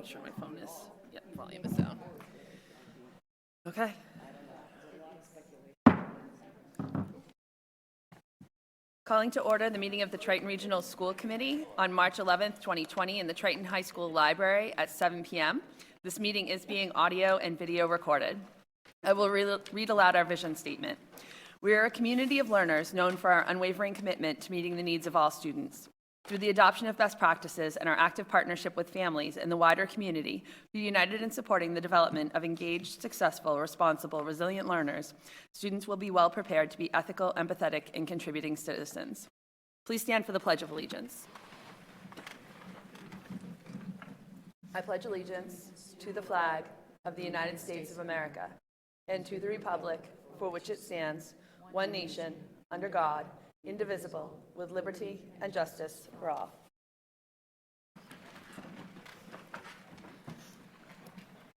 make sure my phone is, volume is down. Okay. Calling to order the meeting of the Triton Regional School Committee on March 11th, 2020 in the Triton High School Library at 7 p.m. This meeting is being audio and video recorded. I will read aloud our vision statement. We are a community of learners known for our unwavering commitment to meeting the needs of all students. Through the adoption of best practices and our active partnership with families and the wider community, we are united in supporting the development of engaged, successful, responsible, resilient learners. Students will be well prepared to be ethical, empathetic, and contributing citizens. Please stand for the Pledge of Allegiance. I pledge allegiance to the flag of the United States of America and to the republic for which it stands, one nation, under God, indivisible, with liberty and justice for all.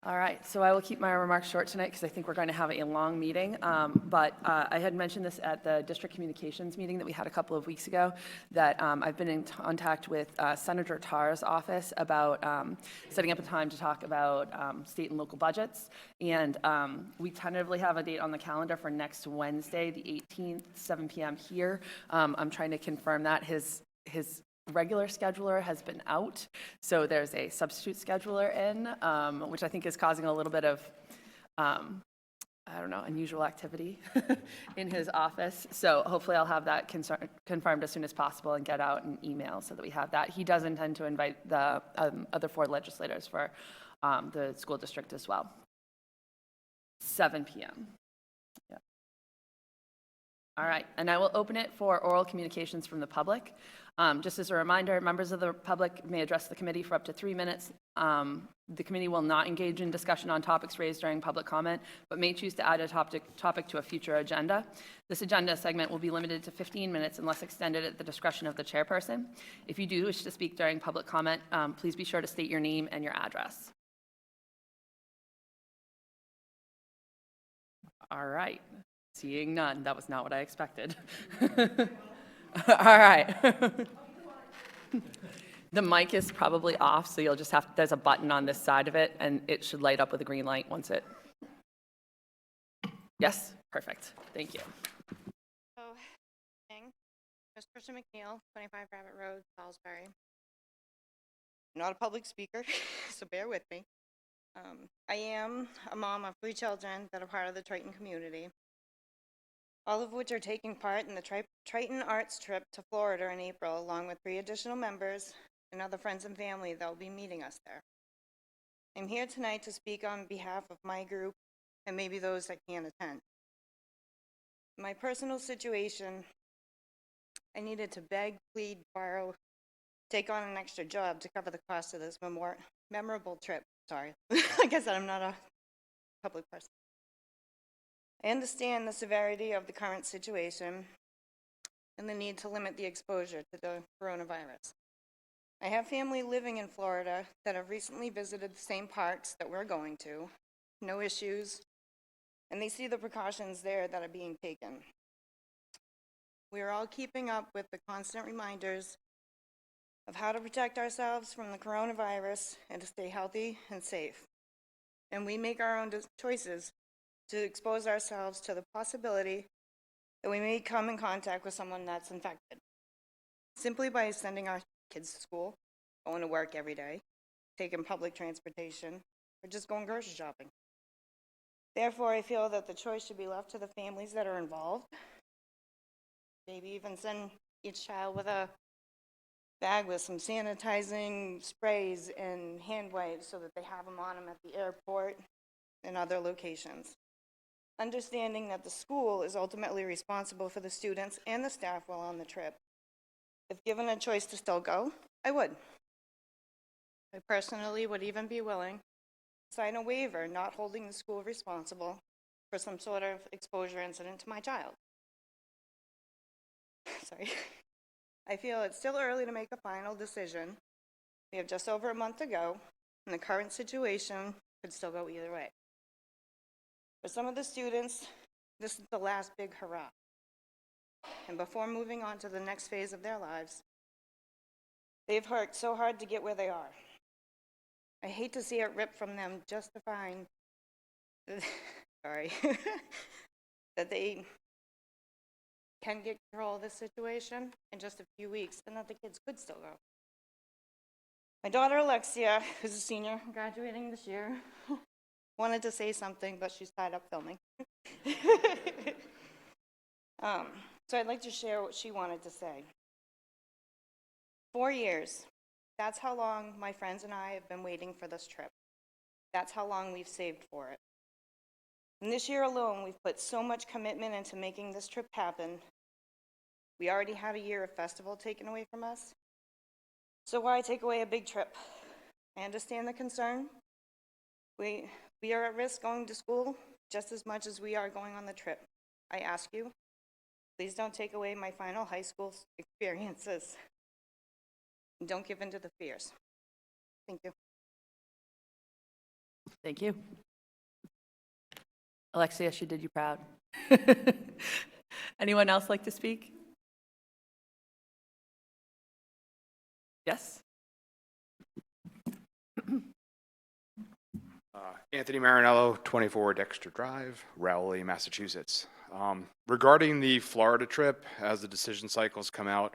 All right, so I will keep my remarks short tonight because I think we're going to have a long meeting. But I had mentioned this at the district communications meeting that we had a couple of weeks ago, that I've been in contact with Senator Tarr's office about setting up a time to talk about state and local budgets. And we tentatively have a date on the calendar for next Wednesday, the 18th, 7 p.m. here. I'm trying to confirm that. His regular scheduler has been out, so there's a substitute scheduler in, which I think is causing a little bit of, unusual activity in his office. So hopefully I'll have that confirmed as soon as possible and get out an email so that we have that. He does intend to invite the other 4 legislators for the school district as well. 7 p.m. Yeah. All right, and I will open it for oral communications from the public. Just as a reminder, members of the public may address the committee for up to 3 minutes. The committee will not engage in discussion on topics raised during public comment, but may choose to add a topic to a future agenda. This agenda segment will be limited to 15 minutes unless extended at the discretion of the chairperson. If you do wish to speak during public comment, please be sure to state your name and your address. All right, seeing none. That was not what I expected. All right. The mic is probably off, so you'll just have, there's a button on this side of it, and it should light up with a green light once it, yes, perfect, thank you. So, Ms. Krista McNeil, 25 Rabbit Road, Salisbury. I'm not a public speaker, so bear with me. I am a mom of 3 children that are part of the Triton community, all of which are taking part in the Triton Arts trip to Florida in April, along with 3 additional members and other friends and family that will be meeting us there. I'm here tonight to speak on behalf of my group and maybe those that can't attend. My personal situation, I needed to beg, plead, borrow, take on an extra job to cover the cost of this memorable trip. Sorry, like I said, I'm not a public person. I understand the severity of the current situation and the need to limit the exposure to the coronavirus. I have family living in Florida that have recently visited the same parks that we're going to, no issues, and they see the precautions there that are being taken. We are all keeping up with the constant reminders of how to protect ourselves from the coronavirus and to stay healthy and safe. And we make our own choices to expose ourselves to the possibility that we may come in contact with someone that's infected, simply by sending our kids to school, going to work every day, taking public transportation, or just going grocery shopping. Therefore, I feel that the choice should be left to the families that are involved. Maybe even send each child with a bag with some sanitizing sprays and hand wipes so that they have them on them at the airport and other locations. Understanding that the school is ultimately responsible for the students and the staff while on the trip. If given a choice to still go, I would. I personally would even be willing to sign a waiver not holding the school responsible for some sort of exposure incident to my child. Sorry. I feel it's still early to make a final decision. We have just over a month to go, and the current situation could still go either way. For some of the students, this is the last big hurrah. And before moving on to the next phase of their lives, they've worked so hard to get where they are. I hate to see it ripped from them just to find, sorry, that they can get control of this situation in just a few weeks and that the kids could still go. My daughter Alexia, who's a senior, graduating this year, wanted to say something, but she's tied up filming. So I'd like to share what she wanted to say. 4 years. That's how long my friends and I have been waiting for this trip. That's how long we've saved for it. And this year alone, we've put so much commitment into making this trip happen. We already had a year of festival taken away from us. So why take away a big trip? I understand the concern. We are at risk going to school just as much as we are going on the trip. I ask you, please don't take away my final high school experiences. And don't give in to the fears. Thank you. Thank you. Alexia, she did you proud. Anyone else like to speak? Yes? Anthony Marinello, 24 Dexter Drive, Rowley, Massachusetts. Regarding the Florida trip, as the decision cycles come out,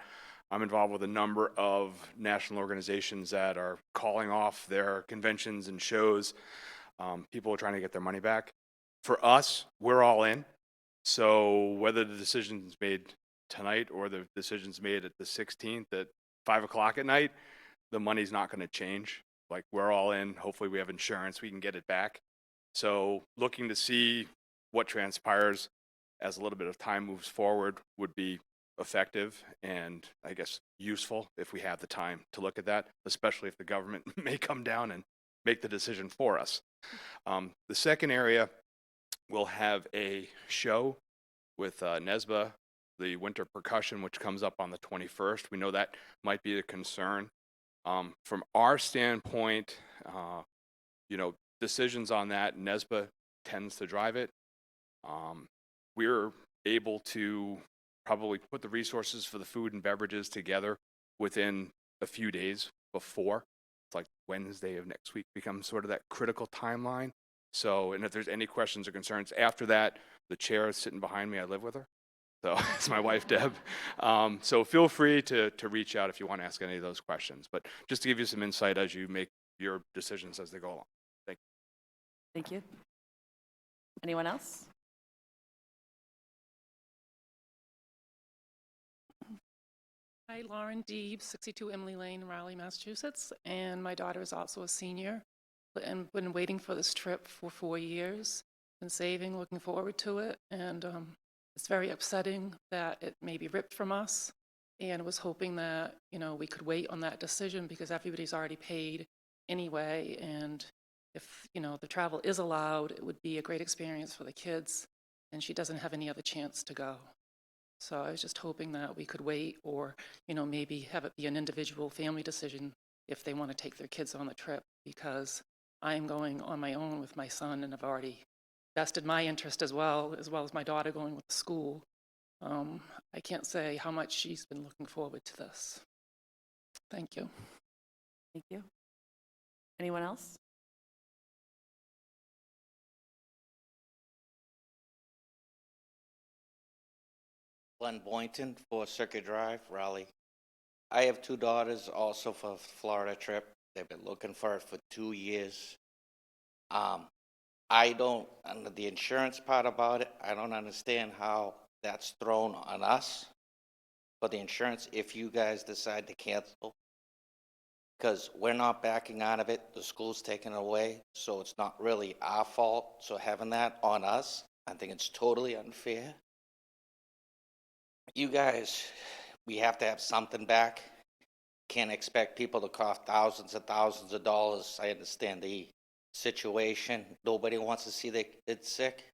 I'm involved with a number of national organizations that are calling off their conventions and shows. People are trying to get their money back. For us, we're all in. So whether the decision's made tonight or the decision's made at the 16th at 5 o'clock at night, the money's not going to change. Like, we're all in. Hopefully we have insurance, we can get it back. So looking to see what transpires as a little bit of time moves forward would be effective and I guess useful if we have the time to look at that, especially if the government may come down and make the decision for us. The second area, we'll have a show with NESBA, the winter percussion, which comes up on the 21st. We know that might be a concern. From our standpoint, decisions on that, NESBA tends to drive it. We're able to probably put the resources for the food and beverages together within a few days before. It's like Wednesday of next week becomes sort of that critical timeline. So, and if there's any questions or concerns after that, the chair is sitting behind me. I live with her. So it's my wife, Deb. So feel free to reach out if you want to ask any of those questions. But just to give you some insight as you make your decisions as they go along. Thank you. Thank you. Anyone else? Hi, Lauren Deeb, 62 Emily Lane, Raleigh, Massachusetts, and my daughter is also a senior and been waiting for this trip for 4 years. Been saving, looking forward to it, and it's very upsetting that it may be ripped from us, and was hoping that, we could wait on that decision because everybody's already paid anyway, and if, the travel is allowed, it would be a great experience for the kids, and she doesn't have any other chance to go. So I was just hoping that we could wait or, maybe have it be an individual family decision if they want to take their kids on the trip, because I am going on my own with my son and I've already vested my interest as well as my daughter going with the school. I can't say how much she's been looking forward to this. Thank you. Thank you. Anyone else? Glenn Boynton for Circuit Drive, Raleigh. I have 2 daughters also for Florida trip. They've been looking for it for 2 years. I don't, under the insurance part about it, I don't understand how that's thrown on us for the insurance if you guys decide to cancel. Because we're not backing out of it, the school's taken away, so it's not really our fault. So having that on us, I think it's totally unfair. You guys, we have to have something back. Can't expect people to cough thousands and thousands of dollars. I understand the situation. Nobody wants to see their kids sick,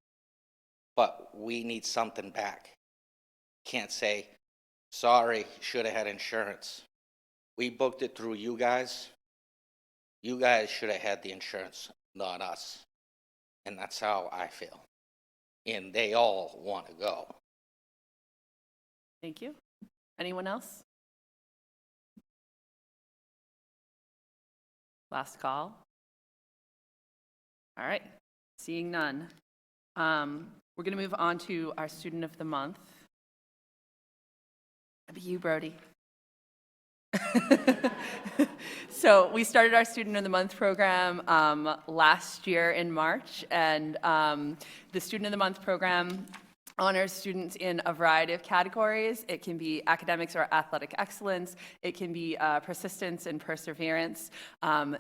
but we need something back. Can't say, sorry, should have had insurance. We booked it through you guys. You guys should have had the insurance, not us. And that's how I feel. And they all want to go. Thank you. Anyone else? Last call. All right, seeing none. We're going to move on to our Student of the Month. That'd be you, Brody. So we started our Student of the Month program last year in March, and the Student of the Month program honors students in a variety of categories. It can be academics or athletic excellence. It can be persistence and perseverance.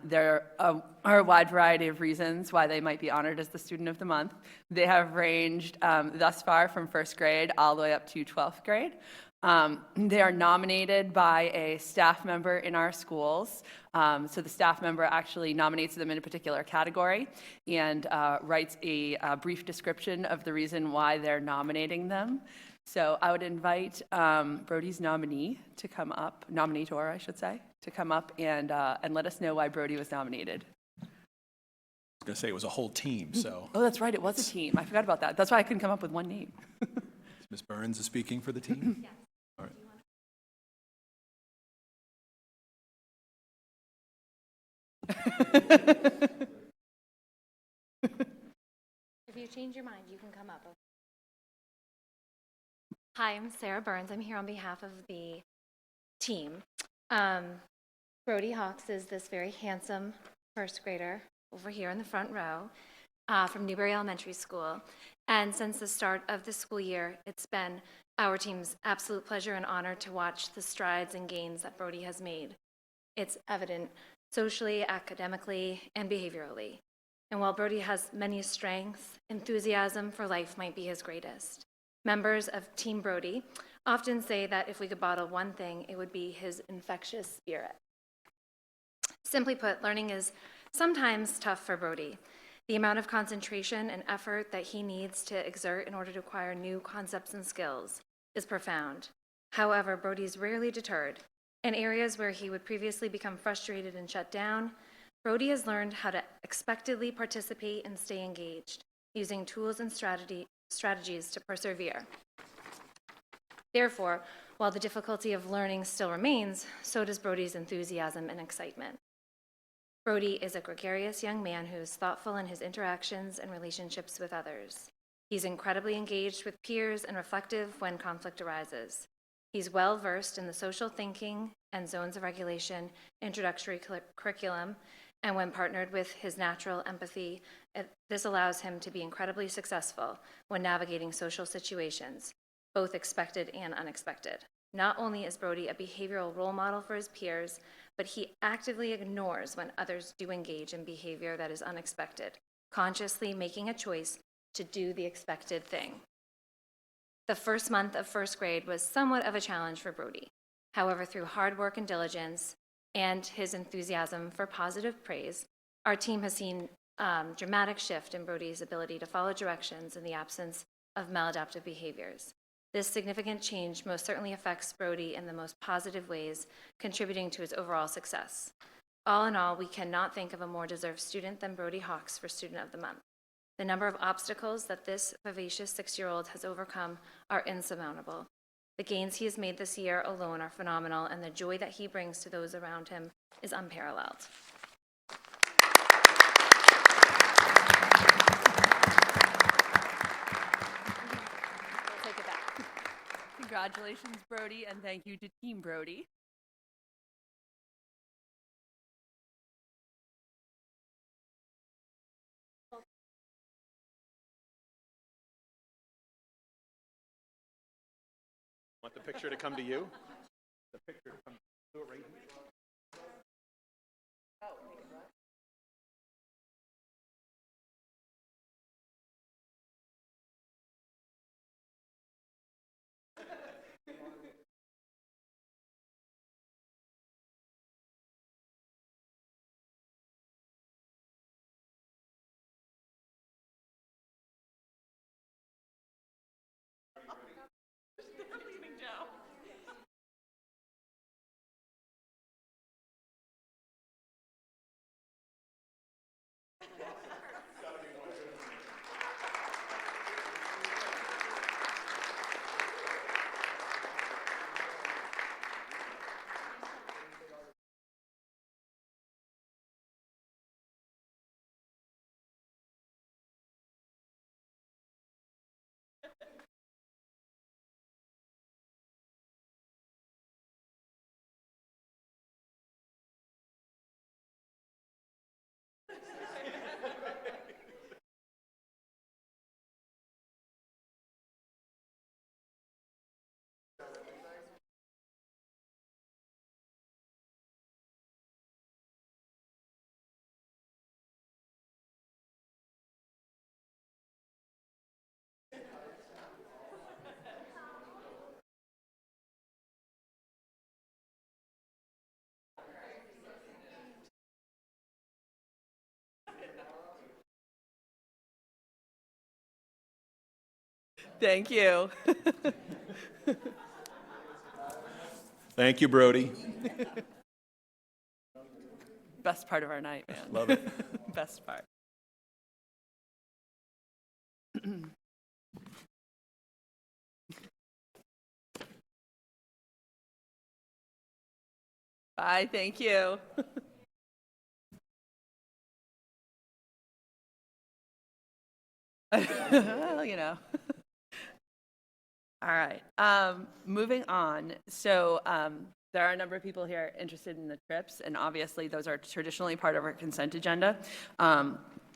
There are a wide variety of reasons why they might be honored as the Student of the Month. They have ranged thus far from first grade all the way up to 12th grade. They are nominated by a staff member in our schools. So the staff member actually nominates them in a particular category and writes a brief description of the reason why they're nominating them. So I would invite Brody's nominee to come up, nominator, I should say, to come up and let us know why Brody was nominated. I was going to say it was a whole team, so Oh, that's right, it was a team. I forgot about that. That's why I couldn't come up with one name. Ms. Burns is speaking for the team? Yes. All right. If you change your mind, you can come up. Hi, I'm Sarah Burns. I'm here on behalf of the team. Brody Hawks is this very handsome first grader over here in the front row from Newberry Elementary School. And since the start of the school year, it's been our team's absolute pleasure and honor to watch the strides and gains that Brody has made. It's evident socially, academically, and behaviorally. And while Brody has many strengths, enthusiasm for life might be his greatest. Members of Team Brody often say that if we could bottle one thing, it would be his infectious spirit. Simply put, learning is sometimes tough for Brody. The amount of concentration and effort that he needs to exert in order to acquire new concepts and skills is profound. However, Brody's rarely deterred. In areas where he would previously become frustrated and shut down, Brody has learned how to expectedly participate and stay engaged, using tools and strategies to persevere. Therefore, while the difficulty of learning still remains, so does Brody's enthusiasm and excitement. Brody is a gregarious young man who is thoughtful in his interactions and relationships with others. He's incredibly engaged with peers and reflective when conflict arises. He's well-versed in the social thinking and zones of regulation introductory curriculum, and when partnered with his natural empathy, this allows him to be incredibly successful when navigating social situations, both expected and unexpected. Not only is Brody a behavioral role model for his peers, but he actively ignores when others do engage in behavior that is unexpected, consciously making a choice to do the expected thing. The first month of first grade was somewhat of a challenge for Brody. However, through hard work and diligence and his enthusiasm for positive praise, our team has seen dramatic shift in Brody's ability to follow directions in the absence of maladaptive behaviors. This significant change most certainly affects Brody in the most positive ways, contributing to his overall success. All in all, we cannot think of a more deserved student than Brody Hawks for Student of the Month. The number of obstacles that this vivacious 6-year-old has overcome are insurmountable. The gains he has made this year alone are phenomenal, and the joy that he brings to those around him is unparalleled. We'll take it back. Congratulations, Brody, and thank you to Team Brody. Want the picture to come to you? The picture to come to it right here? Thank you. Thank you, Brody. Best part of our night, man. Love it. Best part. Bye, thank you. Well, you know. All right, moving on. So there are a number of people here interested in the trips, and obviously those are traditionally part of our consent agenda.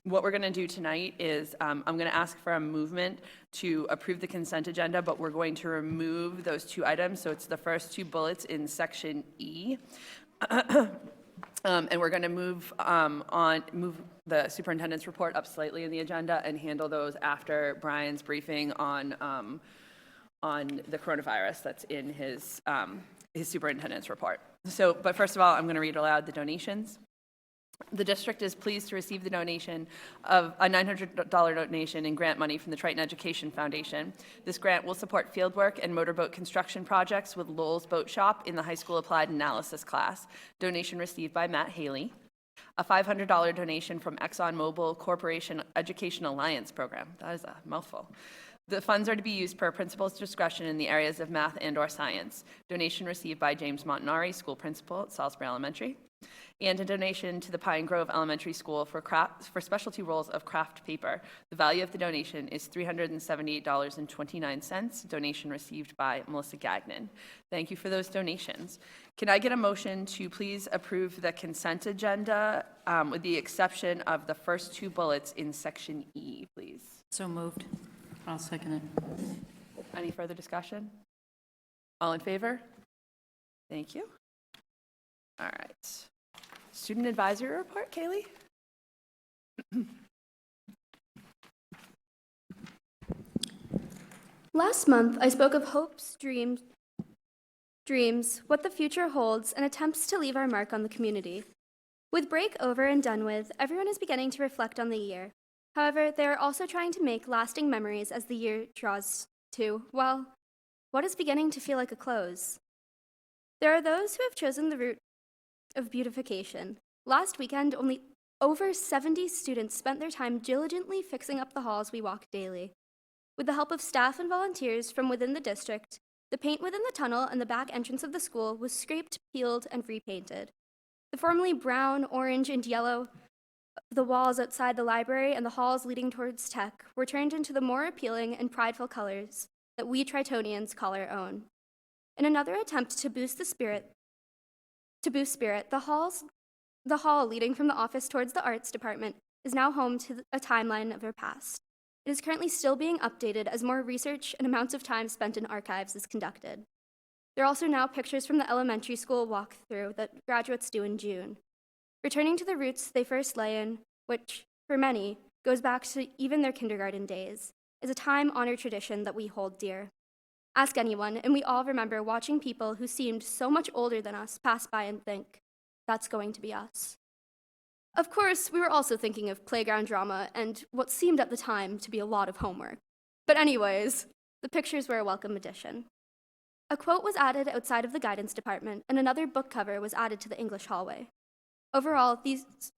What we're going to do tonight is I'm going to ask for a movement to approve the consent agenda, but we're going to remove those two items. So it's the first two bullets in section E. And we're going to move the superintendent's report up slightly in the agenda and handle those after Brian's briefing on the coronavirus that's in his superintendent's report. So, but first of all, I'm going to read aloud the donations. The district is pleased to receive the donation of a $900 donation in grant money from the Triton Education Foundation. This grant will support fieldwork and motorboat construction projects with Lowell's Boat Shop in the high school applied analysis class. Donation received by Matt Haley. A $500 donation from ExxonMobil Corporation Education Alliance Program. That is a mouthful. The funds are to be used per principal's discretion in the areas of math and/or science. Donation received by James Montanari, school principal at Salisbury Elementary. And a donation to the Pine Grove Elementary School for specialty rolls of craft paper. The value of the donation is $378.29. Donation received by Melissa Gagnon. Thank you for those donations. Can I get a motion to please approve the consent agenda with the exception of the first two bullets in section E, please? So moved. I'll second it. Any further discussion? All in favor? Thank you. All right. Student advisory report, Kaylee? Last month, I spoke of hopes, dreams, what the future holds, and attempts to leave our mark on the community. With break over and done with, everyone is beginning to reflect on the year. However, they are also trying to make lasting memories as the year draws to, well, what is beginning to feel like a close. There are those who have chosen the route of beautification. Last weekend, only over 70 students spent their time diligently fixing up the halls we walk daily. With the help of staff and volunteers from within the district, the paint within the tunnel and the back entrance of the school was scraped, peeled, and repainted. The formerly brown, orange, and yellow the walls outside the library and the halls leading towards tech were turned into the more appealing and prideful colors that we Tritonians call our own. In another attempt to boost spirit, the hall leading from the office towards the arts department is now home to a timeline of our past. It is currently still being updated as more research and amounts of time spent in archives is conducted. There are also now pictures from the elementary school walkthrough that graduates do in June. Returning to the roots they first lay in, which, for many, goes back to even their kindergarten days, is a time-honored tradition that we hold dear. Ask anyone, and we all remember watching people who seemed so much older than us pass by and think, that's going to be us. Of course, we were also thinking of playground drama and what seemed at the time to be a lot of homework. But anyways, the pictures were a welcome addition. A quote was added outside of the guidance department, and another book cover was added to the English hallway. Overall,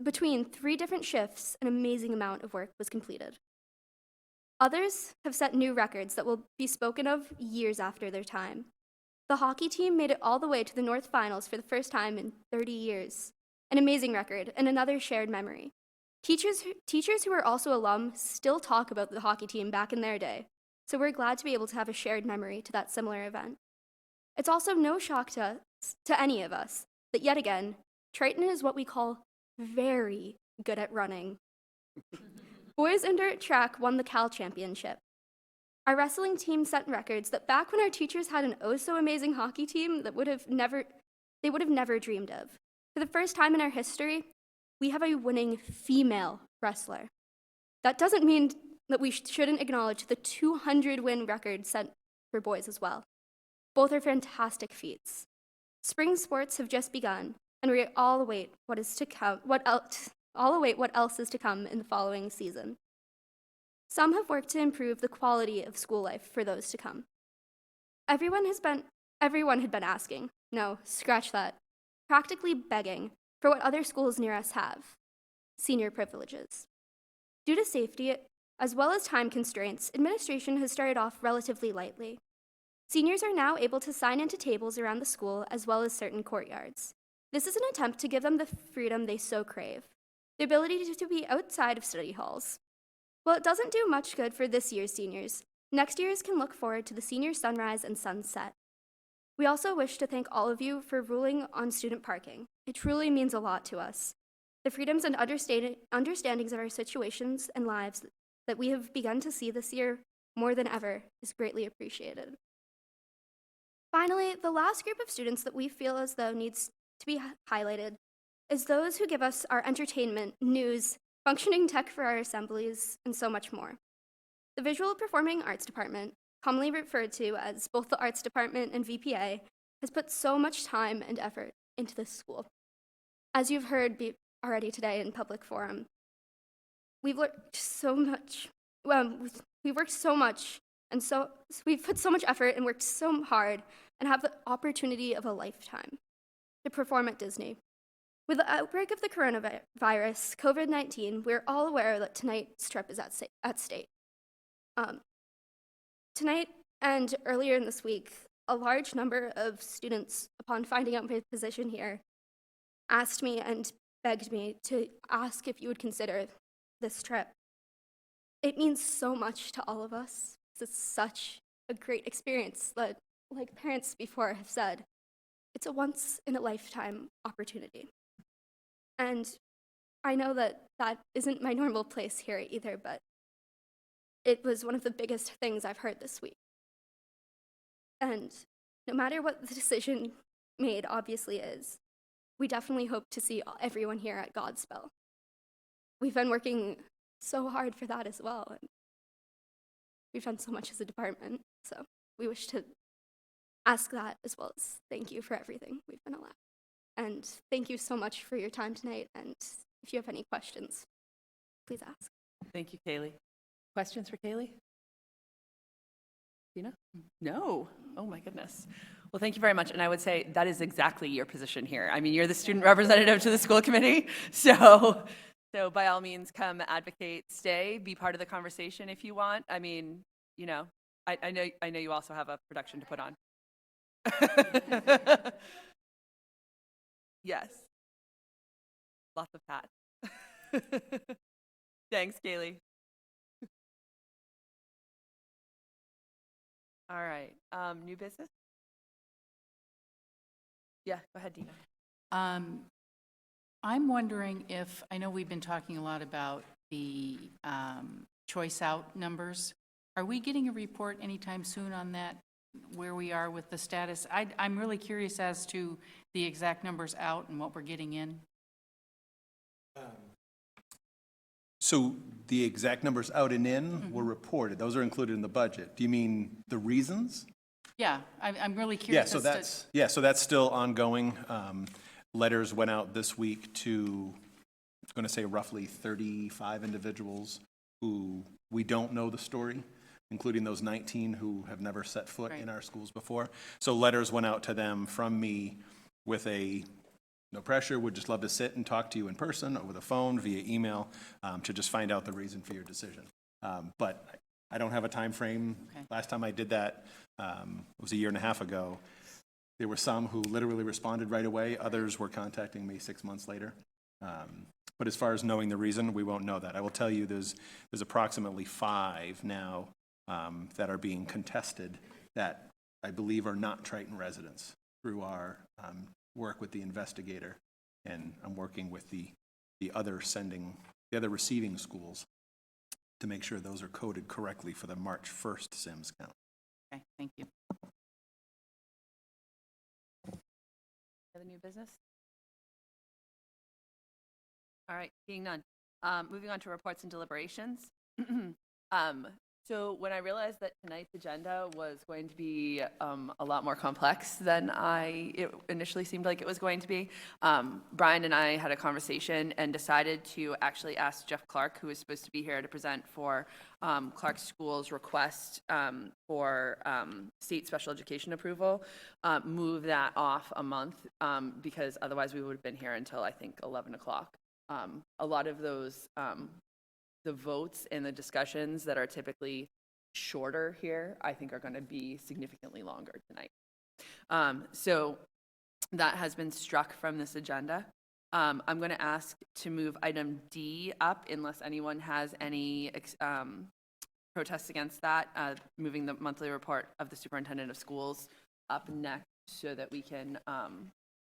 between 3 different shifts, an amazing amount of work was completed. Others have set new records that will be spoken of years after their time. The hockey team made it all the way to the North Finals for the first time in 30 years. An amazing record and another shared memory. Teachers who are also alum still talk about the hockey team back in their day, so we're glad to be able to have a shared memory to that similar event. It's also no shock to any of us that yet again, Triton is what we call very good at running. Boys indoor track won the Cal Championship. Our wrestling team set records that back when our teachers had an oh-so-amazing hockey team that they would have never dreamed of. For the first time in our history, we have a winning female wrestler. That doesn't mean that we shouldn't acknowledge the 200-win record set for boys as well. Both are fantastic feats. Spring sports have just begun, and we all await what else is to come in the following season. Some have worked to improve the quality of school life for those to come. Everyone had been asking, no, scratch that, practically begging for what other schools near us have: senior privileges. Due to safety, as well as time constraints, administration has started off relatively lightly. Seniors are now able to sign into tables around the school as well as certain courtyards. This is an attempt to give them the freedom they so crave, the ability to be outside of study halls. While it doesn't do much good for this year's seniors, next year's can look forward to the senior sunrise and sunset. We also wish to thank all of you for ruling on student parking. It truly means a lot to us. The freedoms and understandings of our situations and lives that we have begun to see this year more than ever is greatly appreciated. Finally, the last group of students that we feel as though needs to be highlighted is those who give us our entertainment, news, functioning tech for our assemblies, and so much more. The Visual Performing Arts Department, commonly referred to as both the Arts Department and VPA, has put so much time and effort into this school. As you've heard already today in public forum, we've worked so much, we've put so much effort and worked so hard and have the opportunity of a lifetime to perform at Disney. With the outbreak of the coronavirus, COVID-19, we're all aware that tonight's trip is at stake. Tonight and earlier in this week, a large number of students, upon finding out my position here, asked me and begged me to ask if you would consider this trip. It means so much to all of us. It's such a great experience that, like parents before have said, it's a once-in-a-lifetime opportunity. And I know that that isn't my normal place here either, but it was one of the biggest things I've heard this week. And no matter what the decision made obviously is, we definitely hope to see everyone here at Godspell. We've been working so hard for that as well. And we've done so much as a department, so we wish to ask that as well as thank you for everything we've been allowed. And thank you so much for your time tonight, and if you have any questions, please ask. Thank you, Kaylee. Questions for Kaylee? Dina? No. Oh my goodness. Well, thank you very much. And I would say that is exactly your position here. I mean, you're the student representative to the school committee. So by all means, come advocate, stay, be part of the conversation if you want. I mean, you know, I know you also have a production to put on. Yes. Lots of Pat. Thanks, Kaylee. All right. New business? Yeah, go ahead, Dina. I'm wondering if, I know we've been talking a lot about the choice out numbers. Are we getting a report anytime soon on that, where we are with the status? I'm really curious as to the exact numbers out and what we're getting in. So the exact numbers out and in were reported. Those are included in the budget. Do you mean the reasons? Yeah, I'm really Yeah, curious. so that's still ongoing. Letters went out this week to, I'm going to say roughly 35 individuals who we don't know the story, including those 19 who have never set foot in our schools before. So letters went out to them from me with a no pressure, would just love to sit and talk to you in person, over the phone, via email, to just find out the reason for your decision. But I don't have a time frame. Okay. Last time I did that was a year and a half ago. There were some who literally responded right away. Others were contacting me 6 months later. But as far as knowing the reason, we won't know that. I will tell you there's approximately 5 now that are being contested that I believe are not Triton residents through our work with the investigator, and I'm working with the other receiving schools to make sure those are coded correctly for the March 1st Sims count. Okay, thank you. Other new business? All right, seeing none. Moving on to reports and deliberations. So when I realized that tonight's agenda was going to be a lot more complex than it initially seemed like it was going to be, Brian and I had a conversation and decided to actually ask Jeff Clark, who was supposed to be here to present for Clark School's request for state special education approval, move that off a month because otherwise we would have been here until I think 11 o'clock. A lot of those the votes and the discussions that are typically shorter here, I think are going to be significantly longer tonight. So that has been struck from this agenda. I'm going to ask to move item D up unless anyone has any protests against that, moving the monthly report of the superintendent of schools up next so that we can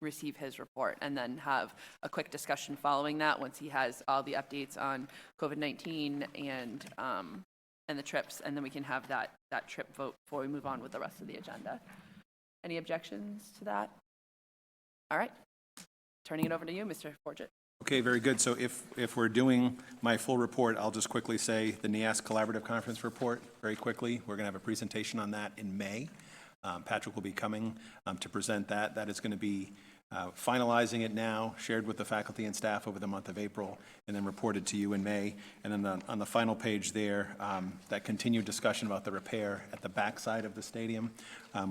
receive his report and then have a quick discussion following that once he has all the updates on COVID-19 and the trips, and then we can have that trip vote before we move on with the rest of the agenda. Any objections to that? All right. Turning it over to you, Mr. Forget. Okay, very good. So if we're doing my full report, I'll just quickly say the NIASC Collaborative Conference report very quickly. We're going to have a presentation on that in May. Patrick will be coming to present that. That is going to be finalizing it now, shared with the faculty and staff over the month of April, and then reported to you in May. And then on the final page there, that continued discussion about the repair at the backside of the stadium,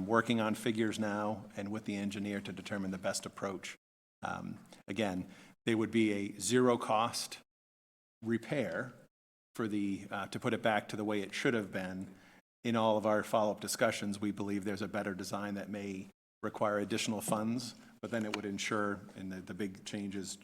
working on figures now and with the engineer to determine the best approach. Again, they would be a zero-cost repair for to put it back to the way it should have been. In all of our follow-up discussions, we believe there's a better design that may require additional funds, but then it would ensure, and the big change is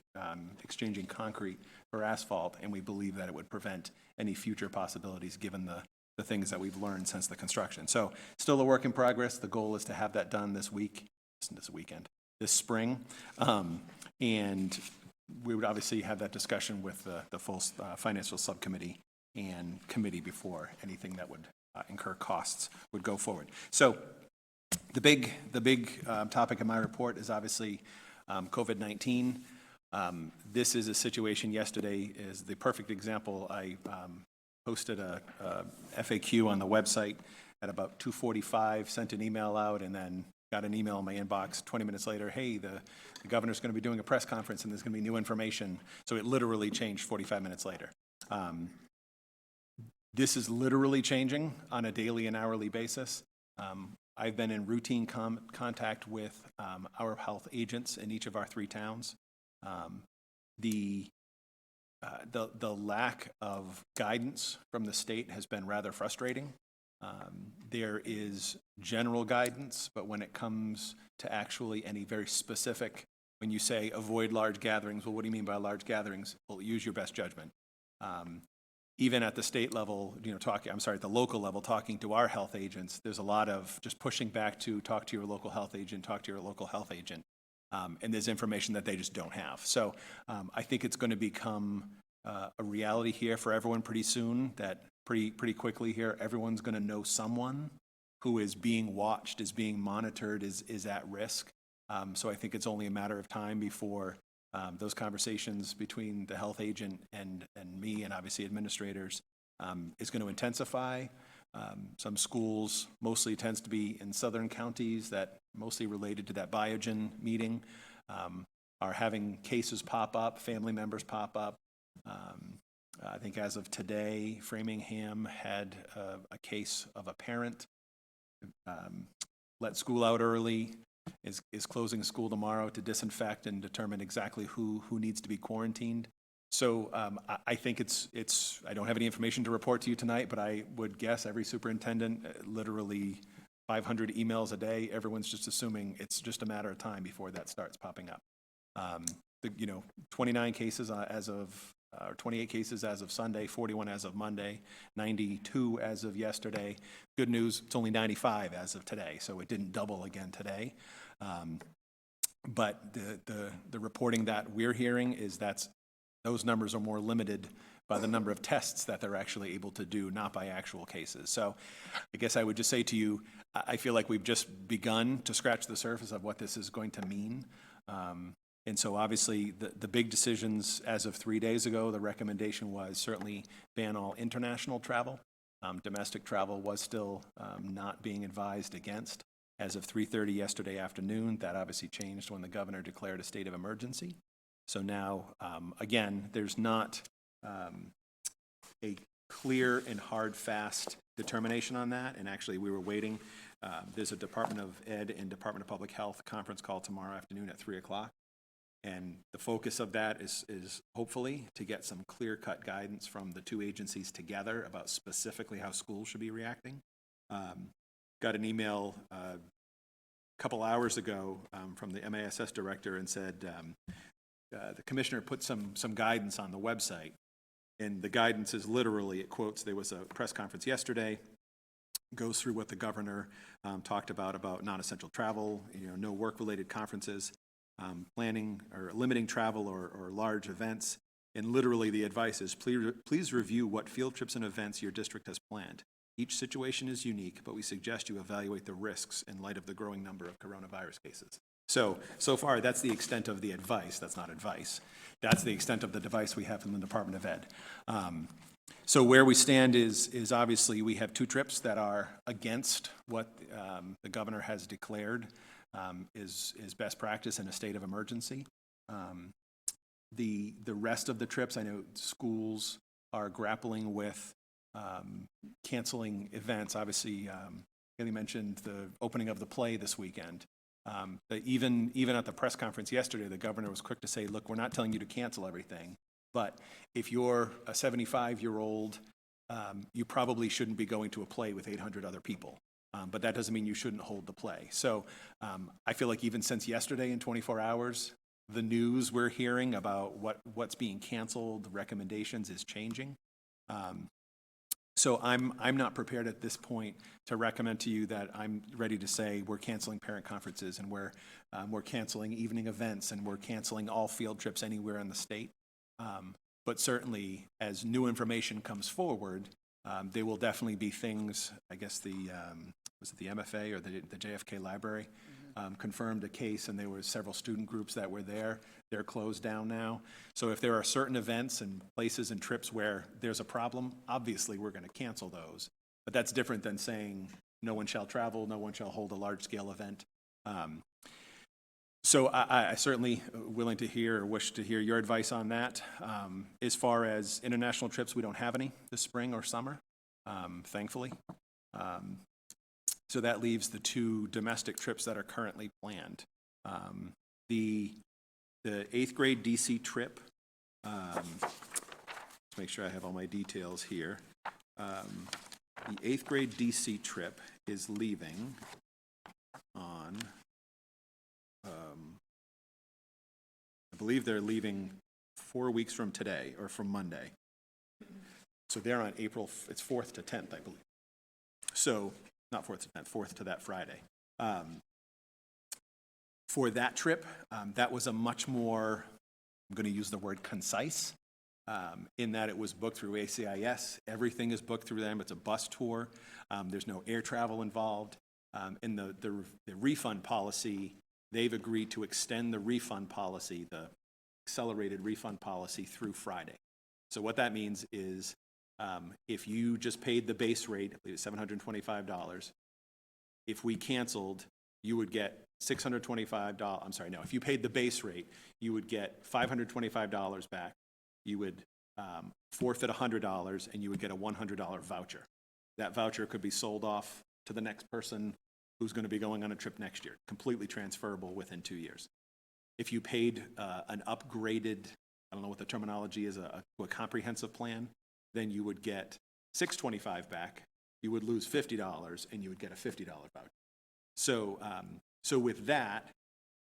exchanging concrete for asphalt, and we believe that it would prevent any future possibilities given the things that we've learned since the construction. So still a work in progress. The goal is to have that done this spring. And we would obviously have that discussion with the full financial subcommittee and committee before anything that would incur costs would go forward. So the big topic of my report is obviously COVID-19. This is a situation. Yesterday is the perfect example. I posted a FAQ on the website at about 2:45, sent an email out, and then got an email in my inbox 20 minutes later, hey, the governor's going to be doing a press conference and there's going to be new information. So it literally changed 45 minutes later. This is literally changing on a daily and hourly basis. I've been in routine contact with our health agents in each of our 3 towns. The lack of guidance from the state has been rather frustrating. There is general guidance, but when it comes to actually any very specific, when you say avoid large gatherings, well, what do you mean by large gatherings? Well, use your best judgment. Even at the state level, at the local level, talking to our health agents, there's a lot of just pushing back to talk to your local health agent, and there's information that they just don't have. So I think it's going to become a reality here for everyone pretty soon, that pretty quickly here, everyone's going to know someone who is being watched, is being monitored, is at risk. So I think it's only a matter of time before those conversations between the health agent and me and obviously administrators is going to intensify. Some schools, mostly tends to be in southern counties that mostly related to that Biogen meeting, are having cases pop up, family members pop up. I think as of today, Framingham had a case of a parent let school out early, is closing school tomorrow to disinfect and determine exactly who needs to be quarantined. So I think I don't have any information to report to you tonight, but I would guess every superintendent, literally 500 emails a day, everyone's just assuming it's just a matter of time before that starts popping up. 29 cases as of, or 28 cases as of Sunday, 41 as of Monday, 92 as of yesterday. Good news, it's only 95 as of today, so it didn't double again today. But the reporting that we're hearing is those numbers are more limited by the number of tests that they're actually able to do, not by actual cases. So I guess I would just say to you, I feel like we've just begun to scratch the surface of what this is going to mean. And so obviously the big decisions as of 3 days ago, the recommendation was certainly ban all international travel. Domestic travel was still not being advised against. As of 3:30 yesterday afternoon, that obviously changed when the governor declared a state of emergency. So now, again, there's not a clear and hard, fast determination on that, and actually we were waiting. There's a Department of Ed and Department of Public Health conference call tomorrow afternoon at 3 o'clock, and the focus of that is hopefully to get some clear-cut guidance from the two agencies together about specifically how schools should be reacting. Got an email a couple hours ago from the MASS director and said the commissioner put some guidance on the website. And the guidance is literally, it quotes, there was a press conference yesterday, goes through what the governor talked about non-essential travel, no work-related conferences, planning or limiting travel or large events. And literally the advice is, please review what field trips and events your district has planned. Each situation is unique, but we suggest you evaluate the risks in light of the growing number of coronavirus cases. So far, that's the extent of the advice. That's not advice. That's the extent of the advice we have from the Department of Ed. So where we stand is obviously we have two trips that are against what the governor has declared is best practice in a state of emergency. The rest of the trips, I know schools are grappling with canceling events. Obviously, Haley mentioned the opening of the play this weekend. Even at the press conference yesterday, the governor was quick to say, look, we're not telling you to cancel everything, but if you're a 75-year-old, you probably shouldn't be going to a play with 800 other people. But that doesn't mean you shouldn't hold the play. So I feel like even since yesterday in 24 hours, the news we're hearing about what's being canceled, recommendations is changing. So I'm not prepared at this point to recommend to you that I'm ready to say we're canceling parent conferences and we're canceling evening events and we're canceling all field trips anywhere in the state. But certainly, as new information comes forward, there will definitely be things. I guess was it the MFA or the JFK Library confirmed a case, and there were several student groups that were there. They're closed down now. So if there are certain events and places and trips where there's a problem, obviously we're going to cancel those. But that's different than saying no one shall travel, no one shall hold a large-scale event. So I certainly willing to hear or wish to hear your advice on that. As far as international trips, we don't have any this spring or summer, thankfully. So that leaves the two domestic trips that are currently planned. The 8th grade DC trip, let's make sure I have all my details here. The 8th grade DC trip is leaving on, I believe they're leaving 4 weeks from today, or from Monday. So they're on April, it's 4th to 10th, I believe. So, not 4th to 10th, 4th to that Friday. For that trip, that was a much more, I'm going to use the word concise, in that it was booked through ACIS. Everything is booked through them. It's a bus tour. There's no air travel involved. In the refund policy, they've agreed to extend the refund policy, the accelerated refund policy, through Friday. So what that means is if you just paid the base rate, I believe it's $725, if we canceled, you would get $625. I'm sorry, no, if you paid the base rate, you would get $525 back. You would forfeit $100, and you would get a $100 voucher. That voucher could be sold off to the next person who's going to be going on a trip next year, completely transferable within 2 years. If you paid an upgraded, I don't know what the terminology is, a comprehensive plan, then you would get $625 back, you would lose $50, and you would get a $50 voucher. So with that,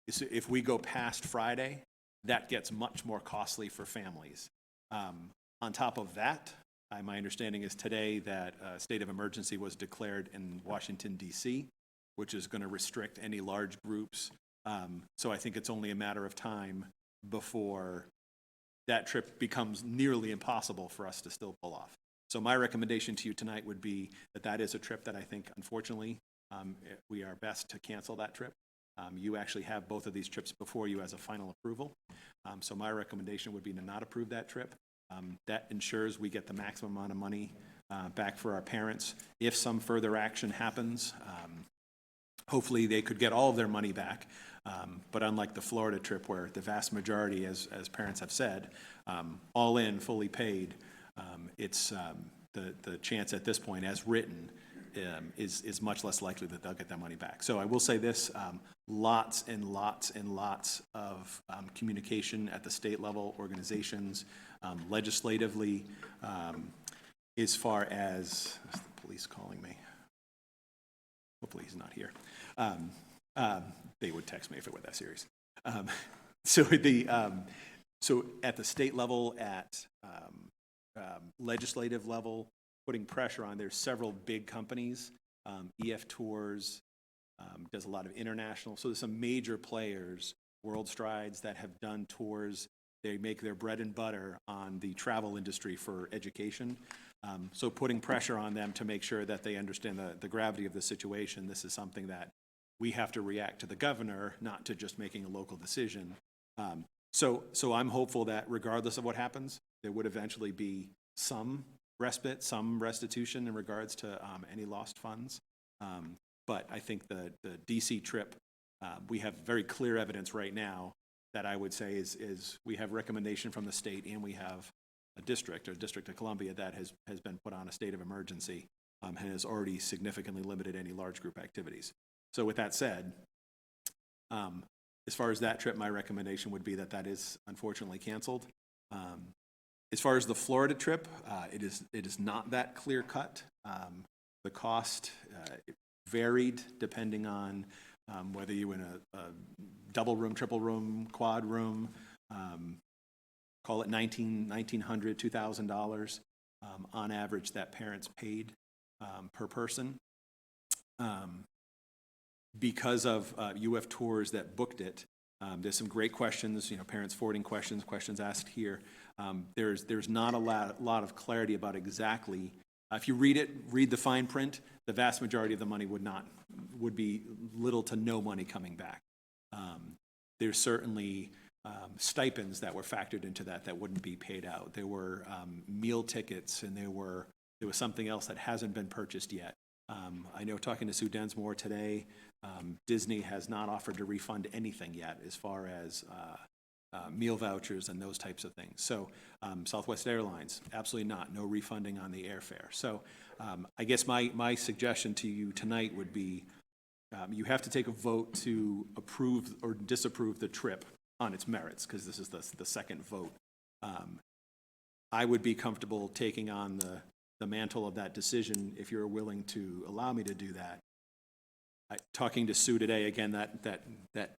if we go past Friday, that gets much more costly for families. On top of that, my understanding is today that a state of emergency was declared in Washington, D.C., which is going to restrict any large groups. So I think it's only a matter of time before that trip becomes nearly impossible for us to still pull off. So my recommendation to you tonight would be that is a trip that I think, unfortunately, we are best to cancel that trip. You actually have both of these trips before you as a final approval. So my recommendation would be to not approve that trip. That ensures we get the maximum amount of money back for our parents. If some further action happens, hopefully they could get all of their money back. But unlike the Florida trip where the vast majority, as parents have said, all in, fully paid, it's the chance at this point, as written, is much less likely that they'll get that money back. So I will say this, lots and lots and lots of communication at the state level, organizations, legislatively, as far as, is the police calling me? Hopefully he's not here. They would text me if it were that serious. So at the state level, at legislative level, putting pressure on, there's several big companies, EF Tours, does a lot of international, so there's some major players, World Strides, that have done tours. They make their bread and butter on the travel industry for education. So putting pressure on them to make sure that they understand the gravity of the situation. This is something that we have to react to the governor, not to just making a local decision. So I'm hopeful that regardless of what happens, there would eventually be some respite, some restitution in regards to any lost funds. But I think the DC trip, we have very clear evidence right now that I would say is we have recommendation from the state, and we have a District of Columbia that has been put on a state of emergency and has already significantly limited any large group activities. So with that said, as far as that trip, my recommendation would be that is unfortunately canceled. As far as the Florida trip, it is not that clear cut. The cost varied depending on whether you were in a double room, triple room, quad room, call it $1,900, $2,000 on average that parents paid per person. Because of UF Tours that booked it, there's some great questions, parents forwarding questions asked here. There's not a lot of clarity about exactly, if you read the fine print, the vast majority of the money would be little to no money coming back. There's certainly stipends that were factored into that wouldn't be paid out. There were meal tickets, and there was something else that hasn't been purchased yet. I know, talking to Sue Densmore today, Disney has not offered to refund anything yet as far as meal vouchers and those types of things. So Southwest Airlines, absolutely not, no refunding on the airfare. So I guess my suggestion to you tonight would be you have to take a vote to approve or disapprove the trip on its merits, because this is the second vote. I would be comfortable taking on the mantle of that decision if you're willing to allow me to do that. Talking to Sue today, again, that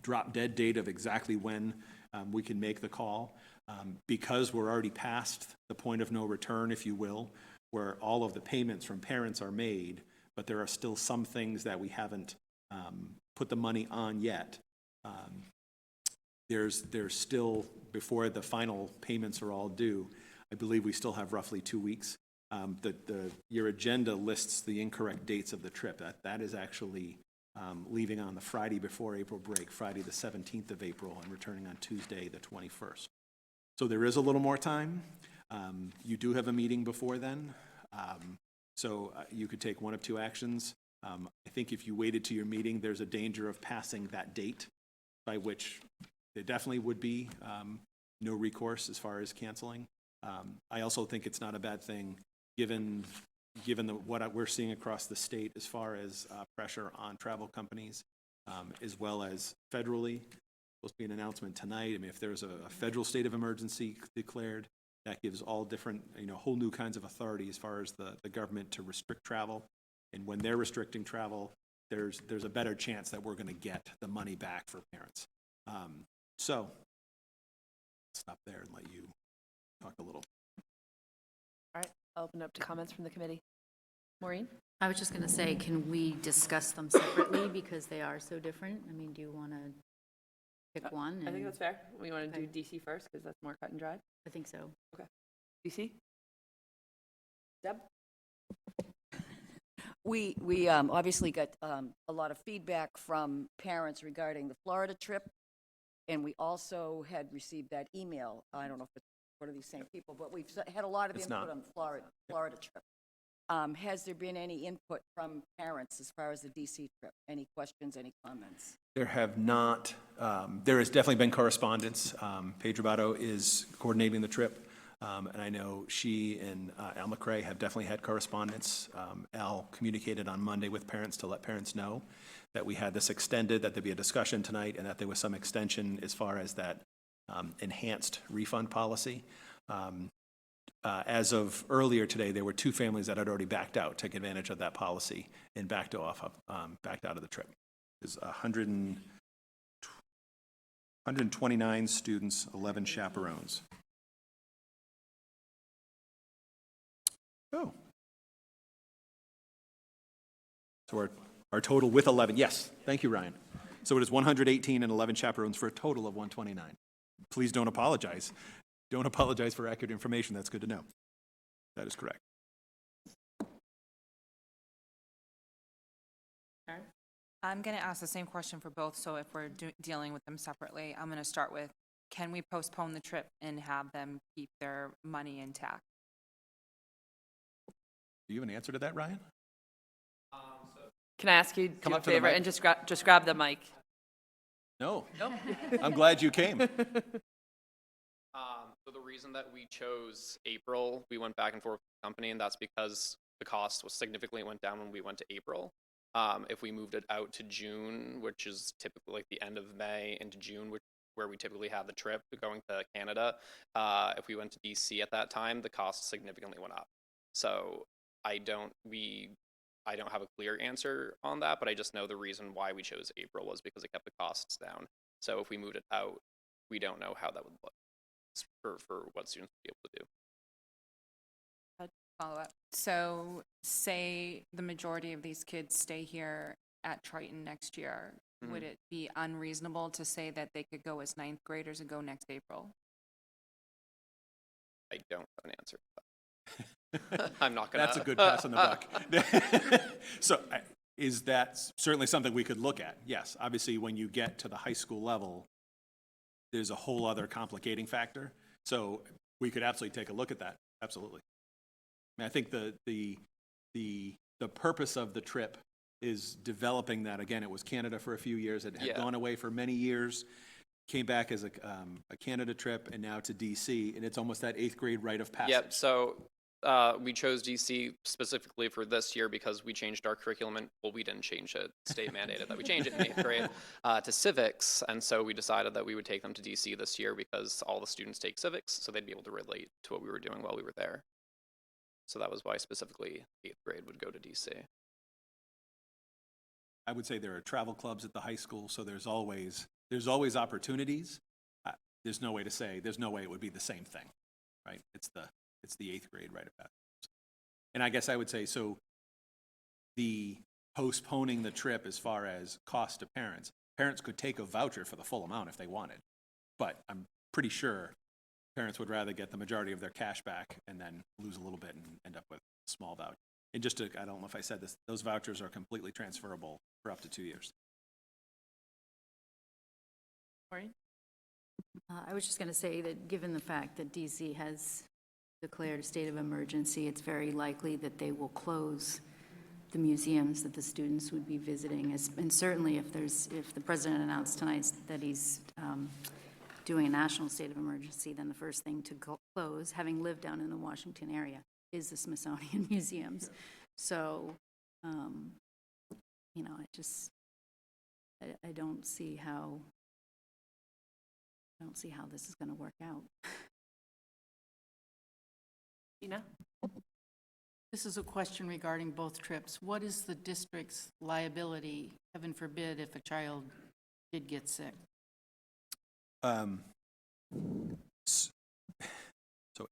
drop dead date of exactly when we can make the call, because we're already past the point of no return, if you will, where all of the payments from parents are made, but there are still some things that we haven't put the money on yet. There's still, before the final payments are all due, I believe we still have roughly 2 weeks. Your agenda lists the incorrect dates of the trip. That is actually leaving on the Friday before April break, Friday the 17th of April, and returning on Tuesday the 21st. So there is a little more time. You do have a meeting before then. So you could take one of two actions. I think if you waited to your meeting, there's a danger of passing that date, by which there definitely would be no recourse as far as canceling. I also think it's not a bad thing, given what we're seeing across the state as far as pressure on travel companies, as well as federally. Supposed to be an announcement tonight. I mean, if there's a federal state of emergency declared, that gives all different, whole new kinds of authority as far as the government to restrict travel. And when they're restricting travel, there's a better chance that we're going to get the money back for parents. So I'll stop there and let you talk a little. All right, I'll open up to comments from the committee. Maureen? I was just going to say, can we discuss them separately because they are so different? I mean, do you want to pick one? I think that's fair. We want to do DC first because that's more cut and dry. I think so. Okay. DC? Deb? We obviously got a lot of feedback from parents regarding the Florida trip, and we also had received that email. I don't know if it's one of these same people, but we've had a lot of It's input not. on Florida trip. Has there been any input from parents as far as the DC trip? Any questions, any comments? There have not, there has definitely been correspondence. Paige Robato is coordinating the trip, and I know she and Al McCrae have definitely had correspondence. Al communicated on Monday with parents to let parents know that we had this extended, that there'd be a discussion tonight, and that there was some extension as far as that enhanced refund policy. As of earlier today, there were 2 families that had already backed out, took advantage of that policy, and backed out of the trip. There's 129 students, 11 chaperones. Oh. So our total with 11, yes, thank you, Ryan. So it is 118 and 11 chaperones for a total of 129. Please don't apologize. Don't apologize for accurate information. That's good to know. That is correct. I'm going to ask the same question for both, so if we're dealing with them separately, I'm going to start with, can we postpone the trip and have them keep their money intact? Do you have an answer to that, Ryan? Can I ask you to Come do a up to the favor mic. and just grab the mic? No. I'm glad you came. So the reason that we chose April, we went back and forth with the company, and that's because the cost was significantly went down when we went to April. If we moved it out to June, which is typically like the end of May into June, where we typically have the trip going to Canada, if we went to DC at that time, the cost significantly went up. So I don't have a clear answer on that, but I just know the reason why we chose April was because it kept the costs down. So if we moved it out, we don't know how that would look for what students would be able to do. Follow up. So say the majority of these kids stay here at Triton next year, would it be unreasonable to say that they could go as 9th graders and go next April? I don't have an answer for that. I'm not gonna. That's a good pass on the buck. So is that certainly something we could look at? Yes. Obviously, when you get to the high school level, there's a whole other complicating factor. So we could absolutely take a look at that. Absolutely. I mean, I think the purpose of the trip is developing that. Again, it was Canada for a few years. It had gone away for many years, came back as a Canada trip, and now to DC, and it's almost that 8th grade rite of passage. Yep. So we chose DC specifically for this year because we changed our curriculum. Well, we didn't change it. State mandated that we change it in 8th grade to civics. And so we decided that we would take them to DC this year because all the students take civics, so they'd be able to relate to what we were doing while we were there. So that was why specifically 8th grade would go to DC. I would say there are travel clubs at the high school, so there's always opportunities. There's no way it would be the same thing, right? It's the 8th grade rite of passage. And I guess I would say, so the postponing the trip as far as cost to parents could take a voucher for the full amount if they wanted. But I'm pretty sure parents would rather get the majority of their cash back and then lose a little bit and end up with a small voucher. And just to, I don't know if I said this, those vouchers are completely transferable for up to 2 years. Maureen? I was just going to say that given the fact that DC has declared a state of emergency, it's very likely that they will close the museums that the students would be visiting. And certainly if the president announced tonight that he's doing a national state of emergency, then the first thing to close, having lived down in the Washington area, is the Smithsonian museums. So, I don't see how this is going to work out. Tina? This is a question regarding both trips. What is the district's liability, heaven forbid, if a child did get sick? So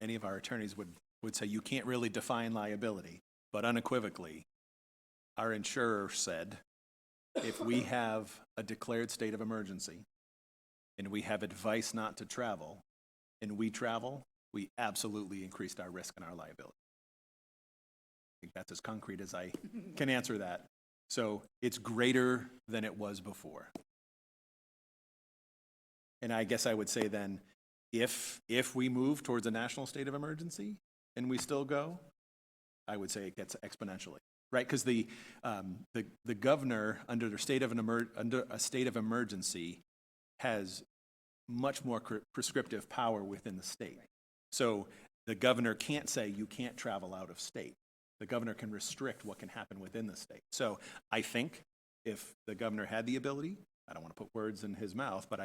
any of our attorneys would say you can't really define liability, but unequivocally, our insurer said, if we have a declared state of emergency and we have advice not to travel, and we travel, we absolutely increased our risk and our liability. I think that's as concrete as I can answer that. So it's greater than it was before. And I guess I would say then, If we move towards a national state of emergency and we still go, I would say it gets exponentially, right? Because the governor under a state of emergency has much more prescriptive power within the state. So the governor can't say you can't travel out of state. The governor can restrict what can happen within the state. So I think if the governor had the ability, I don't want to put words in his mouth, but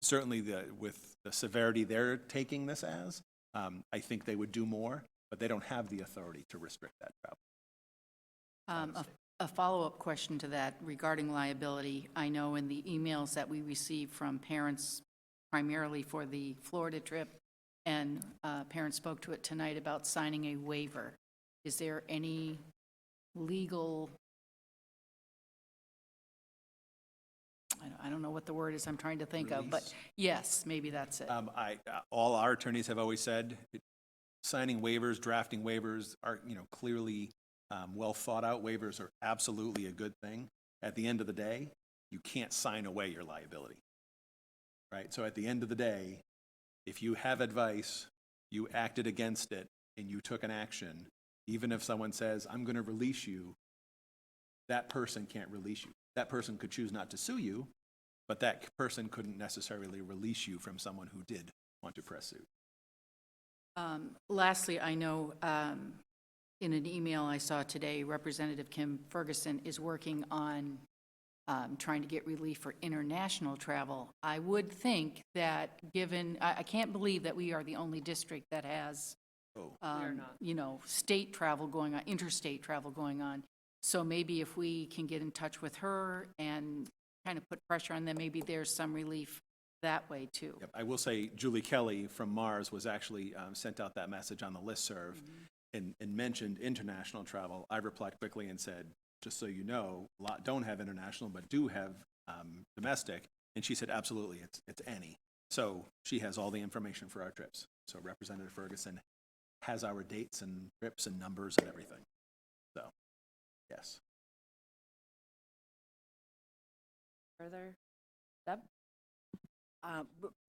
certainly with the severity they're taking this as, I think they would do more, but they don't have the authority to restrict that travel. A follow-up question to that regarding liability. I know in the emails that we received from parents, primarily for the Florida trip, and parents spoke to it tonight about signing a waiver. Is there any legal, I don't know what the word is I'm trying to think of, but yes, maybe that's it. All our attorneys have always said, signing waivers, drafting waivers are, clearly well thought out. Waivers are absolutely a good thing. At the end of the day, you can't sign away your liability, right? So at the end of the day, if you have advice, you acted against it, and you took an action, even if someone says, I'm going to release you, that person can't release you. That person could choose not to sue you, but that person couldn't necessarily release you from someone who did want to press suit. Lastly, I know in an email I saw today, Representative Kim Ferguson is working on trying to get relief for international travel. I would think that given, I can't believe that we are the only district that has, state travel going on, interstate travel going on. So maybe if we can get in touch with her and kind of put pressure on them, maybe there's some relief that way too. Yep. I will say Julie Kelly from Mars was actually sent out that message on the listserv and mentioned international travel. I replied quickly and said, just so you know, a lot don't have international, but do have domestic. And she said, absolutely, it's any. So she has all the information for our trips. So Representative Ferguson has our dates and trips and numbers and everything. So, yes. Further? Deb?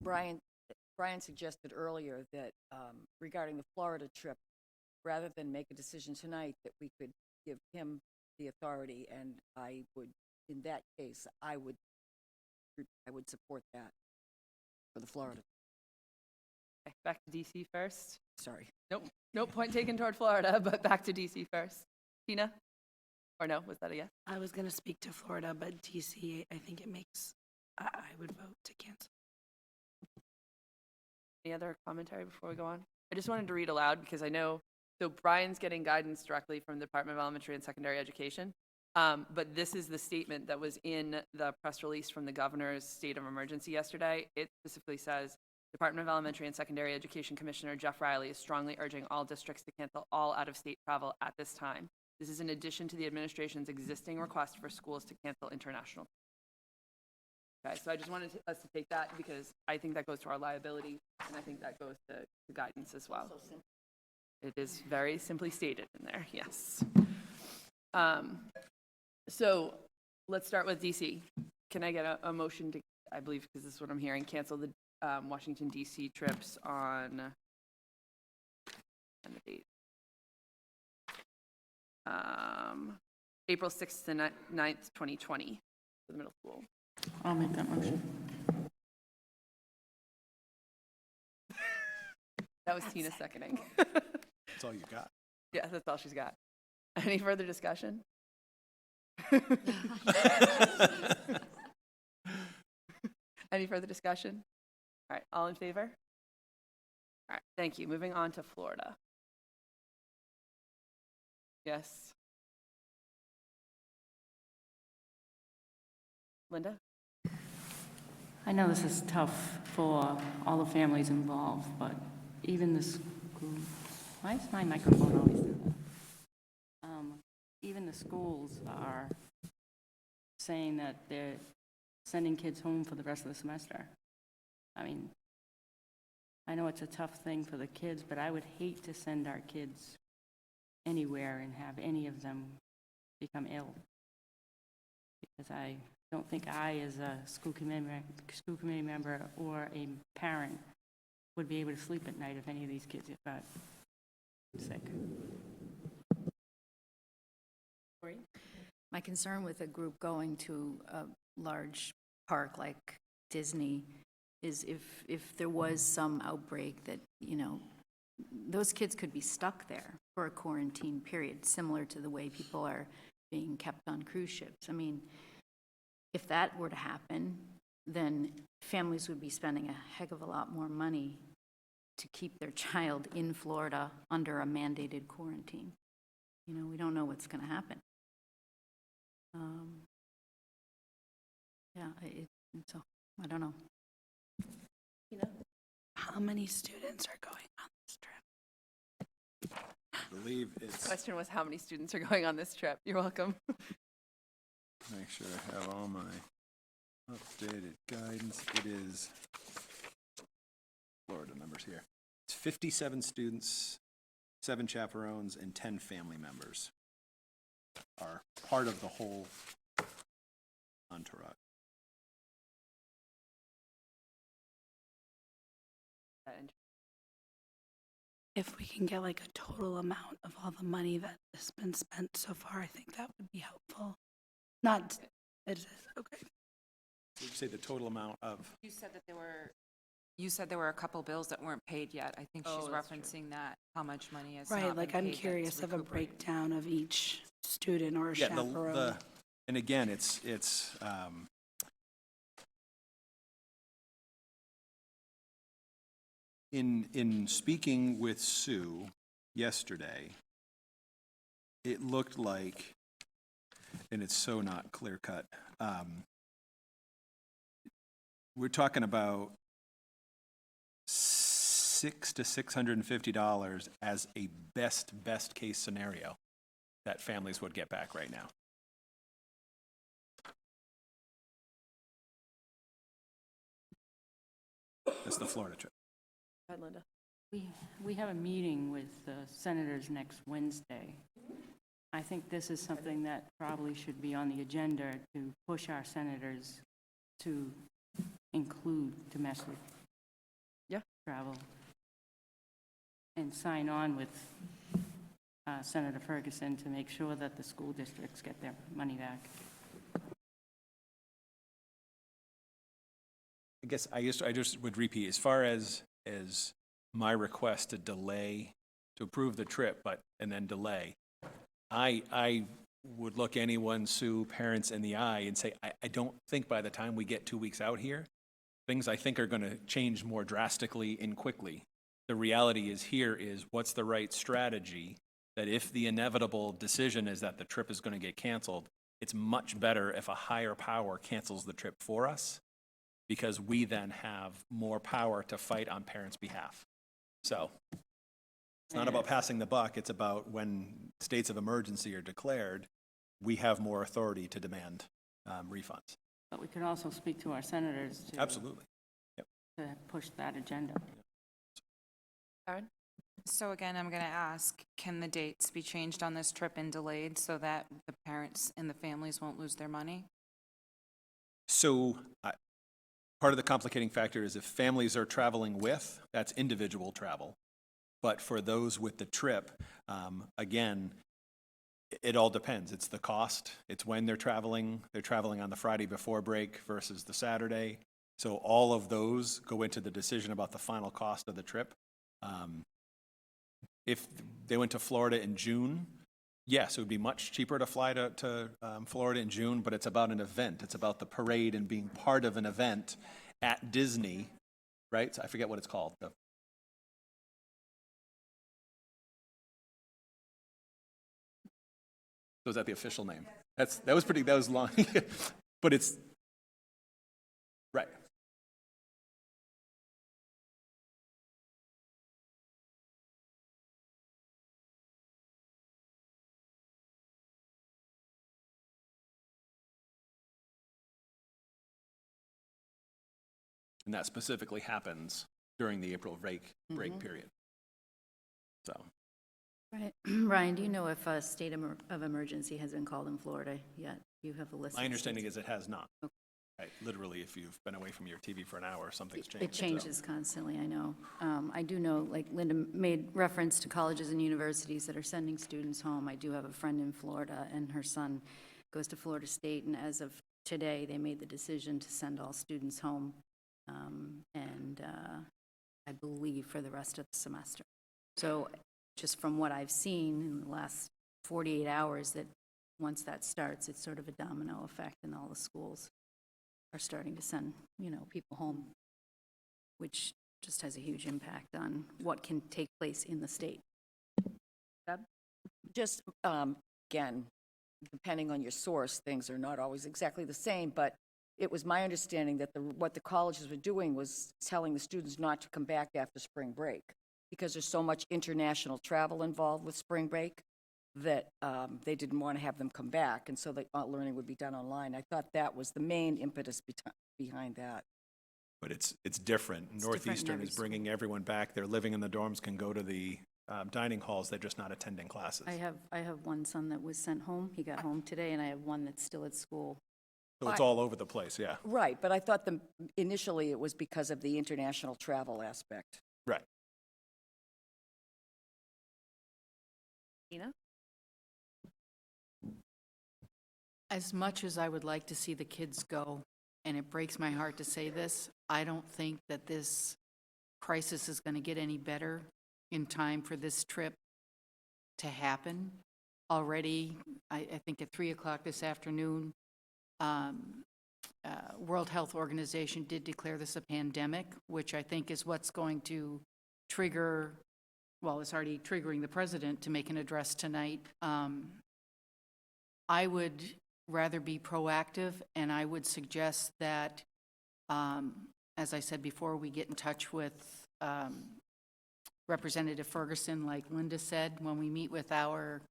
Brian suggested earlier that regarding the Florida trip, rather than make a decision tonight, that we could give him the authority, and I would, in that case, I would support that for the Florida. Okay, back to DC first. Sorry. Nope, point taken toward Florida, but back to DC first. Tina? Or no, was that a yes? I was going to speak to Florida, but DC, I think it makes, I would vote to cancel. Any other commentary before we go on? I just wanted to read aloud because I know, so Brian's getting guidance directly from the Department of Elementary and Secondary Education, but this is the statement that was in the press release from the governor's state of emergency yesterday. It specifically says, Department of Elementary and Secondary Education Commissioner Jeff Riley is strongly urging all districts to cancel all out-of-state travel at this time. This is in addition to the administration's existing request for schools to cancel international. Okay, so I just wanted us to take that because I think that goes to our liability, and I think that goes to guidance as well. It is very simply stated in there, yes. So let's start with DC. Can I get a motion to, I believe, because this is what I'm hearing, cancel the Washington, DC trips on the date. April 6th to 9th, 2020 for the middle school. I'll make that motion. That was Tina seconding. That's all you got. Yeah, that's all she's got. Any further discussion? Any further discussion? All right, all in favor? All right, thank you. Moving on to Florida. Yes. Linda? I know this is tough for all the families involved, but even the school, why is my microphone always doing that? Even the schools are saying that they're sending kids home for the rest of the semester. I mean, I know it's a tough thing for the kids, but I would hate to send our kids anywhere and have any of them become ill. Because I don't think I, as a school committee member or a parent, would be able to sleep at night if any of these kids got sick. My concern with a group going to a large park like Disney is if there was some outbreak that, you know, those kids could be stuck there for a quarantine period, similar to the way people are being kept on cruise ships. I mean, if that were to happen, then families would be spending a heck of a lot more money to keep their child in Florida under a mandated quarantine. You know, we don't know what's going to happen. So I don't know. How many students are going on this trip? I believe The it's, question was how many students are going on this trip? You're welcome. make sure I have all my updated guidance. It is, Florida numbers here. It's 57 students, 7 chaperones, and 10 family members are part of the whole entourage. If we can get like a total amount of all the money that has been spent so far, I think that would be helpful. Not, it is, okay. Would you say the total amount of? You said that there were a couple bills that weren't paid yet. I think she's referencing that, how much money has not Right, been like paid I'm that's curious of a recuperated. breakdown of each student or Yeah, chaperone. and again, it's in speaking with Sue yesterday, it looked like, and it's so not clear cut, we're talking about $600 to $650 as a best case scenario that families would get back right now. That's the Florida trip. Go ahead, Linda. We have a meeting with the senators next Wednesday. I think this is something that probably should be on the agenda to push our senators to include domestic travel and sign on with Senator Ferguson to make sure that the school districts get their money back. I guess I just would repeat, as far as my request to delay, to approve the trip, and then delay, I would look anyone, Sue, parents in the eye and say, I don't think by the time we get 2 weeks out here, things I think are going to change more drastically and quickly. The reality is what's the right strategy that if the inevitable decision is that the trip is going to get canceled, it's much better if a higher power cancels the trip for us, because we then have more power to fight on parents' behalf. So it's not about passing the buck, it's about when states of emergency are declared, we have more authority to demand refunds. But we could also speak to our senators to, Absolutely. to push that agenda. Karen? So again, I'm going to ask, can the dates be changed on this trip and delayed so that the parents and the families won't lose their money? So part of the complicating factor is if families are traveling with, that's individual travel. But for those with the trip, again, it all depends. It's the cost. It's when they're traveling. They're traveling on the Friday before break versus the Saturday. So all of those go into the decision about the final cost of the trip. If they went to Florida in June, yes, it would be much cheaper to fly to Florida in June, but it's about an event. It's about the parade and being part of an event at Disney, right? So I forget what it's called. So is that the official name? That was long, but it's, right. And that specifically happens during the April break period. So. Right. Ryan, do you know if a state of emergency has been called in Florida yet? You have a list. My understanding is it has not. Right, literally, if you've been away from your TV for an hour, something's changed. It changes constantly, I know. I do know, like Linda made reference to colleges and universities that are sending students home. I do have a friend in Florida, and her son goes to Florida State, and as of today, they made the decision to send all students home, and I believe for the rest of the semester. So just from what I've seen in the last 48 hours, that once that starts, it's sort of a domino effect, and all the schools are starting to send, people home, which just has a huge impact on what can take place in the state. Just, again, depending on your source, things are not always exactly the same, but it was my understanding that what the colleges were doing was telling the students not to come back after spring break, because there's so much international travel involved with spring break that they didn't want to have them come back, and so the learning would be done online. I thought that was the main impetus behind that. But it's different. It's different in Northeastern every is bringing everyone back. They're living in the dorms, can go to the dining halls. They're just not attending classes. I have one son that was sent home. He got home today, and I have one that's still at school. So it's all over the place, yeah. Right, but I thought initially it was because of the international travel aspect. Right. Tina? As much as I would like to see the kids go, and it breaks my heart to say this, I don't think that this crisis is going to get any better in time for this trip to happen. Already, I think at 3 o'clock this afternoon, World Health Organization did declare this a pandemic, which I think is what's going to trigger, well, it's already triggering the president to make an address tonight. I would rather be proactive, and I would suggest that, as I said before, we get in touch with Representative Ferguson, like Linda said, when we meet with our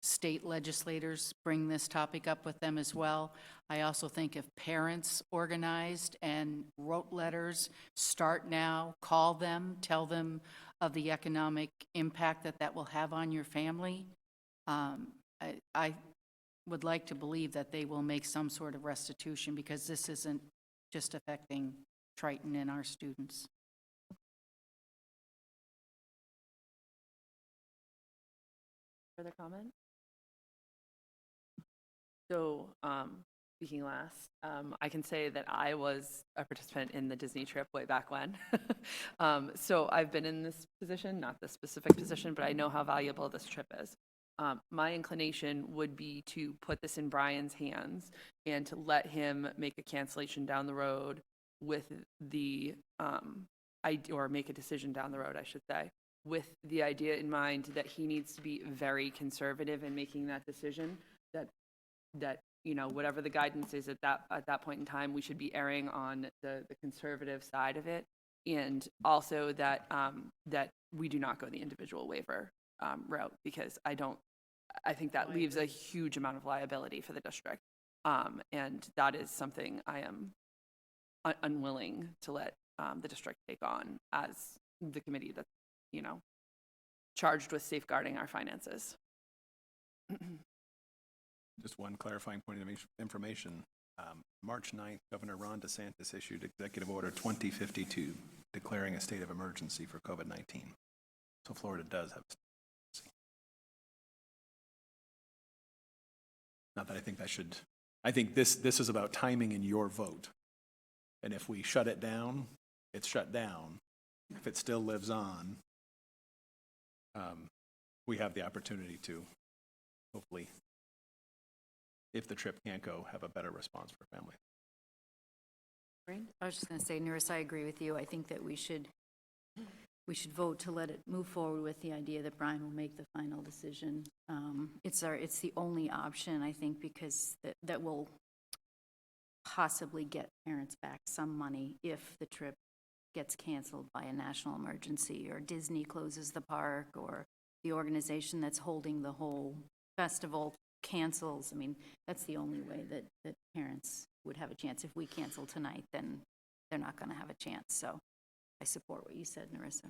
state legislators, bring this topic up with them as well. I also think if parents organized and wrote letters, start now, call them, tell them of the economic impact that will have on your family. I would like to believe that they will make some sort of restitution, because this isn't just affecting Triton and our students. Further comment? So, speaking last, I can say that I was a participant in the Disney trip way back when. So I've been in this position, not this specific position, but I know how valuable this trip is. My inclination would be to put this in Brian's hands and to let him make a cancellation down the road with the, or make a decision down the road, I should say, with the idea in mind that he needs to be very conservative in making that decision, that whatever the guidance is at that point in time, we should be erring on the conservative side of it, and also that that we do not go the individual waiver route, because I think that leaves a huge amount of liability for the district, and that is something I am unwilling to let the district take on as the committee that's charged with safeguarding our finances. Just one clarifying point of information. March 9th, Governor Ron DeSantis issued Executive Order 2052, declaring a state of emergency for COVID-19. So Florida does have a state of emergency. Not that I think that should, I think this is about timing in your vote. And if we shut it down, it's shut down. If it still lives on, we have the opportunity to hopefully, if the trip can't go, have a better response for family. I was just going to say, Nerissa, I agree with you. I think that we should vote to let it move forward with the idea that Brian will make the final decision. It's the only option, I think, because that will possibly get parents back some money if the trip gets canceled by a national emergency, or Disney closes the park, or the organization that's holding the whole festival cancels. I mean, that's the only way that parents would have a chance. If we cancel tonight, then they're not going to have a chance. So I support what you said, Nerissa.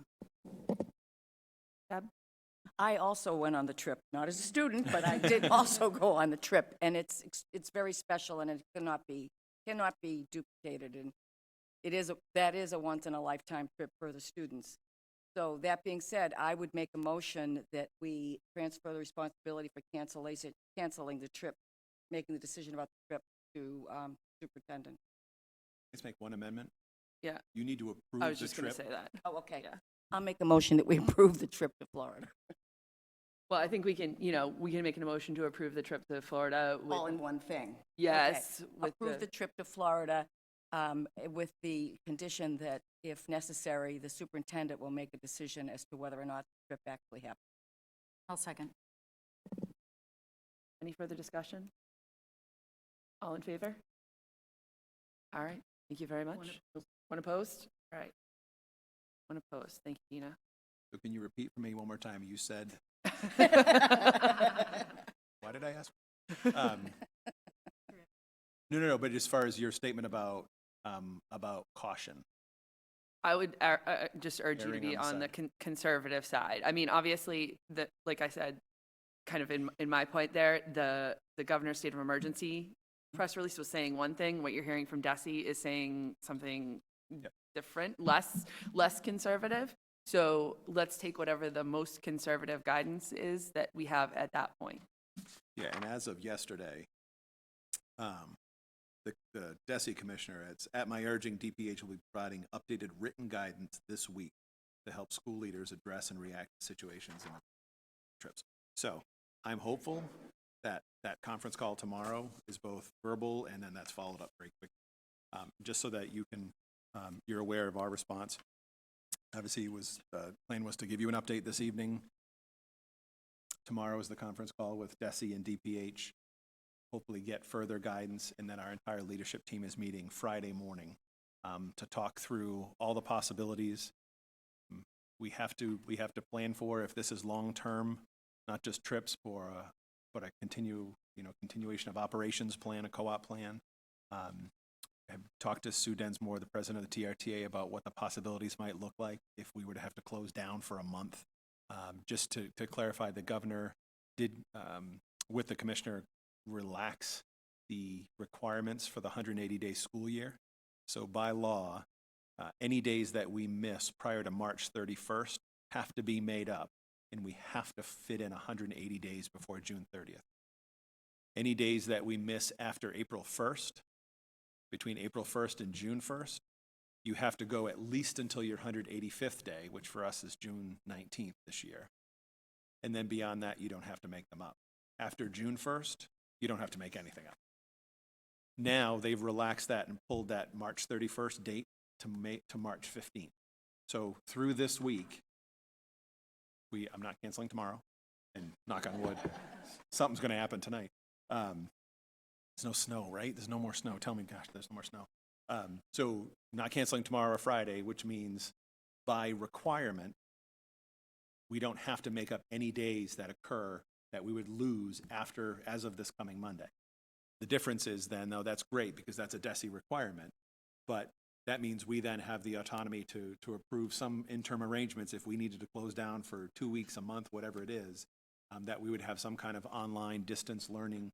Deb? I also went on the trip, not as a student, but I did also go on the trip, and it's very special, and it cannot be cannot be duplicated, and that is a once-in-a-lifetime trip for the students. So that being said, I would make a motion that we transfer the responsibility for canceling the trip, making the decision about the trip to superintendent. Let's make one amendment. Yeah. You need to approve I was the just going to trip. say that. Oh, okay. Yeah. I'll make a motion that we approve the trip to Florida. Well, I think we can make a motion to approve the trip to Florida with, All in one thing. yes, Okay. with Approve the trip to Florida with the condition that if necessary, the superintendent will make a decision as to whether or not the trip actually happens. I'll second. Any further discussion? All in favor? All right, thank you very much. One opposed? All right. One opposed. Thank you, Dina. So can you repeat for me one more time? You said, Why why did I ask? No, but as far as your statement about caution. I would just urge you to Erring be on the on the side. conservative side. I mean, obviously, like I said, kind of in my point there, the governor's state of emergency press release was saying one thing. What you're hearing from DESE is saying something different, less conservative. So let's take whatever the most conservative guidance is that we have at that point. Yeah, and as of yesterday, the DESE commissioner, it's at my urging, DPH will be providing updated written guidance this week to help school leaders address and react to situations and trips. So I'm hopeful that that conference call tomorrow is both verbal and then that's followed up very quickly, just so that you're aware of our response. Obviously, the plan was to give you an update this evening. Tomorrow is the conference call with DESE and DPH. Hopefully get further guidance, and then our entire leadership team is meeting Friday morning to talk through all the possibilities. We have to plan for if this is long-term, not just trips, but a continuation of operations plan, a co-op plan. I've talked to Sue Densmore, the president of the TRTA, about what the possibilities might look like if we were to have to close down for a month. Just to clarify, the governor did, with the commissioner, relax the requirements for the 180-day school year. So by law, any days that we miss prior to March 31st have to be made up, and we have to fit in 180 days before June 30th. Any days that we miss after April 1st, between April 1st and June 1st, you have to go at least until your 185th day, which for us is June 19th this year. And then beyond that, you don't have to make them up. After June 1st, you don't have to make anything up. Now they've relaxed that and pulled that March 31st date to March 15th. So through this week, I'm not canceling tomorrow, and knock on wood, something's going to happen tonight. There's no snow, right? There's no more snow. Tell me, gosh, there's no more snow. So not canceling tomorrow or Friday, which means by requirement, we don't have to make up any days that occur that we would lose as of this coming Monday. The difference is then, though, that's great because that's a DESE requirement, but that means we then have the autonomy to approve some interim arrangements if we needed to close down for 2 weeks, a month, whatever it is, that we would have some kind of online distance learning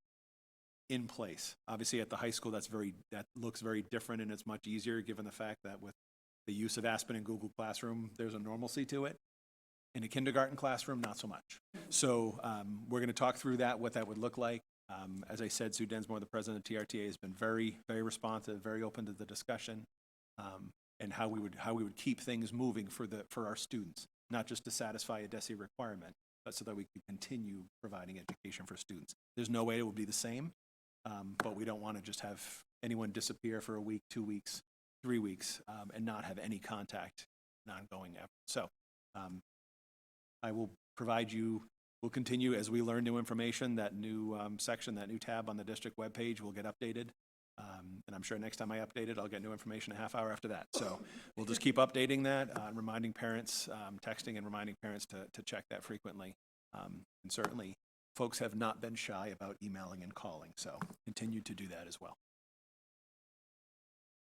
in place. Obviously at the high school, that looks very different, and it's much easier given the fact that with the use of Aspen and Google Classroom, there's a normalcy to it. In a kindergarten classroom, not so much. So we're going to talk through that, what that would look like. As I said, Sue Densmore, the president of TRTA, has been very, very responsive, very open to the discussion, and how we would keep things moving for our students, not just to satisfy a DESE requirement, but so that we could continue providing education for students. There's no way it will be the same, but we don't want to just have anyone disappear for a week, 2 weeks, 3 weeks, and not have any contact, ongoing effort. So I will we'll continue as we learn new information. That new section, that new tab on the district webpage will get updated. And I'm sure next time I update it, I'll get new information a half hour after that. So we'll just keep updating that, reminding parents, texting and reminding parents to check that frequently. And certainly, folks have not been shy about emailing and calling, so continue to do that as well.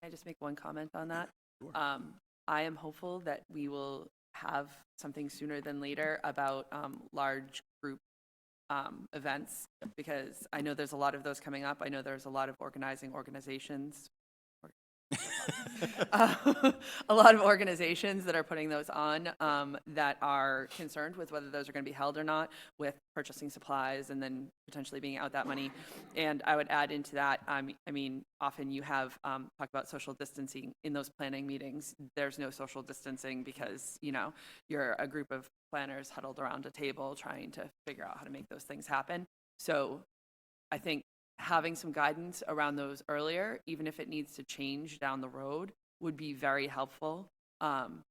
Can I just make one comment on that? Sure. I am hopeful that we will have something sooner than later about large group events, because I know there's a lot of those coming up. I know there's a lot of organizations. A lot of organizations that are putting those on that are concerned with whether those are going to be held or not, with purchasing supplies and then potentially being out that money. And I would add into that, I mean, often you have talk about social distancing in those planning meetings. There's no social distancing because, you know, you're a group of planners huddled around a table trying to figure out how to make those things happen. So I think having some guidance around those earlier, even if it needs to change down the road, would be very helpful,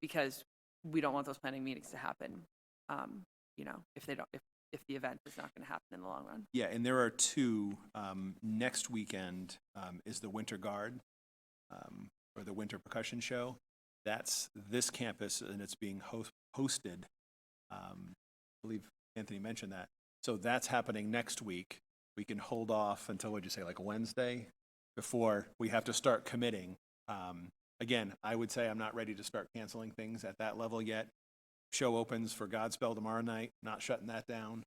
because we don't want those planning meetings to happen, you know, if the event is not going to happen in the long run. Yeah, and there are two. Next weekend is the Winter Guard, or the Winter Percussion Show. That's this campus, and it's being hosted. I believe Anthony mentioned that. So that's happening next week. We can hold off until, what'd you say, like Wednesday, before we have to start committing. Again, I would say I'm not ready to start canceling things at that level yet. Show opens for Godspell tomorrow night, not shutting that down.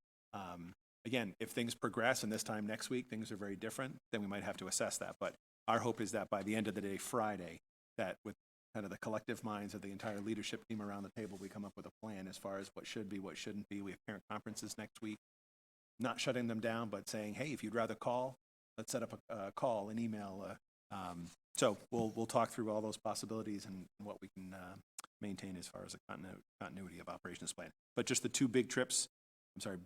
Again, if things progress and this time next week things are very different, then we might have to assess that. But our hope is that by the end of the day, Friday, that with kind of the collective minds of the entire leadership team around the table, we come up with a plan as far as what should be, what shouldn't be. We have parent conferences next week. Not shutting them down, but saying, hey, if you'd rather call, let's set up a call, an email. So we'll talk through all those possibilities and what we can maintain as far as a continuity of operations plan. But just the two big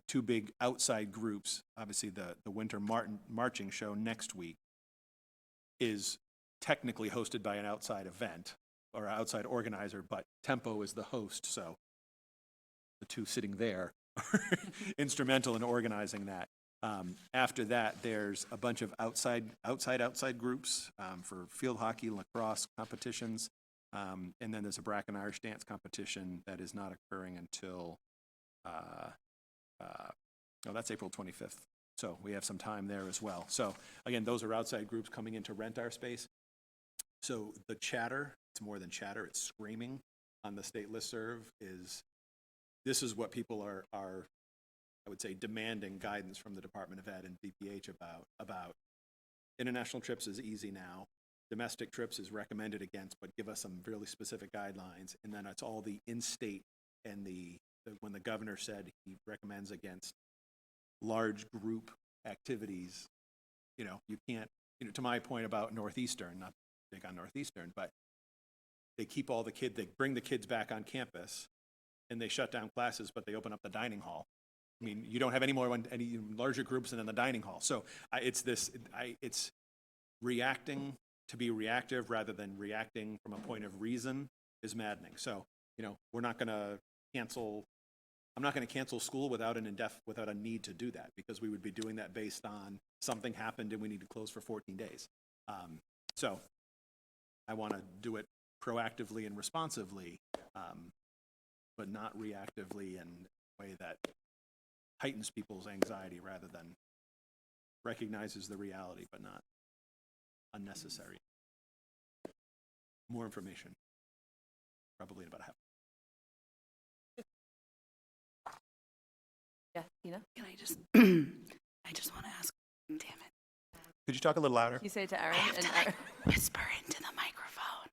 two big outside groups. Obviously, the Winter Marching Show next week is technically hosted by an outside event or outside organizer, but Tempo is the host. So the two sitting there are instrumental in organizing that. After that, there's a bunch of outside groups for field hockey, lacrosse competitions, and then there's a Bracken Irish dance competition that is not occurring until that's April 25th. So we have some time there as well. So again, those are outside groups coming in to rent our space. So the chatter, it's more than chatter, it's screaming on the state listserv this is what people are I would say demanding guidance from the Department of Ed and DPH about international trips is easy now. Domestic trips is recommended against, but give us some really specific guidelines. And then it's all the in-state and when the governor said he recommends against large group activities, you can't, to my point about Northeastern, not big on Northeastern, but they keep all the kids, they bring the kids back on campus and they shut down classes, but they open up the dining hall. I mean, you don't have any larger groups than in the dining hall. So it's reacting to be reactive rather than reacting from a point of reason is maddening. So, we're not going to I'm not going to cancel school without a need to do that, because we would be doing that based on something happened and we need to close for 14 days. So I want to do it proactively and responsively, but not reactively in a way that heightens people's anxiety rather than recognizes the reality, but not unnecessary. More information, probably in about a half. Yeah, Tina? Can I just, I just want to ask, damn it. Could you talk a little louder? You say it to Erin, I have and to like whisper into the microphone.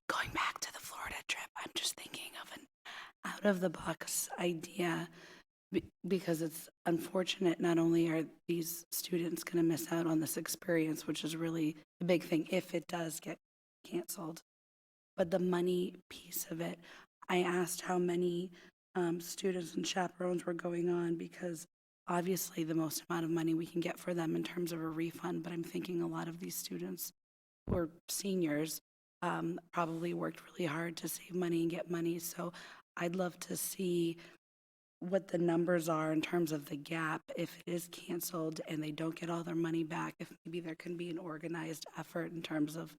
Going back to the Florida trip, I'm just thinking of an out-of-the-box idea because it's unfortunate. Not only are these students going to miss out on this experience, which is really a big thing if it does get canceled, but the money piece of it. I asked how many students and chaperones were going on, because obviously the most amount of money we can get for them in terms of a refund, but I'm thinking a lot of these students who are seniors probably worked really hard to save money and get money. So I'd love to see what the numbers are in terms of the gap if it is canceled and they don't get all their money back, if maybe there can be an organized effort in terms of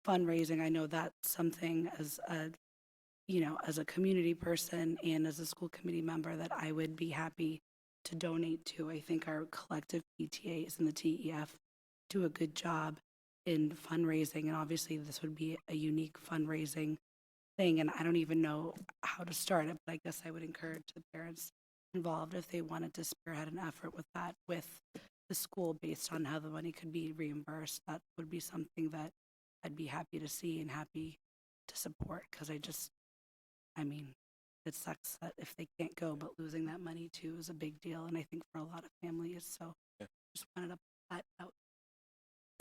fundraising. I know that's something as a community person and as a school committee member that I would be happy to donate to. I think our collective PTAs and the TEF do a good job in fundraising, and obviously this would be a unique fundraising thing, and I don't even know how to start it, but I guess I would encourage the parents involved if they wanted to spearhead an effort with that, with the school based on how the money could be reimbursed. That would be something that I'd be happy to see and happy to support, because I mean, it sucks that if they can't go, but losing that money too is a big deal, and I think for a lot of families, so Yeah. just wanted to put that out.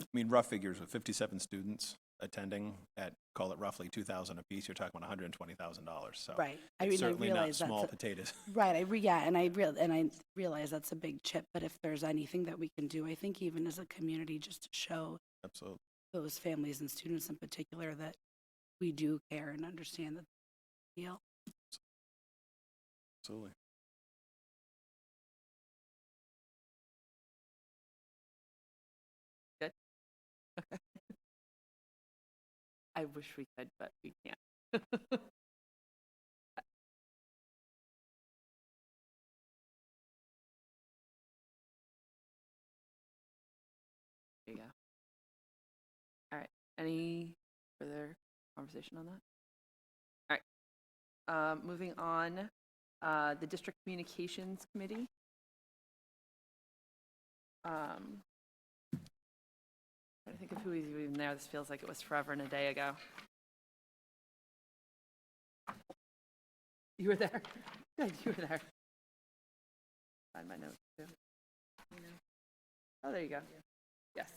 I mean, rough figures with 57 students attending at, call it roughly 2,000 apiece, you're talking about $120,000. So Right. I it's mean, I certainly not realize that's small a- potatoes. Right, and I realize that's a big chip, but if there's anything that we can do, I think even as a community, just to show Absolutely. those families and students in particular that we do care and understand that deal. Absolutely. Good. I wish we could, but we can't. There you go. All right. Any further conversation on that? All right. Moving on, the District Communications Committee. Trying to think of who was even there. This feels like it was forever and a day ago. You were there? Good, you were there. Find my notes too. Oh, there you go. Yes.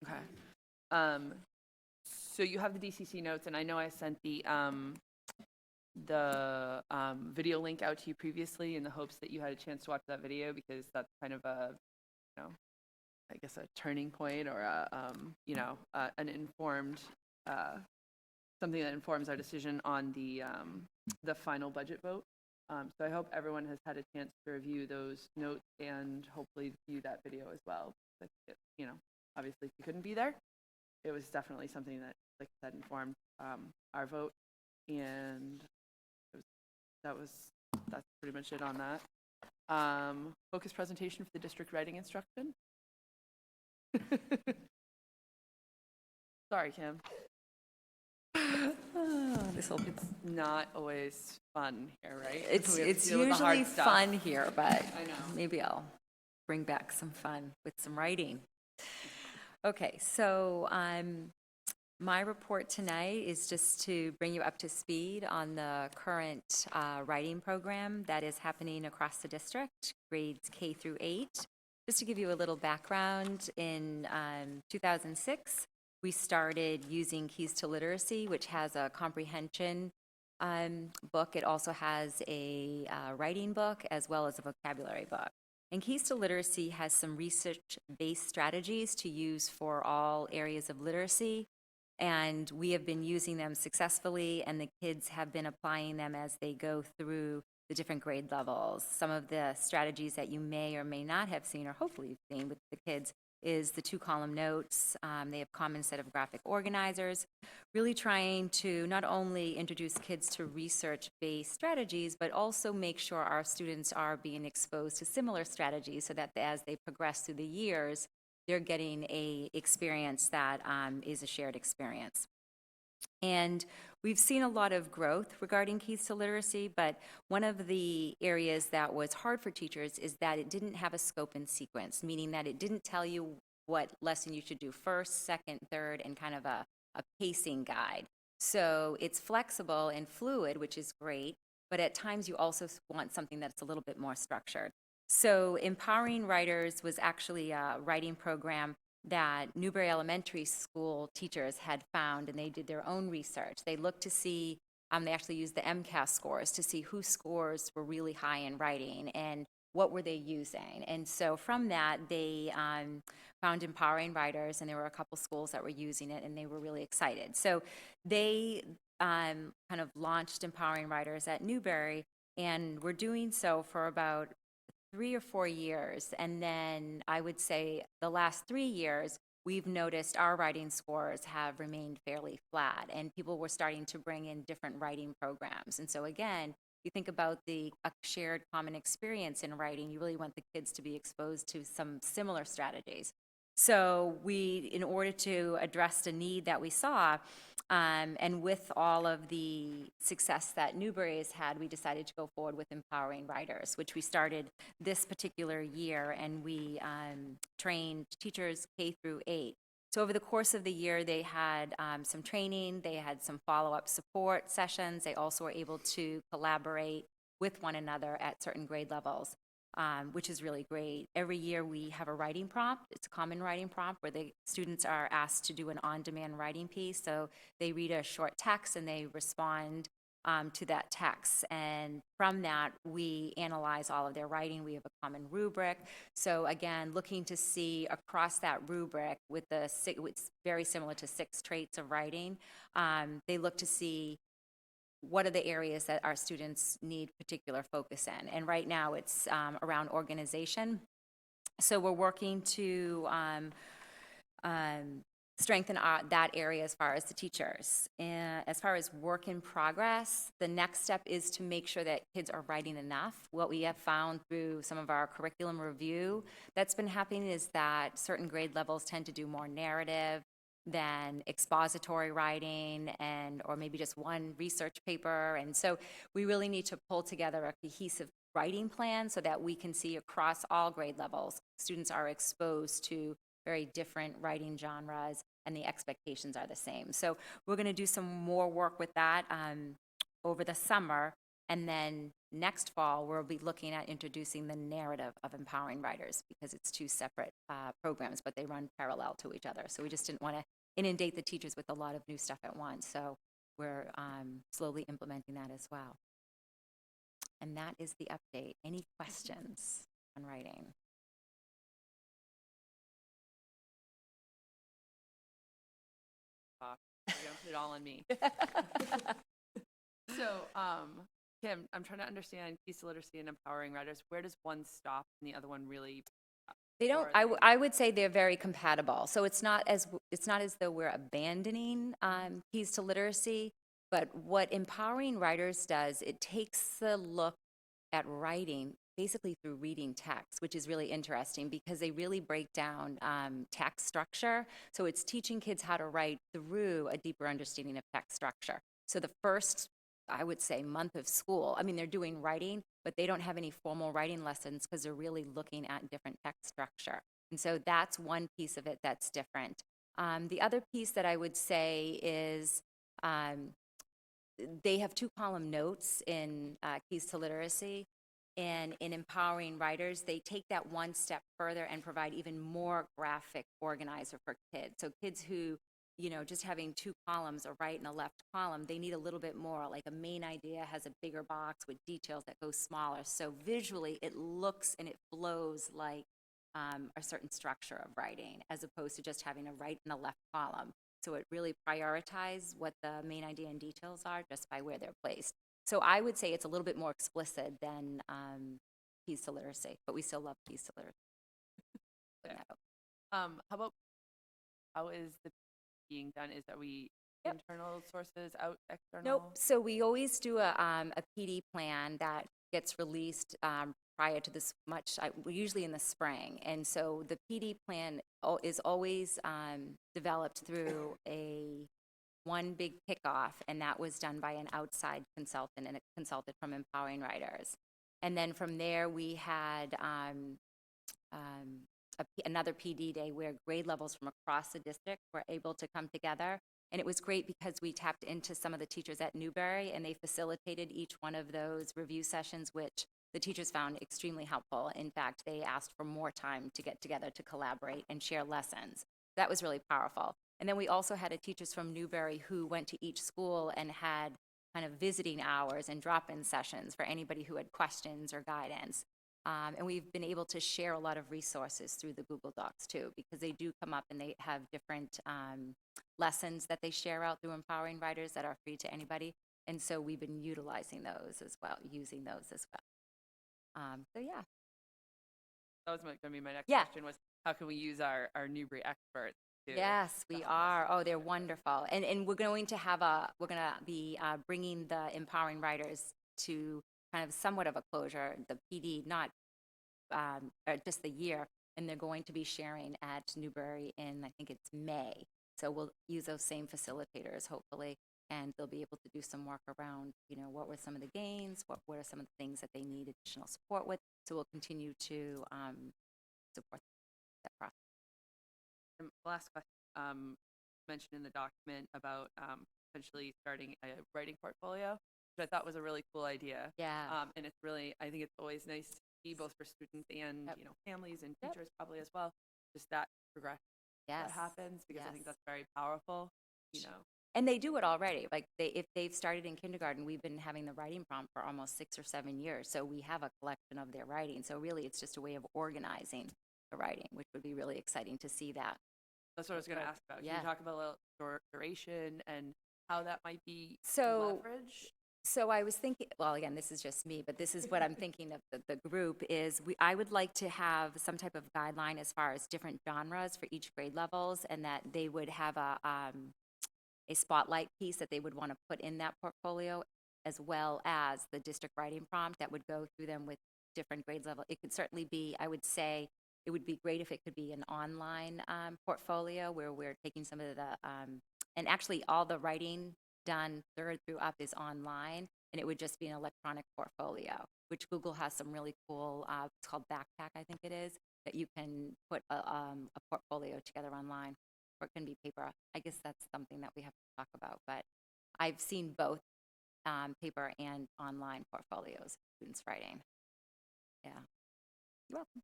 Okay. So you have the DCC notes, and I know I sent the video link out to you previously in the hopes that you had a chance to watch that video, because that's kind of a, I guess a turning point, or an informed, something that informs our decision on the final budget vote. So I hope everyone has had a chance to review those notes and hopefully view that video as well. But obviously if you couldn't be there, it was definitely something that, like I said, informed our vote, and that's pretty much it on that. Focus presentation for the district writing instruction. Sorry, Kim. It's not always fun here, right? It's We have to deal with the usually hard stuff. fun here, but I know. maybe I'll bring back some fun with some writing. Okay, so my report tonight is just to bring you up to speed on the current writing program that is happening across the district, grades K through 8. Just to give you a little background, in 2006, we started using Keys to Literacy, which has a comprehension book. It also has a writing book as well as a vocabulary book. And Keys to Literacy has some research-based strategies to use for all areas of literacy. And we have been using them successfully, and the kids have been applying them as they go through the different grade levels. Some of the strategies that you may or may not have seen, or hopefully you've seen with the kids, is the 2-column notes. They have common set of graphic organizers, really trying to not only introduce kids to research-based strategies, but also make sure our students are being exposed to similar strategies so that as they progress through the years, they're getting a experience that is a shared experience. And we've seen a lot of growth regarding Keys to Literacy, but one of the areas that was hard for teachers is that it didn't have a scope and sequence, meaning that it didn't tell you what lesson you should do first, second, third, and kind of a pacing guide. So it's flexible and fluid, which is great, but at times you also want something that's a little bit more structured. So Empowering Writers was actually a writing program that Newberry Elementary School teachers had found, and they did their own research. They looked to see, they actually used the MCAS scores to see whose scores were really high in writing and what were they using. And so from that, they found Empowering Writers, and there were a couple schools that were using it, and they were really excited. So they kind of launched Empowering Writers at Newberry, and we're doing so for about 3 or 4 years. And then I would say the last 3 years, we've noticed our writing scores have remained fairly flat, and people were starting to bring in different writing programs. And so again, you think about a shared common experience in writing, you really want the kids to be exposed to some similar strategies. So we, in order to address the need that we saw, and with all of the success that Newbury has had, we decided to go forward with Empowering Writers, which we started this particular year, and we trained teachers K through 8. So over the course of the year, they had some training, they had some follow-up support sessions. They also were able to collaborate with one another at certain grade levels, which is really great. Every year we have a writing prompt. It's a common writing prompt where the students are asked to do an on-demand writing piece. So they read a short text and they respond to that text. And from that, we analyze all of their writing. We have a common rubric. So again, looking to see across that rubric with it's very similar to 6 traits of writing. They look to see what are the areas that our students need particular focus in. And right now it's around organization. So we're working to strengthen that area as far as the teachers. And as far as work in progress, the next step is to make sure that kids are writing enough. What we have found through some of our curriculum review that's been happening is that certain grade levels tend to do more narrative than expository writing, or maybe just one research paper. And so we really need to pull together a cohesive writing plan so that we can see across all grade levels, students are exposed to very different writing genres and the expectations are the same. So we're going to do some more work with that over the summer. And then next fall, we'll be looking at introducing the narrative of Empowering Writers because it's 2 separate programs, but they run parallel to each other. So we just didn't want to inundate the teachers with a lot of new stuff at once. So we're slowly implementing that as well. And that is the update. Any questions on writing? You're gonna put it all on me. So, Kim, I'm trying to understand Keys to Literacy and Empowering Writers. Where does one stop and the other one really? They don't. I would say they're very compatible. So it's not as though we're abandoning Keys to Literacy, but what Empowering Writers does, it takes the look at writing basically through reading text, which is really interesting because they really break down text structure. So it's teaching kids how to write through a deeper understanding of text structure. So the first, I would say, month of school, I mean, they're doing writing, but they don't have any formal writing lessons because they're really looking at different text structure. And so that's one piece of it that's different. The other piece that I would say is they have 2-column notes in Keys to Literacy. And in Empowering Writers, they take that one step further and provide even more graphic organizer for kids. So kids who, just having 2 columns, a right and a left column, they need a little bit more. Like a main idea has a bigger box with details that go smaller. So visually, it looks and it flows like a certain structure of writing, as opposed to just having a right and a left column. So it really prioritizes what the main idea and details are just by where they're placed. So I would say it's a little bit more explicit than Keys to Literacy, but we still love Keys to Literacy. How is the being done? Are we internal sources, out external? Nope. So we always do a PD plan that gets released prior to this usually in the spring. And so the PD plan is always developed through one big kickoff, and that was done by an outside consultant and a consultant from Empowering Writers. And then from there, we had another PD day where grade levels from across the district were able to come together. And it was great because we tapped into some of the teachers at Newbury, and they facilitated each one of those review sessions, which the teachers found extremely helpful. In fact, they asked for more time to get together to collaborate and share lessons. That was really powerful. And then we also had teachers from Newbury who went to each school and had kind of visiting hours and drop-in sessions for anybody who had questions or guidance. And we've been able to share a lot of resources through the Google Docs too, because they do come up and they have different lessons that they share out through Empowering Writers that are free to anybody. And so we've been utilizing those as well, using those as well. So yeah. That was going to be my next Yeah. question was, how can we use our Newbury experts? Yes, we are. Oh, they're wonderful. And we're going to be bringing the Empowering Writers to kind of somewhat of a closure, the PD, not just the year, and they're going to be sharing at Newbury in, I think it's May. So we'll use those same facilitators, hopefully, and they'll be able to do some work around, what were some of the gains, what are some of the things that they need additional support with. So we'll continue to support that process. And last question, mentioned in the document about potentially starting a writing portfolio, which I thought was a really cool idea. Yeah. And it's really, I think it's always nice to see both for students and, families and teachers probably as well, just that progression that happens, because I think that's very powerful, And they do it already. Like if they've started in kindergarten, we've been having the writing prompt for almost 6 or 7 years. So we have a collection of their writing. So really, it's just a way of organizing the writing, which would be really exciting to see that. That's what I was going to ask about. Can you talk about a little duration and how that might be leveraged? So I was thinking, well, again, this is just me, but this is what I'm thinking of the group is I would like to have some type of guideline as far as different genres for each grade levels, and that they would have a spotlight piece that they would want to put in that portfolio, as well as the district writing prompt that would go through them with different grade level. It could certainly be, I would say, it would be great if it could be an online portfolio where we're taking some of the, and actually all the writing done 3rd through up is online, and it would just be an electronic portfolio, which Google has some really cool, it's called Backpack, I think it is, that you can put a portfolio together online, or it can be paper. I guess that's something that we have to talk about, but I've seen both paper and online portfolios, students writing. Yeah. You're welcome.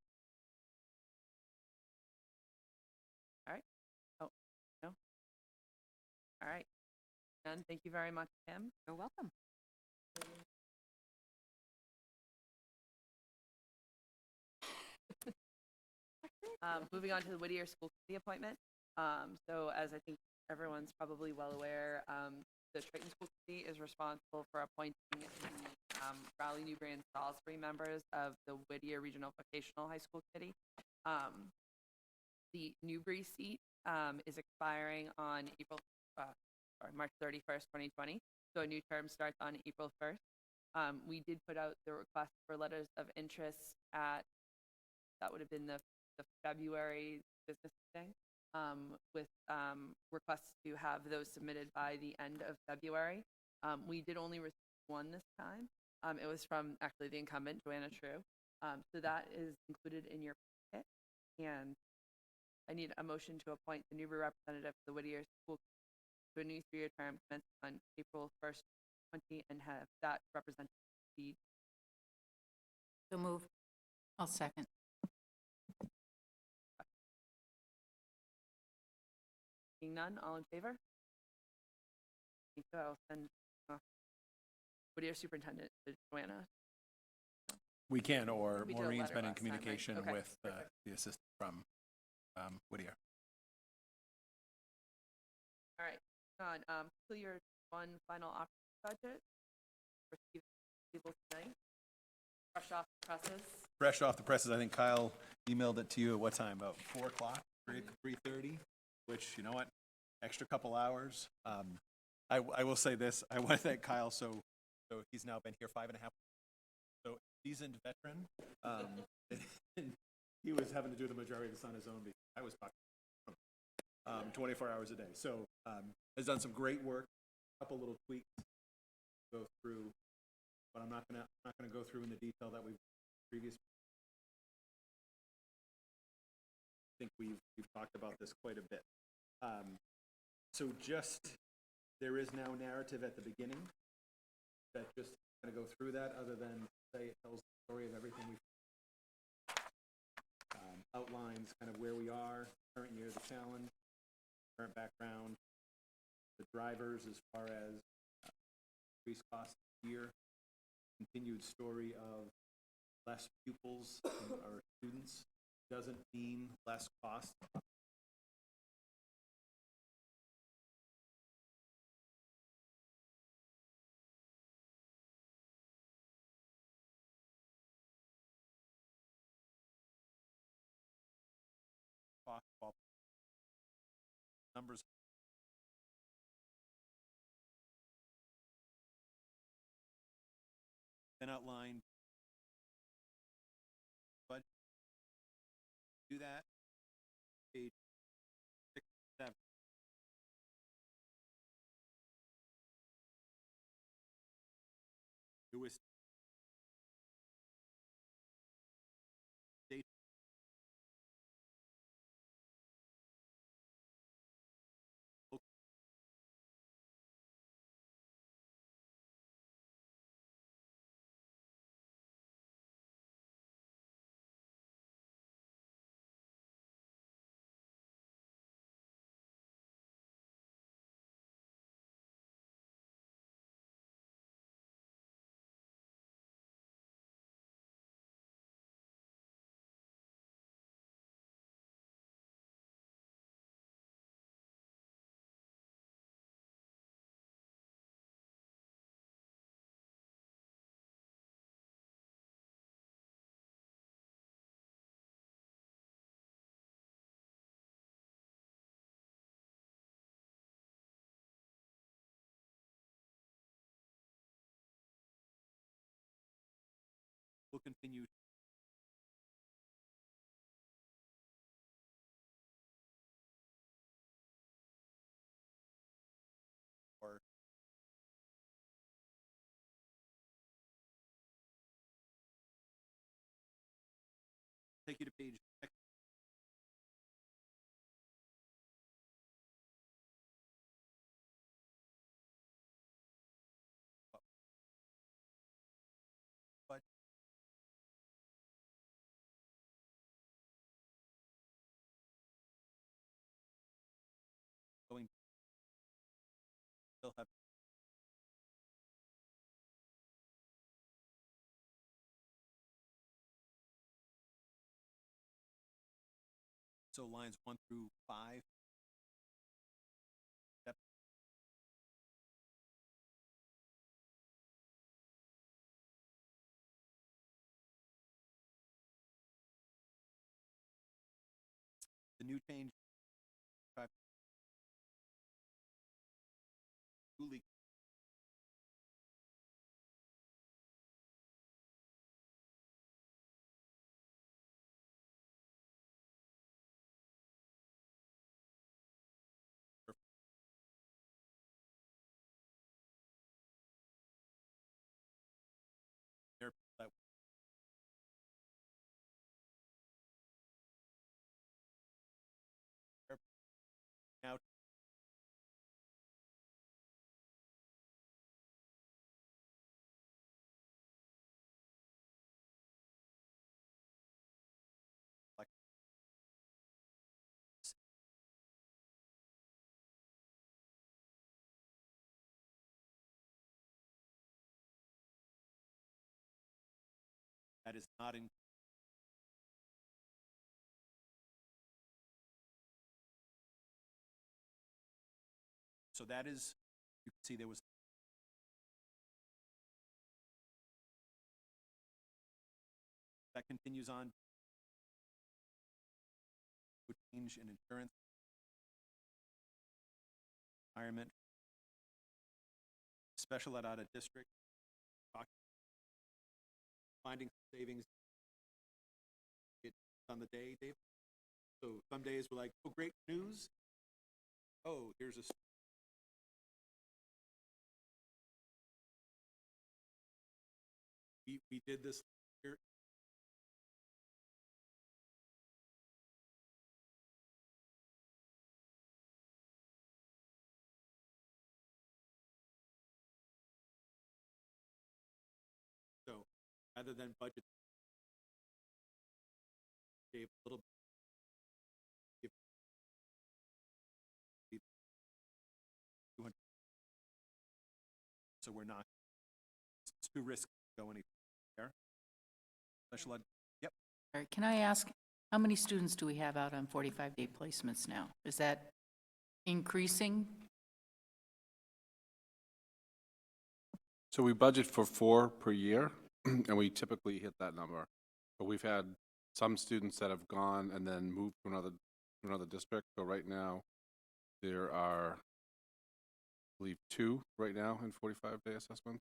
All right. Oh, no. All right. And thank you very much, Kim. You're welcome. Moving on to the Whittier School Committee appointment. So as I think everyone's probably well aware, the Triton School Committee is responsible for appointing the Raleigh, Newbury, and Salisbury members of the Whittier Regional Vocational High School Committee. The Newbury seat is expiring on March 31st, 2020. So a new term starts on April 1st. We did put out the request for letters of interest at, that would have been the February business thing, with requests to have those submitted by the end of February. We did only receive one this time. It was from actually the incumbent, Joanna True. So that is included in your packet. And I need a motion to appoint the Newbury representative for the Whittier School to a new 3-year term commencing on April 1st, 2020, and have that representative be. So move. I'll second. Seeing none, all in favor? Thank you. I'll send Whittier superintendent to Joanna. We can, or We did a Maureen's letter been in last time, right? communication Okay, with perfect. the assistant from Whittier. All right, on fiscal year 1 final operating budget. Received people tonight. Fresh off the presses. Fresh off the presses, I think Kyle emailed it to you at what time? About 4 o'clock, 3:30, which, you know what, extra couple hours. I will say this, I want to thank Kyle, so he's now been here 5.5. So seasoned veteran. He was having to do the majority of this on his own because I was talking 24 hours a day. So has done some great work, a couple little tweaks to go through, but I'm not gonna go through in the detail that we've previous. I think we've talked about this quite a bit. So just, there is now narrative at the beginning that just kind of go through that, other than say it tells the story of everything we've outlines kind of where we are, current year, the challenge, current background, the drivers as far as increased cost year, continued story of less pupils or students doesn't mean less cost. Numbers. Then outlined Do that. Page 6, 7. Newest date. We'll continue. Or take you to page next. But going still have so lines 1 through 5. Yep. The new change. Duly. There, that now like that is not in. So that is, you can see there was that continues on. Would change in insurance, environment, special ed out of district, finding savings. It on the day, Dave. So some days we're like, oh, great news. Oh, here's a. We did this here. So rather than budget, Dave, a little. So we're not. It's too risky to go anywhere. Special ed. Yep. All right, can I ask, how many students do we have out on 45-day placements now? Is that increasing? So we budget for 4 per year, and we typically hit that number. But we've had some students that have gone and then moved to another district. So right now, there are, I believe, 2 right now in 45-day assessment.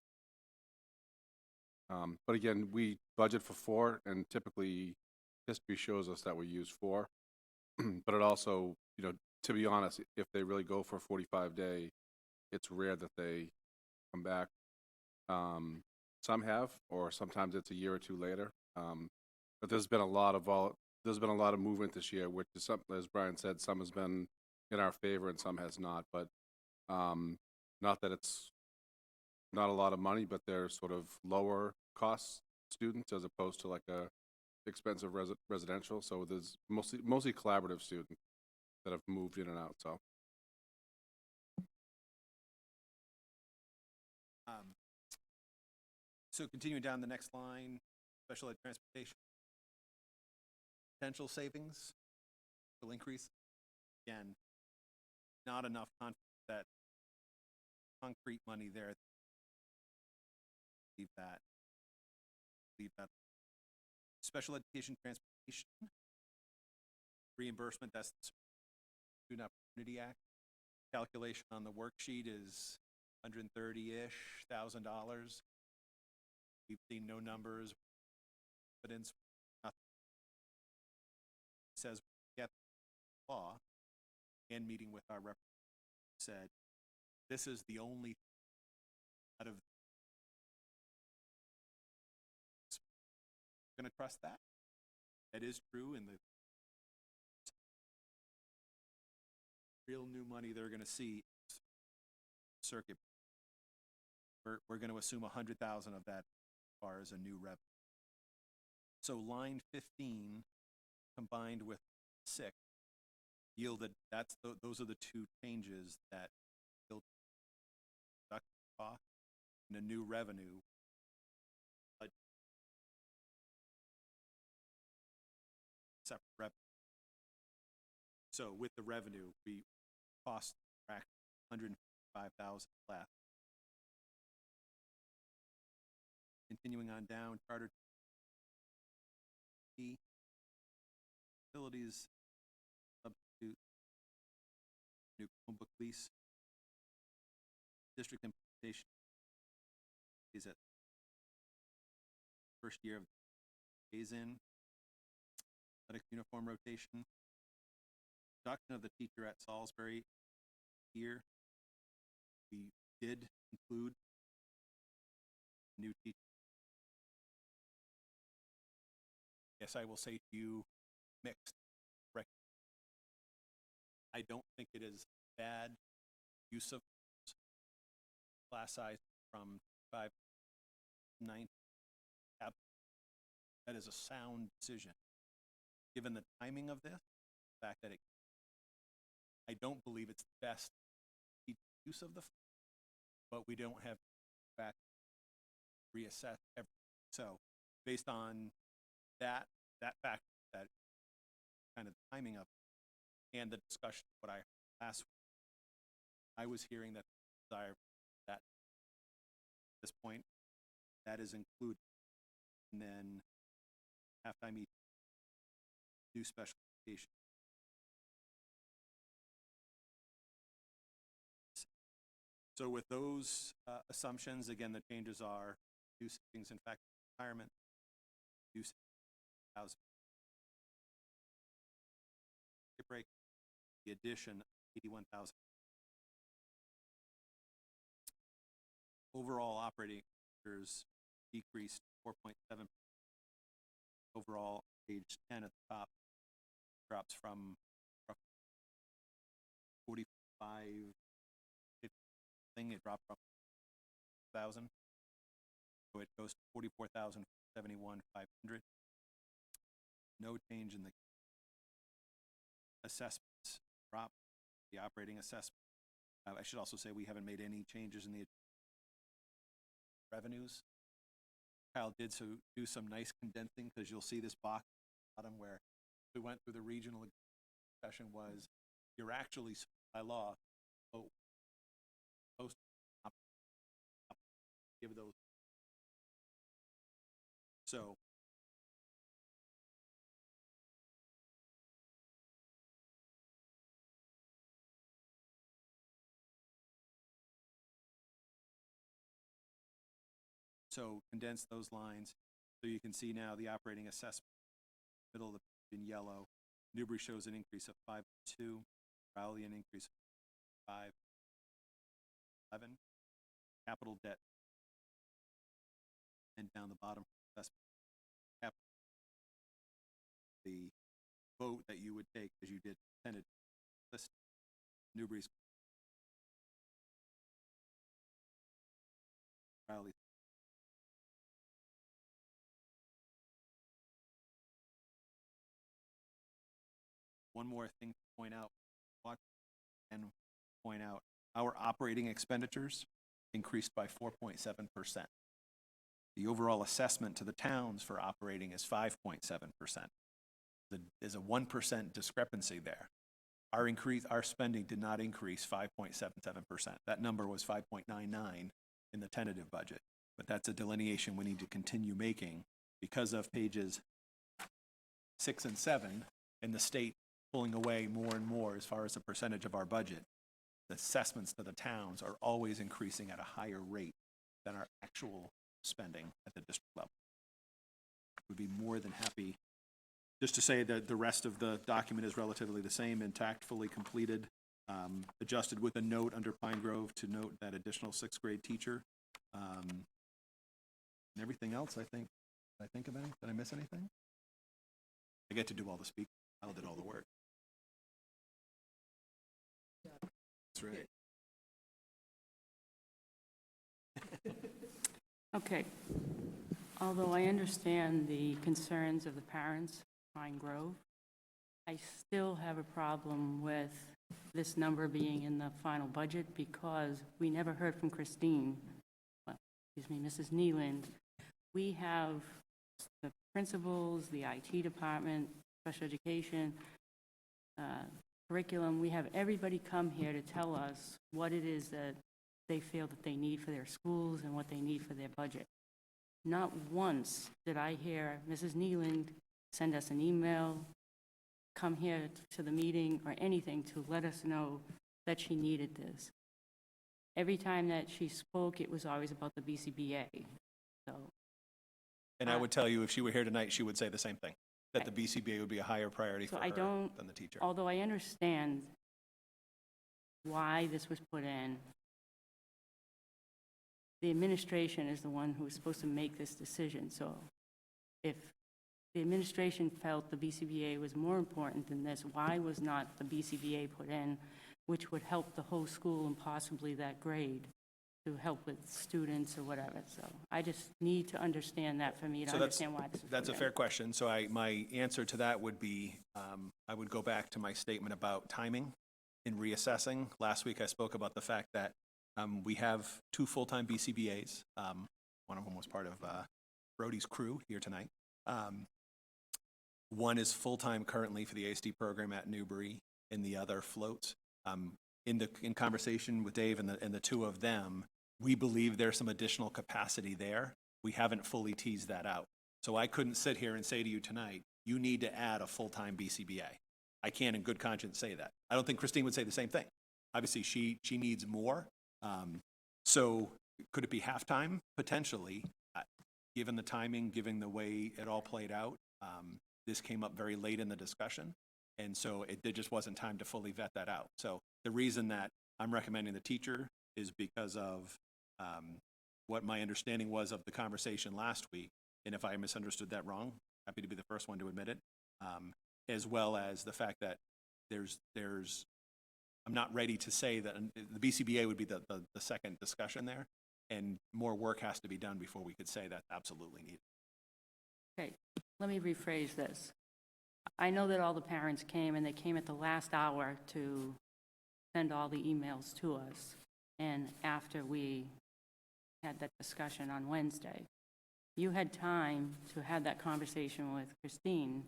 But again, we budget for 4, and typically history shows us that we use 4. But it also, to be honest, if they really go for a 45-day, it's rare that they come back. Some have, or sometimes it's a year or 2 later. But there's been a lot of movement this year, which is something, as Brian said, some has been in our favor and some has not. But not that it's not a lot of money, but they're sort of lower cost students as opposed to like a expensive residential. So there's mostly collaborative students that have moved in and out. So. So continuing down the next line, special ed transportation. Potential savings will increase. Again, not enough confidence that concrete money there. Leave that. Special education transportation. Reimbursement, that's the Student Opportunity Act. Calculation on the worksheet is $130-ish thousand. We've seen no numbers, evidence, nothing. It says we get the law, and meeting with our representative said, this is the only out of going to trust that. That is true in the real new money they're going to see circuit. We're going to assume 100,000 of that as far as a new revenue. So line 15 combined with 6 yielded, those are the 2 changes that yielded cost and a new revenue. Separate revenue. So with the revenue, we cost 155,000 left. Continuing on down, charter facilities, substitute, new Chromebook lease, district implementation is at first year of phase in, athletic uniform rotation, reduction of the teacher at Salisbury here. We did include new teacher. Yes, I will say to you, mixed. I don't think it is bad use of class size from 5 to 9. That is a sound decision. Given the timing of this, the fact that I don't believe it's the best use of the, but we don't have back reassess everything. So based on that fact, that kind of the timing of it, and the discussion of what I heard last week, I was hearing that the desire that at this point that is included, and then halftime each new special education. So with those assumptions, again, the changes are new savings in fact retirement, new housing, break, the addition of 81,000. Overall operating expenditures decreased 4.7%. Overall, page 10 at the top drops from 45, 50 thing, it dropped from 1,000. So it goes to 44,071,500. No change in the assessments drop, the operating assessment. I should also say we haven't made any changes in the revenues. Kyle did do some nice condensing, because you'll see this box at the bottom where we went through the regional discussion was you're actually by law supposed to give those. So condense those lines so you can see now the operating assessment middle of the page in yellow. Newbury shows an increase of 5.2, Rowley an increase of 5.11. Capital debt, and down the bottom, the vote that you would take as you did Senate list Newbury's Rowley. One more thing to point out, our operating expenditures increased by 4.7%. The overall assessment to the towns for operating is 5.7%. There's a 1% discrepancy there. Our spending did not increase 5.77%. That number was 5.99 in the tentative budget. But that's a delineation we need to continue making because of pages 6 and 7 and the state pulling away more and more as far as a percentage of our budget. The assessments to the towns are always increasing at a higher rate than our actual spending at the district level. We'd be more than happy just to say that the rest of the document is relatively the same, intact, fully completed, adjusted with a note under Pine Grove to note that additional 6th grade teacher. And everything else, I think of anything. Did I miss anything? I get to do all the speaking. I did all the work. That's right. Okay. Although I understand the concerns of the parents, Pine Grove, I still have a problem with this number being in the final budget because we never heard from Christine, Mrs. Nealand. We have the principals, the IT department, special education, curriculum. We have everybody come here to tell us what it is that they feel that they need for their schools and what they need for their budget. Not once did I hear Mrs. Nealand send us an email, come here to the meeting, or anything to let us know that she needed this. Every time that she spoke, it was always about the BCBA. So, and I would tell you, if she were here tonight, she would say the same thing, that the BCBA would be a higher priority for her than the teacher. Although I understand why this was put in, the administration is the one who is supposed to make this decision. So if the administration felt the BCBA was more important than this, why was not the BCBA put in, which would help the whole school and possibly that grade to help with students or whatever? So I just need to understand that for me to understand why this is That's a put fair in. question. So my answer to that would be, I would go back to my statement about timing in reassessing. Last week I spoke about the fact that we have 2 full-time BCBAs. One of them was part of Brody's crew here tonight. One is full-time currently for the ASD program at Newbury, and the other floats. In conversation with Dave and the 2 of them, we believe there's some additional capacity there. We haven't fully teased that out. So I couldn't sit here and say to you tonight, you need to add a full-time BCBA. I can't in good conscience say that. I don't think Christine would say the same thing. Obviously, she needs more. So could it be halftime? Potentially. Given the timing, given the way it all played out, this came up very late in the discussion, and so there just wasn't time to fully vet that out. So the reason that I'm recommending the teacher is because of what my understanding was of the conversation last week, and if I misunderstood that wrong, happy to be the first one to admit it, as well as the fact that I'm not ready to say that the BCBA would be the second discussion there, and more work has to be done before we could say that's absolutely needed. Okay, let me rephrase this. I know that all the parents came, and they came at the last hour to send all the emails to us, and after we had that discussion on Wednesday. You had time to have that conversation with Christine.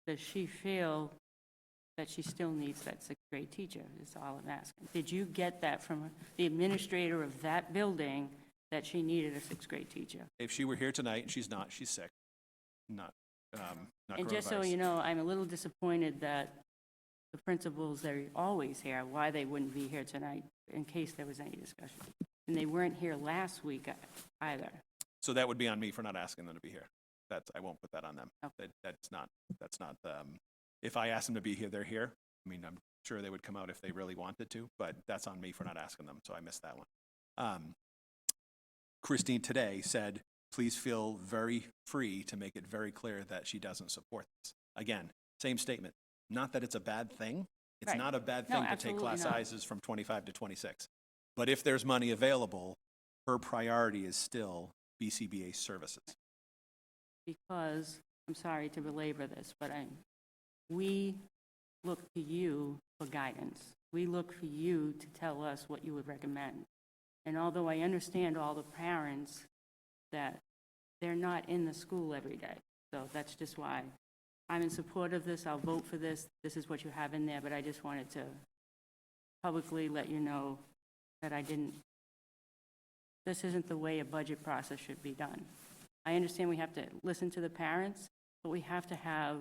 Does she feel that she still needs that 6th grade teacher, is all I'm asking. Did you get that from the administrator of that building, that she needed a 6th grade teacher? If she were here tonight, and she's not, she's sick. Not And just so coronavirus. you know, I'm a little disappointed that the principals, they're always here, why they wouldn't be here tonight, in case there was any discussion. And they weren't here last week either. So that would be on me for not asking them to be here. I won't put that on them. That's not, if I ask them to be here, they're here. I mean, I'm sure they would come out if they really wanted to, but that's on me for not asking them, so I missed that one. Christine today said, please feel very free to make it very clear that she doesn't support this. Again, same statement. Not that it's a bad thing. It's Right. not a bad No, thing to take absolutely class not. sizes from 25 to 26. But if there's money available, her priority is still BCBA services. Because, I'm sorry to belabor this, but we look to you for guidance. We look for you to tell us what you would recommend. And although I understand all the parents that they're not in the school every day, so that's just why I'm in support of this. I'll vote for this. This is what you have in there, but I just wanted to publicly let you know that this isn't the way a budget process should be done. I understand we have to listen to the parents, but we have to have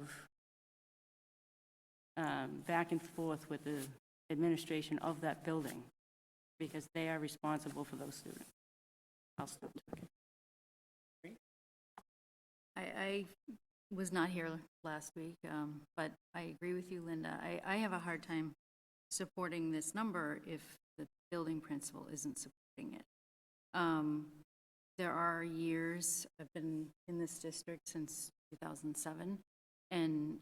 back and forth with the administration of that building, because they are responsible for those students. I'll stop talking. I was not here last week, but I agree with you, Linda. I have a hard time supporting this number if the building principal isn't supporting it. There are years, I've been in this district since 2007, and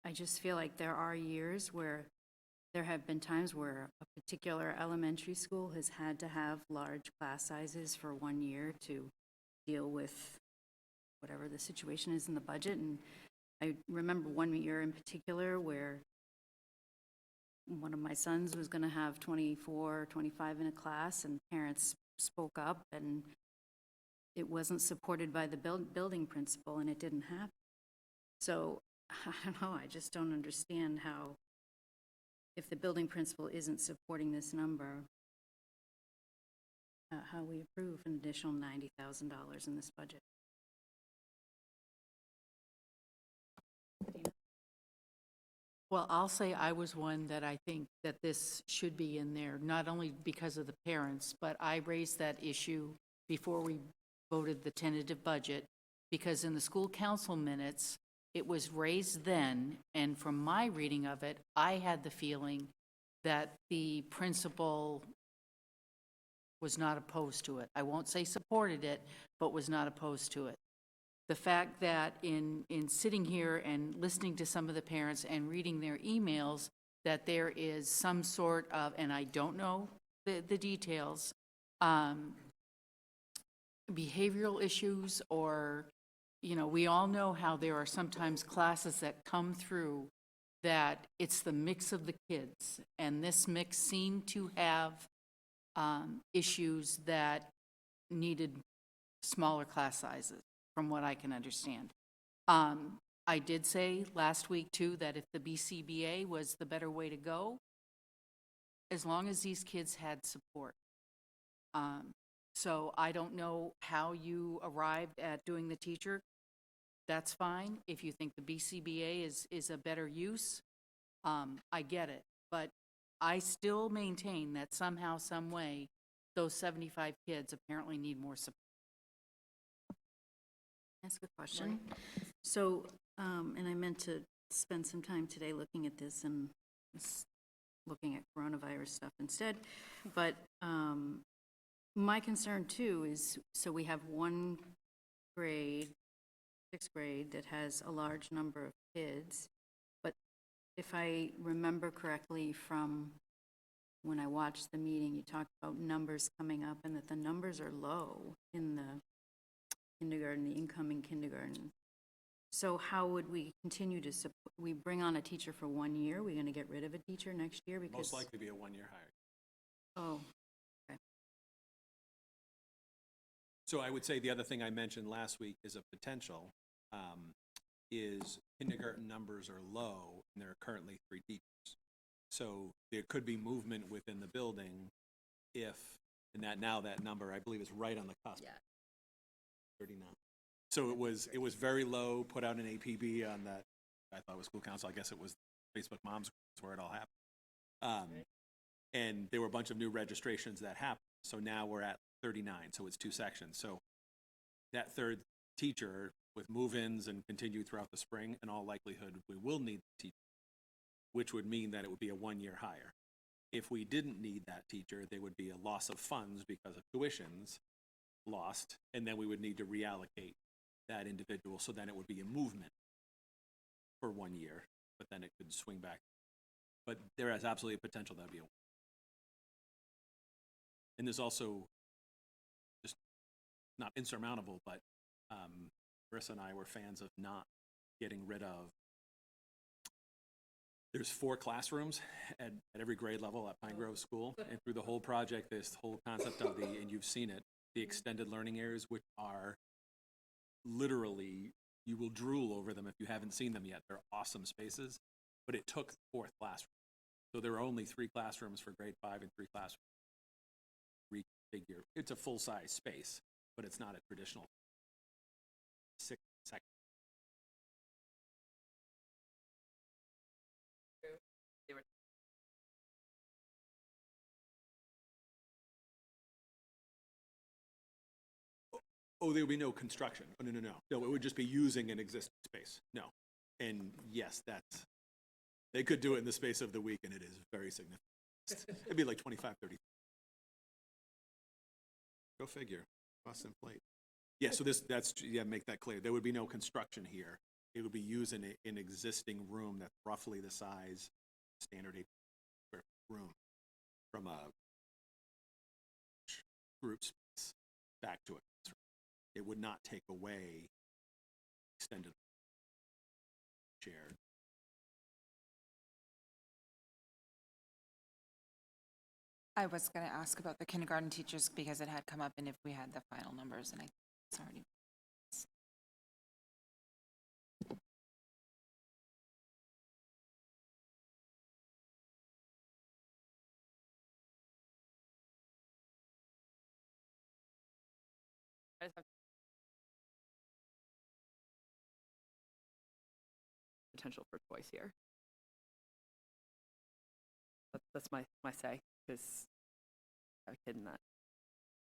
I just feel like there are years where there have been times where a particular elementary school has had to have large class sizes for 1 year to deal with whatever the situation is in the budget. And I remember 1 year in particular where one of my sons was going to have 24, 25 in a class, and parents spoke up, and it wasn't supported by the building principal, and it didn't happen. So I don't know, I just don't understand how, if the building principal isn't supporting this number, how we approve an additional $90,000 in this budget. Well, I'll say I was one that I think that this should be in there, not only because of the parents, but I raised that issue before we voted the tentative budget, because in the school council minutes, it was raised then, and from my reading of it, I had the feeling that the principal was not opposed to it. I won't say supported it, but was not opposed to it. The fact that in sitting here and listening to some of the parents and reading their emails, that there is some sort of, and I don't know the details, behavioral issues, or, you know, we all know how there are sometimes classes that come through that it's the mix of the kids, and this mix seemed to have issues that needed smaller class sizes, from what I can understand. I did say last week, too, that if the BCBA was the better way to go, as long as these kids had support. So I don't know how you arrived at doing the teacher. That's fine. If you think the BCBA is a better use, I get it. But I still maintain that somehow, some way, those 75 kids apparently need more support. Ask a question. So, and I meant to spend some time today looking at this and looking at coronavirus stuff instead, but my concern too is, so we have one grade, sixth grade, that has a large number of kids, but if I remember correctly from when I watched the meeting, you talked about numbers coming up and that the numbers are low in the kindergarten, the incoming kindergarten. So how would we continue to support? We bring on a teacher for 1 year. We're going to get rid of a teacher next year because Most likely be a 1-year hire. Oh, okay. So I would say the other thing I mentioned last week is a potential, is kindergarten numbers are low, and there are currently 3 teachers. So there could be movement within the building if, and that now that number, I believe, is right on the cusp. Yeah. 39. So it was very low, put out an APB on that, I thought it was school council, I guess it was Facebook Moms where it all happened. And there were a bunch of new registrations that happened. So now we're at 39, so it's 2 sections. So that third teacher, with move-ins and continue throughout the spring, in all likelihood, we will need the teacher, which would mean that it would be a one-year hire. If we didn't need that teacher, there would be a loss of funds because of tuitions lost, and then we would need to reallocate that individual, so then it would be a movement for 1 year, but then it could swing back. But there is absolutely a potential that'd be a. And there's also, just not insurmountable, but Marissa and I were fans of not getting rid of. There's 4 classrooms at every grade level at Pine Grove School, and through the whole project, this whole concept of and you've seen it, the extended learning areas, which are literally, you will drool over them if you haven't seen them yet. They're awesome spaces, but it took the 4th classroom. So there are only 3 classrooms for grade 5 and 3 classrooms. Reconfigure. It's a full-size space, but it's not a traditional 6 section. Oh, there would be no construction. Oh, no. No, it would just be using an existing space. No. And yes, they could do it in the space of the week, and it is very significant. It'd be like 25, 30. Go figure. Cost inflate. Yeah, so make that clear. There would be no construction here. It would be using an existing room that's roughly the size, standard 8 square foot room, from a group space back to it. It would not take away extended shared. I was going to ask about the kindergarten teachers because it had come up and if we had the final numbers, and it's already. Potential for choice here. That's my say, because I have a kid in that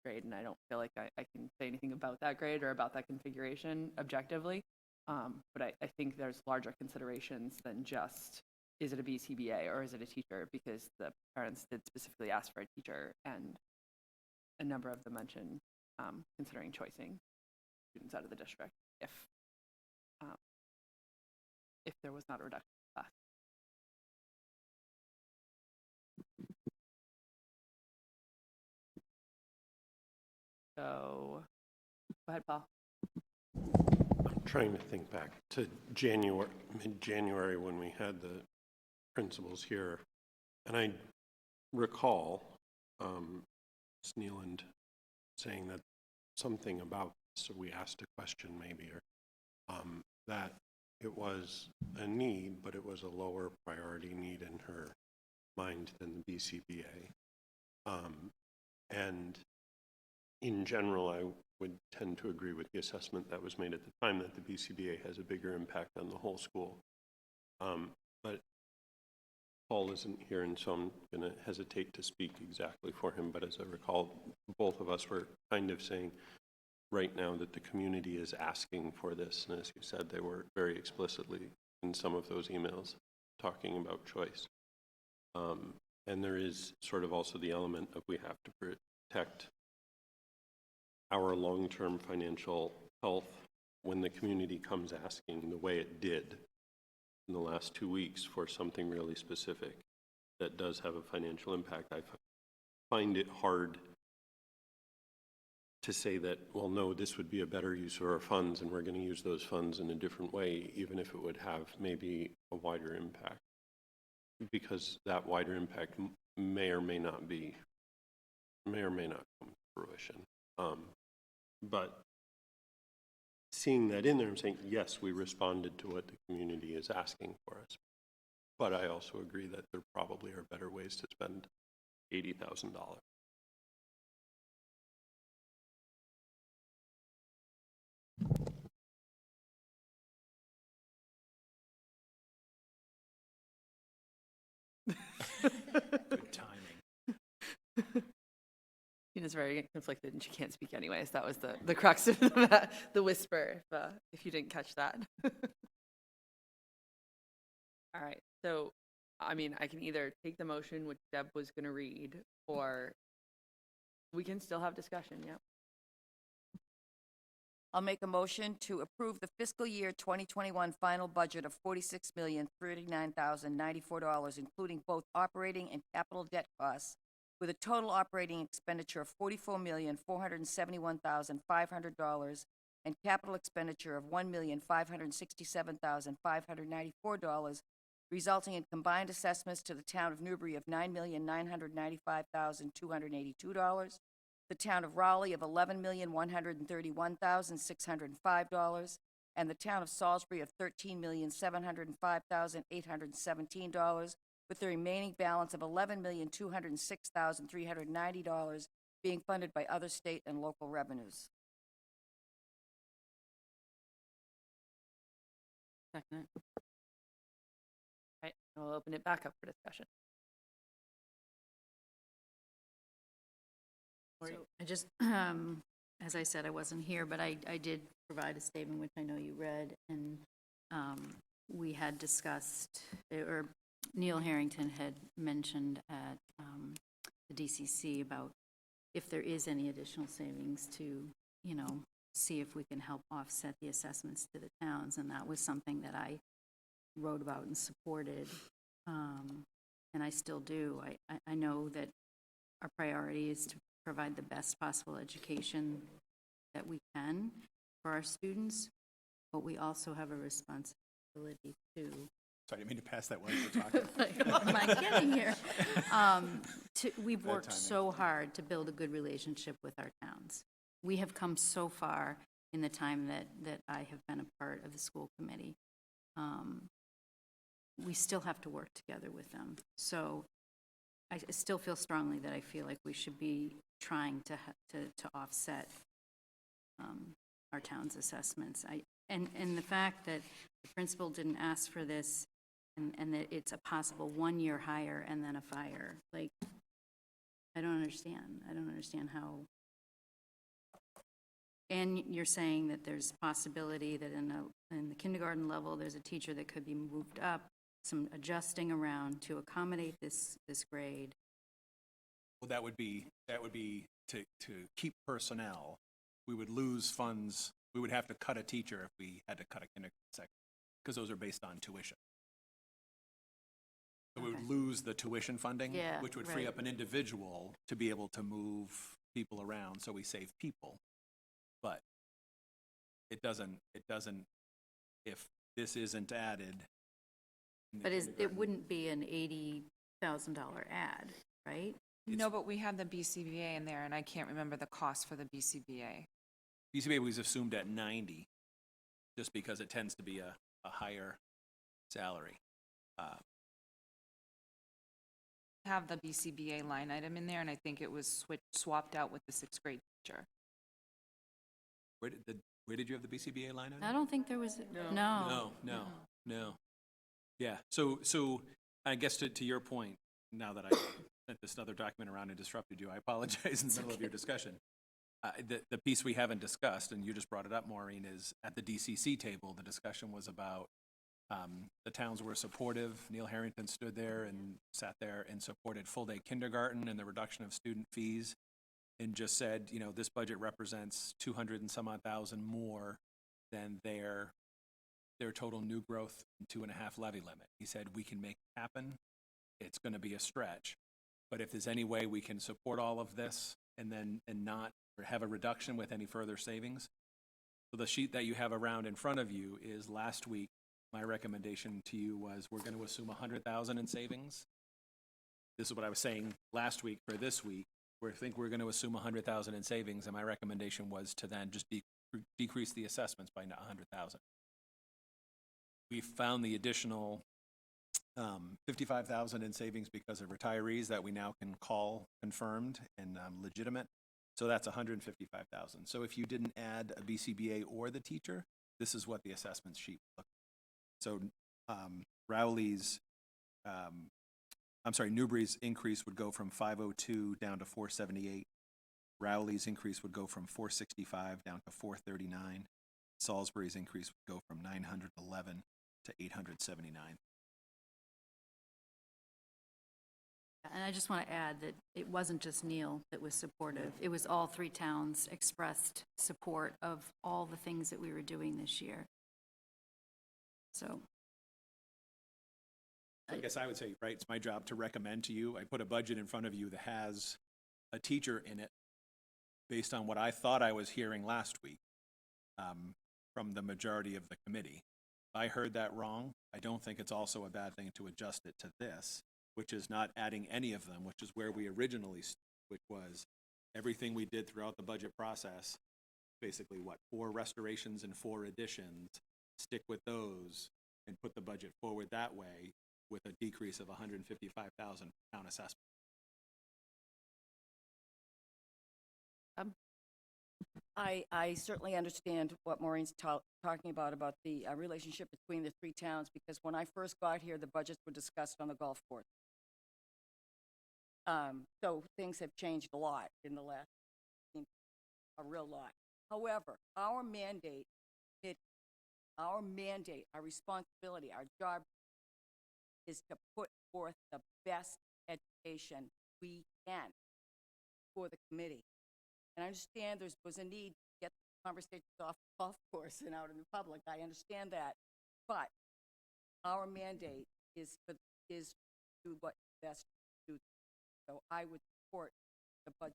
grade, and I don't feel like I can say anything about that grade or about that configuration objectively. But I think there's larger considerations than just, is it a BCBA or is it a teacher? Because the parents did specifically ask for a teacher, and a number of them mentioned considering choicing students out of the district if there was not a reduction in class. So, go ahead, Paul. I'm trying to think back to January, mid-January, when we had the principals here, and I recall Sneeland saying that something about, so we asked a question maybe, or that it was a need, but it was a lower priority need in her mind than the BCBA. And in general, I would tend to agree with the assessment that was made at the time that the BCBA has a bigger impact on the whole school. But Paul isn't here, and so I'm going to hesitate to speak exactly for him. But as I recall, both of us were kind of saying right now that the community is asking for this. And as you said, they were very explicitly in some of those emails talking about choice. And there is sort of also the element of we have to protect our long-term financial health when the community comes asking the way it did in the last 2 weeks for something really specific that does have a financial impact. I find it hard to say that, well, no, this would be a better use of our funds and we're going to use those funds in a different way, even if it would have maybe a wider impact, because that wider impact may or may not come to fruition. But seeing that in there, I'm saying, yes, we responded to what the community is asking for us. But I also agree that there probably are better ways to spend $80,000. Good timing. Tina's very conflicted and she can't speak anyways. That was the crux of the whisper, if you didn't catch that. All right, so, I mean, I can either take the motion, which Deb was going to read, or we can still have discussion, yeah. I'll make a motion to approve the fiscal year 2021 final budget of $46,039,094, including both operating and capital debt costs, with a total operating expenditure of $44,471,500 and capital expenditure of $1,567,594, resulting in combined assessments to the town of Newbury of $9,995,282, the town of Raleigh of $11,131,605, and the town of Salisbury of $13,705,817, with the remaining balance of $11,206,390 being funded by other state and local revenues. Second. All right, we'll open it back up for discussion. So I just, as I said, I wasn't here, but I did provide a statement, which I know you read, and we had discussed, or Neil Harrington had mentioned at the DCC about if there is any additional savings to, you know, see if we can help offset the assessments to the towns, and that was something that I wrote about and supported, and I still do. I know that our priority is to provide the best possible education that we can for our students, but we also have a responsibility to. Sorry, I didn't mean to pass that while you were talking. What am I getting here? We've worked so hard to build a good relationship with our towns. We have come so far in the time that I have been a part of the school committee. We still have to work together with them. So I still feel strongly that I feel like we should be trying to offset our town's assessments. And the fact that the principal didn't ask for this, and that it's a possible 1 year hire and then a fire, like, I don't understand. I don't understand how. And you're saying that there's possibility that in the kindergarten level, there's a teacher that could be moved up, some adjusting around to accommodate this grade. Well, that would be to keep personnel. We would lose funds. We would have to cut a teacher if we had to cut a kindergarten section, because those are based on tuition. So we would lose the tuition funding, which would free up an individual to be able to move people around, so we save people. But it doesn't, if this isn't added. But it wouldn't be an $80,000 ad, right? No, but we had the BCBA in there, and I can't remember the cost for the BCBA. BCBA was assumed at 90, just because it tends to be a higher salary. Have the BCBA line item in there, and I think it was swapped out with the 6th grade teacher. Where did you have the BCBA line item? I don't think there was. No. Yeah. So I guess to your point, now that I sent this other document around and disrupted you, I apologize in the middle of your discussion. The piece we haven't discussed, and you just brought it up, Maureen, is at the DCC table, the discussion was about the towns were supportive. Neil Harrington stood there and sat there and supported full-day kindergarten and the reduction of student fees, and just said, you know, this budget represents 200 and some odd thousand more than their total new growth and 2.5 levy limit. He said, we can make it happen. It's going to be a stretch, but if there's any way we can support all of this and not have a reduction with any further savings. So the sheet that you have around in front of you is last week. My recommendation to you was we're going to assume 100,000 in savings. This is what I was saying last week for this week. We think we're going to assume 100,000 in savings, and my recommendation was to then just decrease the assessments by 100,000. We found the additional 55,000 in savings because of retirees that we now can call confirmed and legitimate. So that's 155,000. So if you didn't add a BCBA or the teacher, this is what the assessment sheet looked like. So Newbury's increase would go from 502 down to 478. Rowley's increase would go from 465 down to 439. Salisbury's increase would go from 911 to 879. And I just want to add that it wasn't just Neil that was supportive. It was all three towns expressed support of all the things that we were doing this year. So. I guess I would say, right, it's my job to recommend to you. I put a budget in front of you that has a teacher in it based on what I thought I was hearing last week from the majority of the committee. If I heard that wrong, I don't think it's also a bad thing to adjust it to this, which is not adding any of them, which is where we originally, which was everything we did throughout the budget process, basically what, 4 restorations and 4 additions, stick with those and put the budget forward that way with a decrease of 155,000 town assessment. I certainly understand what Maureen's talking about the relationship between the 3 towns, because when I first got here, the budgets were discussed on the golf course. So things have changed a lot in the last, a real lot. However, our mandate, our responsibility, our job is to put forth the best education we can for the committee. And I understand there was a need to get the conversations off the golf course and out in the public. I understand that. But our mandate is to do what best to do. So I would support the budget.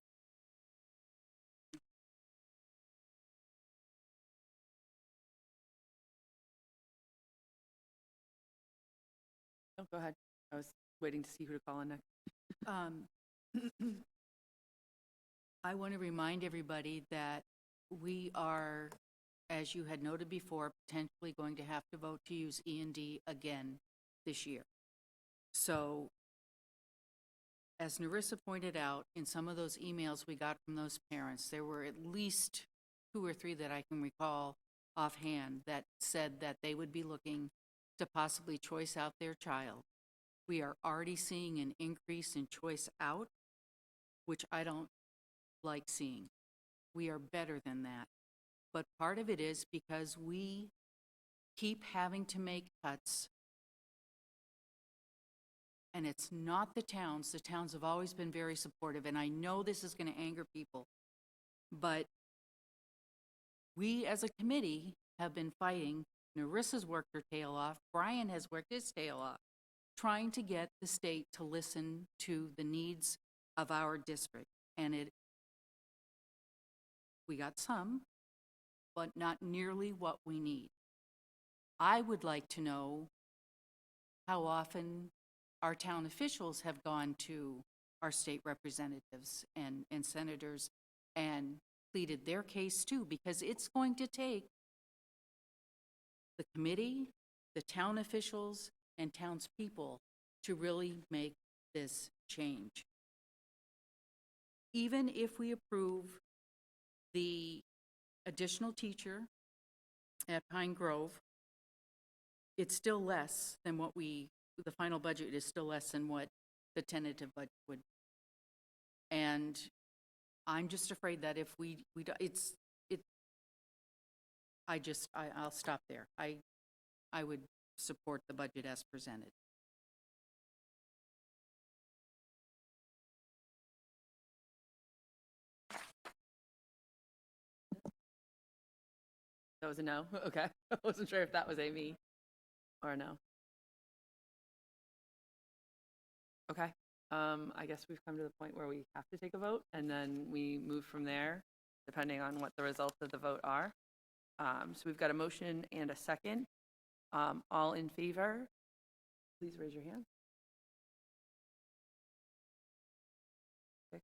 Oh, go ahead. I was waiting to see who to call on next. I want to remind everybody that we are, as you had noted before, potentially going to have to vote to use E&D again this year. So, as Narissa pointed out, in some of those emails we got from those parents, there were at least 2 or 3 that I can recall offhand that said that they would be looking to possibly choice out their child. We are already seeing an increase in choice out, which I don't like seeing. We are better than that. But part of it is because we keep having to make cuts. And it's not the towns. The towns have always been very supportive. And I know this is going to anger people. But we as a committee have been fighting. Narissa's worked her tail off. Brian has worked his tail off, trying to get the state to listen to the needs of our district. And we got some, but not nearly what we need. I would like to know how often our town officials have gone to our state representatives and senators and pleaded their case too, because it's going to take the committee, the town officials, and townspeople to really make this change. Even if we approve the additional teacher at Pine Grove, it's still less than what the final budget is still less than what the tentative budget would. And I'm just afraid that if I'll stop there. I would support the budget as presented. That was a no? Okay. I wasn't sure if that was a me or a no. Okay. I guess we've come to the point where we have to take a vote, and then we move from there, depending on what the results of the vote are. So we've got a motion and a second. All in favor, please raise your hand. Okay.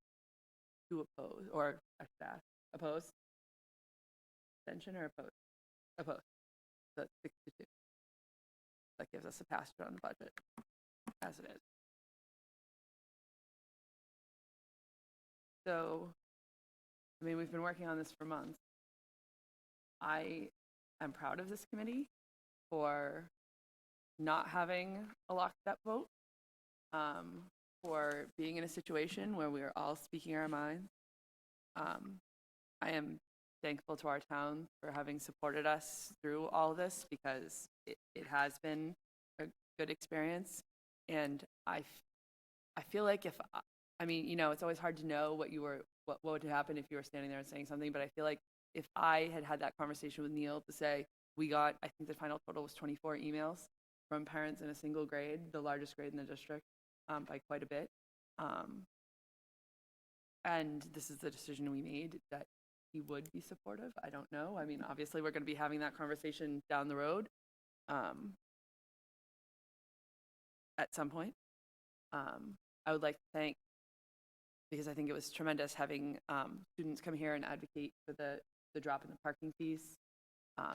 2 oppose, or I should ask, oppose? Abstention or oppose? Oppose. So that's 6 to 2. That gives us a pass on the budget, as it is. So, I mean, we've been working on this for months. I am proud of this committee for not having a lockstep vote, for being in a situation where we are all speaking our minds, I am thankful to our town for having supported us through all of this because it has been a good experience. And I feel like I mean, you know, it's always hard to know what would happen if you were standing there and saying something, but I feel like if I had that conversation with Neil to say, I think the final total was 24 emails from parents in a single grade, the largest grade in the district, by quite a bit. And this is the decision we made, that he would be supportive. I don't know. I mean, obviously, we're going to be having that conversation down the road at some point. I would like to thank, because I think it was tremendous having students come here and advocate for the drop in the parking fees,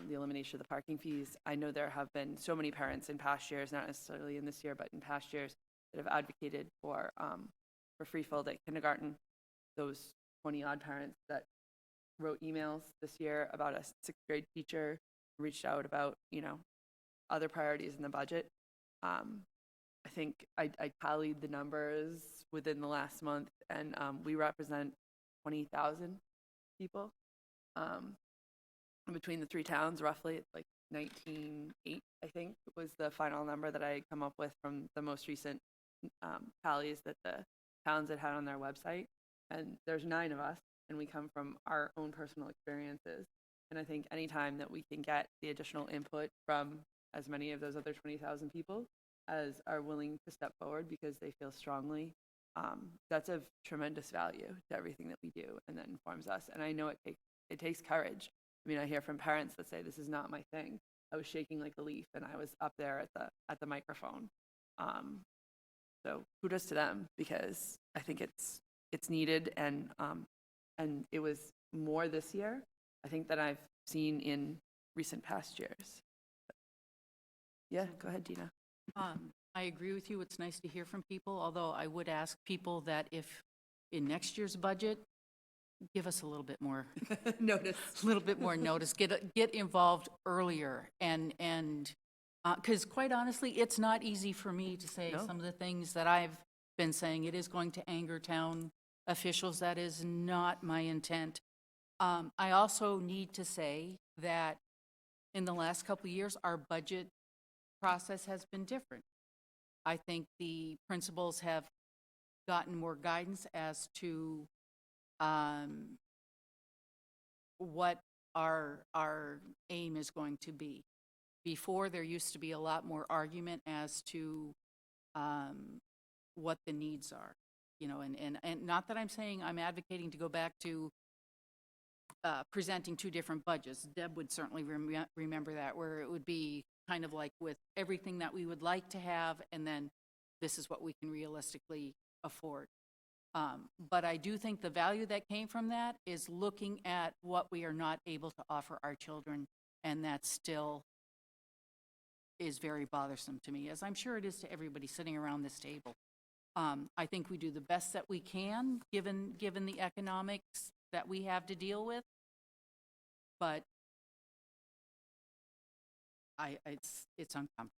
the elimination of the parking fees. I know there have been so many parents in past years, not necessarily in this year, but in past years, that have advocated for free filled at kindergarten. Those 20-odd parents that wrote emails this year about a 6th grade teacher, reached out about, you know, other priorities in the budget. I think I tallied the numbers within the last month, and we represent 20,000 people. Between the 3 towns, roughly, it's like 19,800, I think, was the final number that I had come up with from the most recent tallies that the towns had on their website. And there's 9 of us, and we come from our own personal experiences. And I think anytime that we can get the additional input from as many of those other 20,000 people as are willing to step forward because they feel strongly, that's of tremendous value to everything that we do, and that informs us. And I know it takes courage. I mean, I hear from parents that say, this is not my thing. I was shaking like a leaf, and I was up there at the microphone. So kudos to them, because I think it's needed, and it was more this year, I think, than I've seen in recent past years. Yeah, go ahead, Dina. I agree with you. It's nice to hear from people, although I would ask people that if in next year's budget, give us a little bit more notice. A little bit more notice. Get involved earlier, and because quite honestly, it's not easy for me to say some of the things that I've been saying. It is going to anger town officials. That is not my intent. I also need to say that in the last couple of years, our budget process has been different. I think the principals have gotten more guidance as to what our aim is going to be. Before, there used to be a lot more argument as to what the needs are, you know, and not that I'm saying I'm advocating to go back to presenting 2 different budgets. Deb would certainly remember that, where it would be kind of like with everything that we would like to have, and then this is what we can realistically afford. But I do think the value that came from that is looking at what we are not able to offer our children, and that still is very bothersome to me, as I'm sure it is to everybody sitting around this table. I think we do the best that we can, given the economics that we have to deal with, but it's uncomfortable.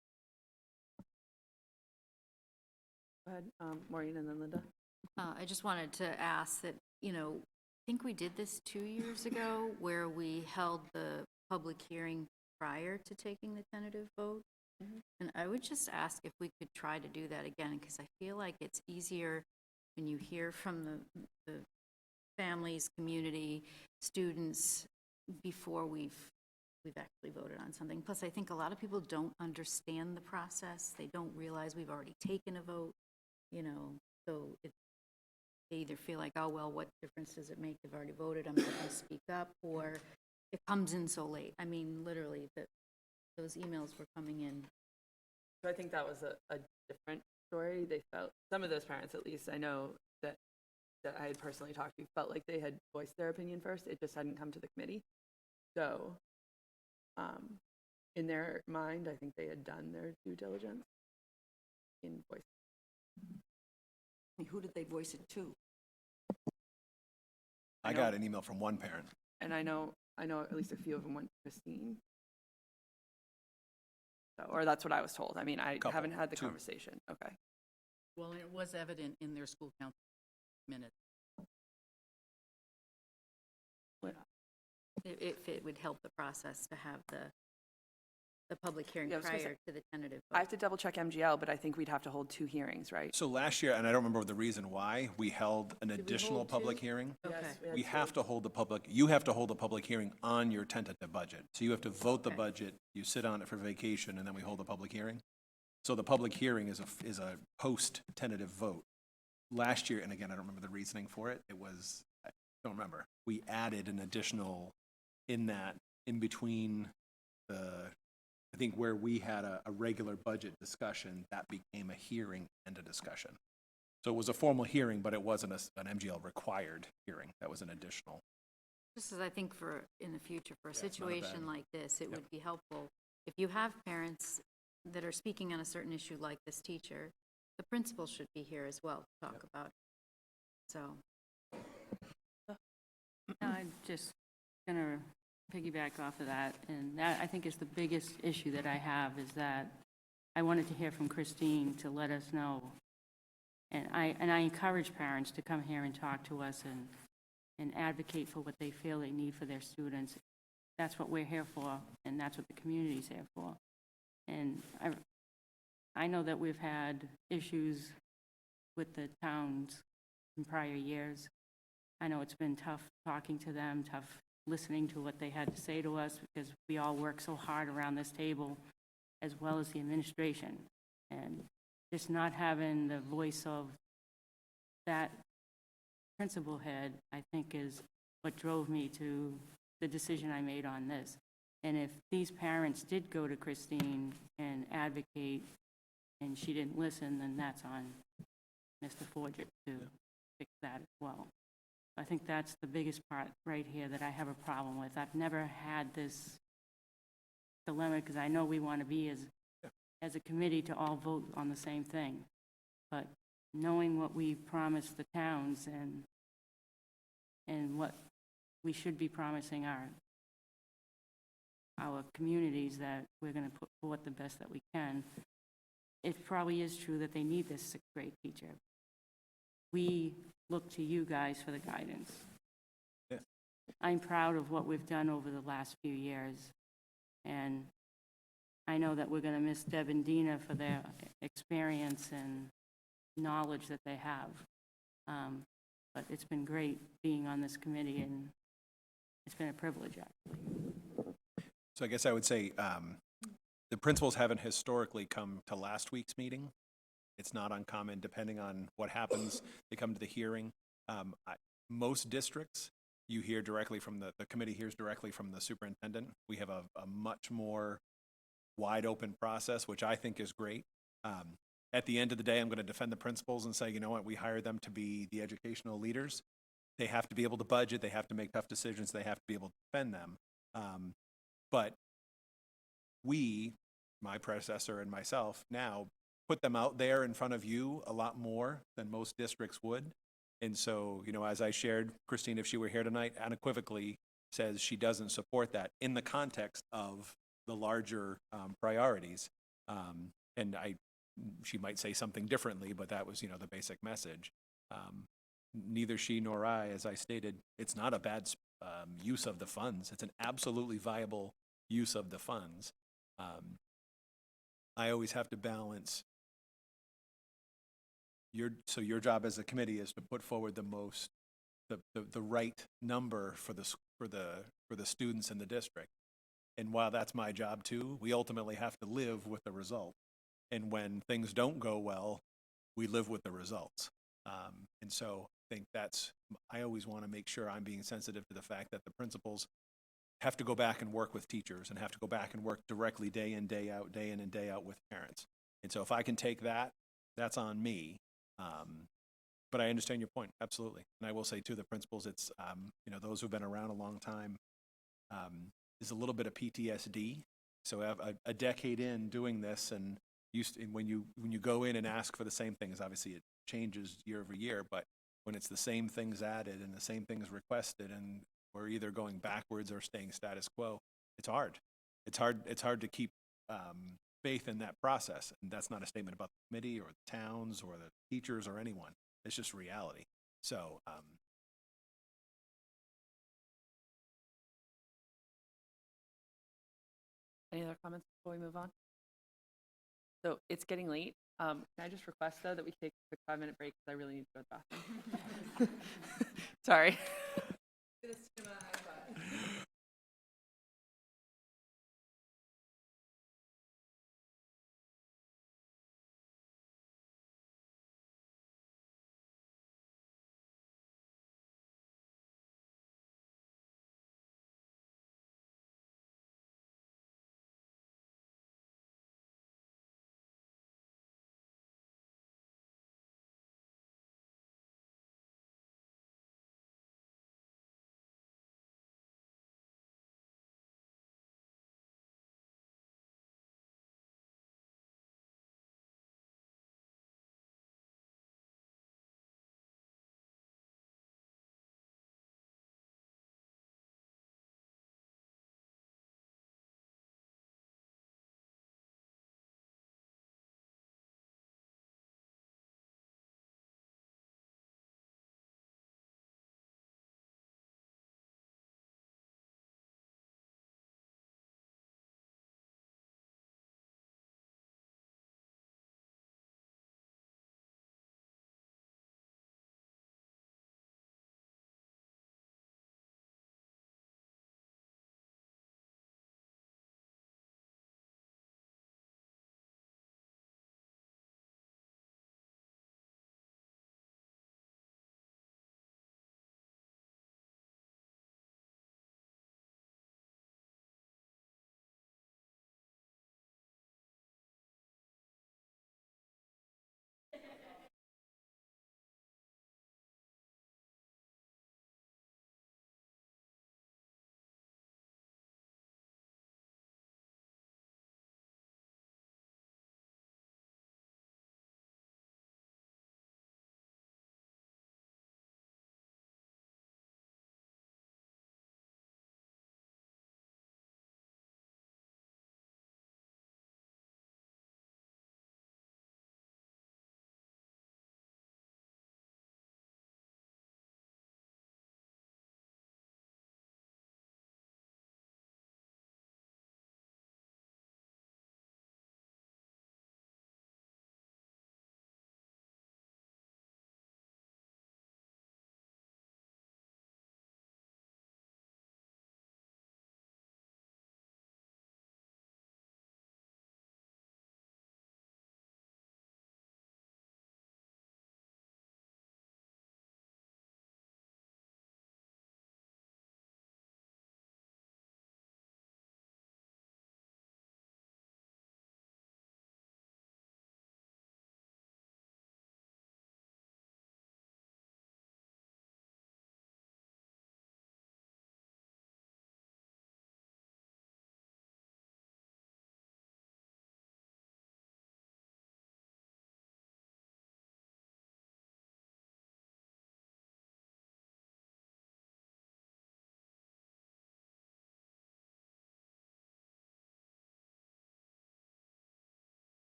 Go ahead, Maureen, and then Linda. I just wanted to ask that, you know, I think we did this 2 years ago, where we held the public hearing prior to taking the tentative vote. And I would just ask if we could try to do that again, because I feel like it's easier when you hear from the families, community, students, before we've actually voted on something. Plus, I think a lot of people don't understand the process. They don't realize we've already taken a vote, you know, so they either feel like, oh, well, what difference does it make? They've already voted, I'm not going to speak up, or it comes in so late. I mean, literally, those emails were coming in. So I think that was a different story. They felt, some of those parents, at least I know that I had personally talked to, felt like they had voiced their opinion first. It just hadn't come to the committee. So in their mind, I think they had done their due diligence in voice. I mean, who did they voice it to? I got an email from one parent. And I know at least a few of them went to Christine. So, or that's what I was told. I mean, I haven't had the conversation. Okay. Well, it was evident in their school council minutes. if it would help the process to have the public hearing Yeah, I was gonna say- prior to the tentative I vote. have to double check MGL, but I think we'd have to hold 2 hearings, right? So last year, and I don't remember the reason why, we held an additional hold public two? hearing. Okay. We have to hold you have to hold a public hearing on your tentative budget. So you have to vote the Okay. budget, you sit on it for vacation, and then we hold a public hearing. So the public hearing is a post-tentative vote. Last year, and again, I don't remember the reasoning for it, I don't remember. We added an additional in between I think where we had a regular budget discussion, that became a hearing and a discussion. So it was a formal hearing, but it wasn't an MGL required hearing. That was an additional. Just as I think in the future, for a Yeah, it's not a situation bad- like this, it Yep. would be helpful if you have parents that are speaking on a certain issue like this teacher, the principal should be here as well to talk about it. So, I'm just gonna piggyback off of that, and that, I think, is the biggest issue that I have, is that I wanted to hear from Christine to let us know. And I encourage parents to come here and talk to us and advocate for what they feel they need for their students. That's what we're here for, and that's what the community's here for. And I know that we've had issues with the towns in prior years. I know it's been tough talking to them, tough listening to what they had to say to us, because we all work so hard around this table, as well as the administration. And just not having the voice of that principal head, I think, is what drove me to the decision I made on this. And if these parents did go to Christine and advocate, and she didn't listen, then that's on Mr. Forget to fix that as well. I think that's the biggest part right here that I have a problem with. I've never had this dilemma, because I know we want to be as a committee to all vote on the same thing. But knowing what we promised the towns and what we should be promising our communities, that we're going to put forth the best that we can, it probably is true that they need this sixth grade teacher. We look to you guys for the guidance. Yeah. I'm proud of what we've done over the last few years, and I know that we're going to miss Deb and Dina for their experience and knowledge that they have. But it's been great being on this committee, and it's been a privilege, actually. So I guess I would say the principals haven't historically come to last week's meeting. It's not uncommon, depending on what happens, they come to the hearing. Most districts, you hear directly from the committee hears directly from the superintendent. We have a much more wide open process, which I think is great. At the end of the day, I'm going to defend the principals and say, you know what, we hired them to be the educational leaders. They have to be able to budget, they have to make tough decisions, they have to be able to defend them. But we, my predecessor and myself, now put them out there in front of you a lot more than most districts would. And so, you know, as I shared, Christine, if she were here tonight, unequivocally says she doesn't support that in the context of the larger priorities. And she might say something differently, but that was, you know, the basic message. Neither she nor I, as I stated, it's not a bad use of the funds. It's an absolutely viable use of the funds. I always have to balance your job as a committee is to put forward the right number for the students in the district. And while that's my job too, we ultimately have to live with the result. And when things don't go well, we live with the results. And so I think I always want to make sure I'm being sensitive to the fact that the principals have to go back and work with teachers and have to go back and work directly day in, day out, day in and day out with parents. And so if I can take that, that's on me. But I understand your point, absolutely. And I will say too, the principals, it's, you know, those who've been around a long time, is a little bit of PTSD. So a decade in doing this, and when you go in and ask for the same things, obviously it changes year over year, but when it's the same things added and the same things requested, and we're either going backwards or staying status quo, it's hard. It's hard to keep faith in that process. And that's not a statement about the committee or the towns or the teachers or anyone. It's just reality. So Any other comments before we move on? So it's getting late. Can I just request, though, that we take a quick 5-minute break because I really need to go to the bathroom? Sorry.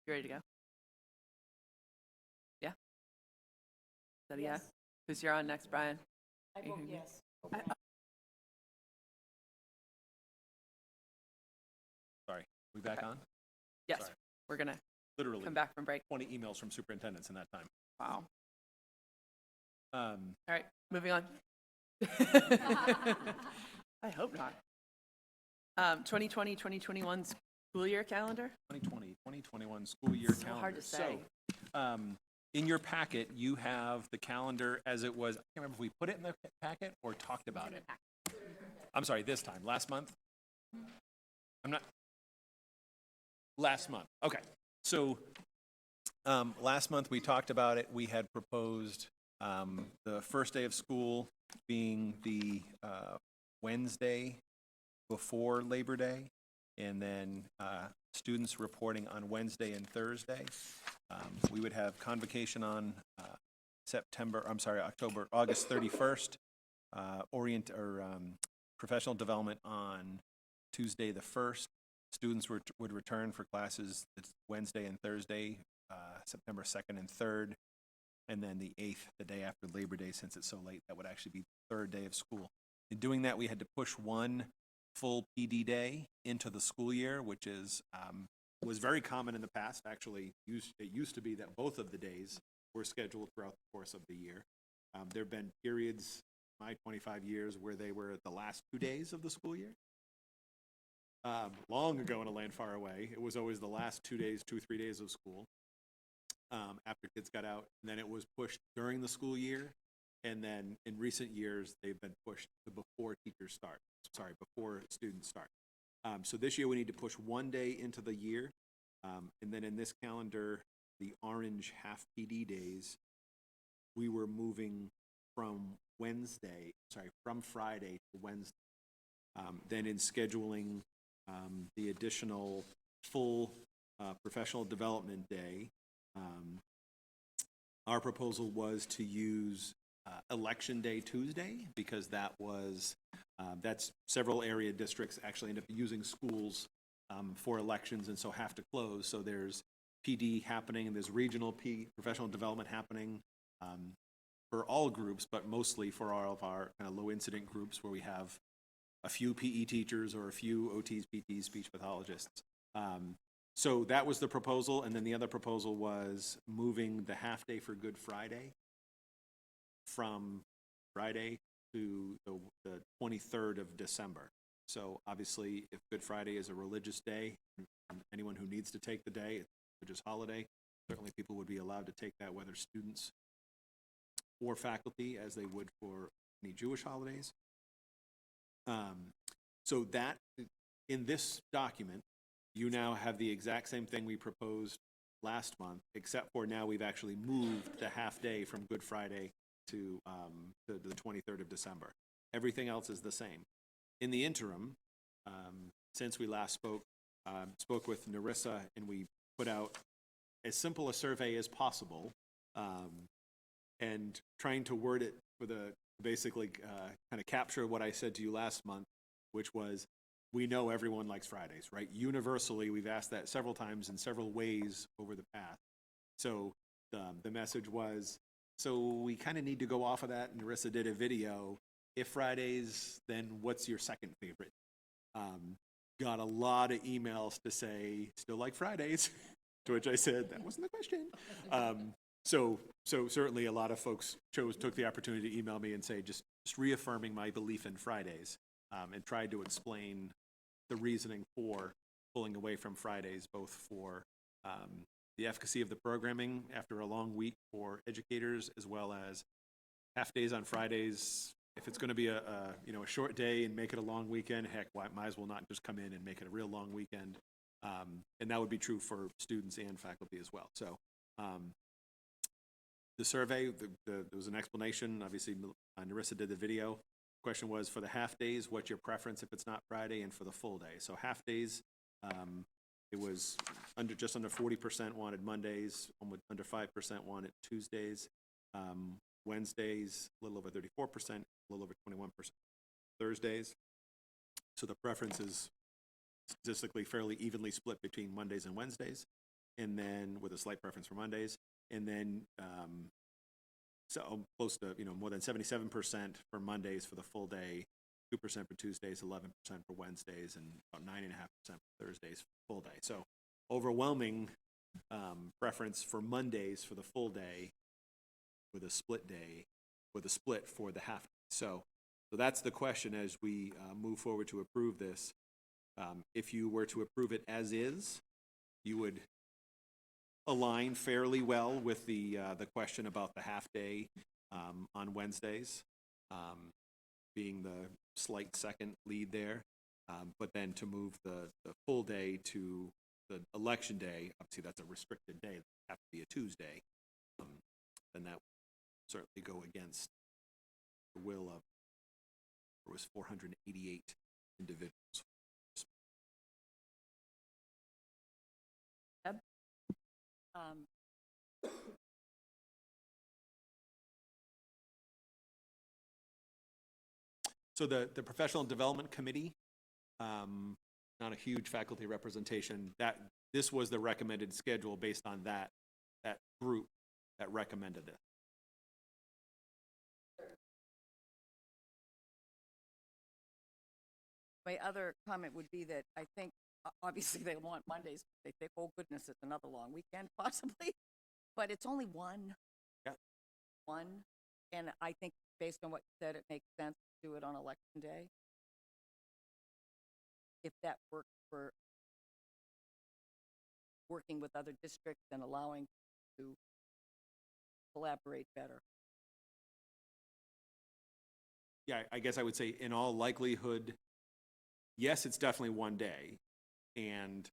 You ready to go? Yeah? Is that a yes? Who's you're on next, Brian? I vote yes. Sorry, we back on? Yes, Sorry. we're gonna Literally come back from break. 20 emails from superintendents in that time. Wow. Um, All right, moving on. I hope not. 2020, 2021 school year calendar? 2020, 2021 school year So calendar. hard to say. So, in your packet, you have the calendar as it was. I can't remember if we put it in the packet or talked about it. I'm sorry, this time, last month? I'm not. Last month, okay. So, last month we talked about it. We had proposed the first day of school being the Wednesday before Labor Day, and then students reporting on Wednesday and Thursday. We would have convocation on August 31st, professional development on Tuesday the 1st. Students would return for classes Wednesday and Thursday, September 2nd and 3rd, and then the 8th, the day after Labor Day, since it's so late, that would actually be the 3rd day of school. In doing that, we had to push one full PD day into the school year, which was very common in the past. Actually, it used to be that both of the days were scheduled throughout the course of the year. There have been periods, my 25 years, where they were the last 2 days of the school year. Long ago in a land far away, it was always the last 2 days, 3 days of school after kids got out. And then it was pushed during the school year. And then in recent years, they've been pushed to before students start. So this year we need to push 1 day into the year. And then in this calendar, the orange half PD days, we were moving from Friday to Wednesday. Then in scheduling the additional full professional development day, our proposal was to use Election Day Tuesday, because that's several area districts actually end up using schools for elections and so have to close. So there's PD happening and there's regional professional development happening for all groups, but mostly for all of our kind of low incident groups where we have a few PE teachers or a few OTs, PTs, speech pathologists. So that was the proposal, and then the other proposal was moving the half day for Good Friday from Friday to the 23rd of December. So obviously, if Good Friday is a religious day, anyone who needs to take the day, it's a religious holiday, certainly people would be allowed to take that, whether students or faculty, as they would for any Jewish holidays. So that, in this document, you now have the exact same thing we proposed last month, except for now we've actually moved the half day from Good Friday to the 23rd of December. Everything else is the same. In the interim, since we last spoke with Narissa, and we put out as simple a survey as possible, and trying to word it for basically kind of capture what I said to you last month, which was, we know everyone likes Fridays, right? Universally, we've asked that several times in several ways over the past. So the message was, so we kind of need to go off of that. And Narissa did a video. If Fridays, then what's your second favorite? Got a lot of emails to say, still like Fridays, to which I said, that wasn't the question. So certainly a lot of folks took the opportunity to email me and say, just reaffirming my belief in Fridays, and tried to explain the reasoning for pulling away from Fridays, both for the efficacy of the programming after a long week for educators, as well as half days on Fridays. If it's going to be a short day and make it a long weekend, heck, might as well not just come in and make it a real long weekend. And that would be true for students and faculty as well. So the survey, there was an explanation. Obviously, Narissa did the video. The question was, for the half days, what's your preference if it's not Friday, and for the full day? So half days, it was just under 40% wanted Mondays, under 5% wanted Tuesdays. Wednesdays, a little over 34%, a little over 21% Thursdays. So the preference is statistically fairly evenly split between Mondays and Wednesdays. and then with a slight preference for Mondays, and then so close to, more than 77% for Mondays for the full day, 2% for Tuesdays, 11% for Wednesdays, and about 9.5% for Thursdays full day. So overwhelming preference for Mondays for the full day, with a split for the half day. So that's the question as we move forward to approve this. If you were to approve it as is, you would align fairly well with the question about the half day on Wednesdays, being the slight second lead there. But then to move the full day to the election day, obviously that's a restricted day, that have to be a Tuesday, then that would certainly go against the will of, there was 488 individuals. Deb? So the Professional Development Committee, not a huge faculty representation, this was the recommended schedule based on that group that recommended it. My other comment would be that I think, obviously, they want Mondays. They think, oh, goodness, it's another long weekend, possibly. But it's only one. Yeah. One. And I think, based on what you said, it makes sense to do it on Election Day. If that works for working with other districts and allowing to collaborate better. Yeah, I guess I would say in all likelihood, yes, it's definitely one day. And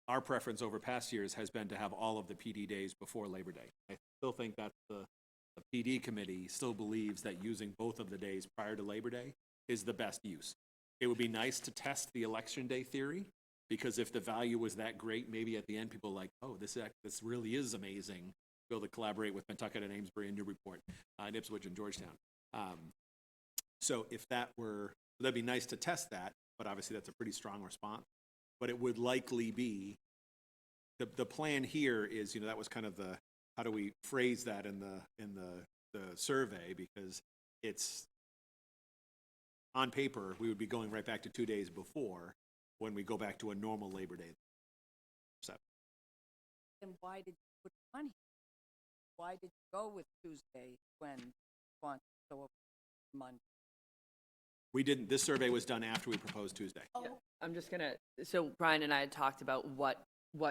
our preference over past years has been to have all of the PD days before Labor Day. I still think that the PD committee still believes that using both of the days prior to Labor Day is the best use. It would be nice to test the election day theory, because if the value was that great, maybe at the end people are like, oh, this really is amazing, be able to collaborate with Pentucket and Amesbury and Newburyport, and Ipswich and Georgetown. So if that were, that'd be nice to test that, but obviously that's a pretty strong response. But it would likely be, the plan here is, that was kind of the, how do we phrase that in the survey, because it's, on paper, we would be going right back to 2 days before when we go back to a normal Labor Day. So. Then why did you put money? Why did you go with Tuesday when sponsors so Monday? We didn't, this survey was done after we proposed Tuesday. Oh. Yeah, I'm just gonna, so Brian and I had talked about what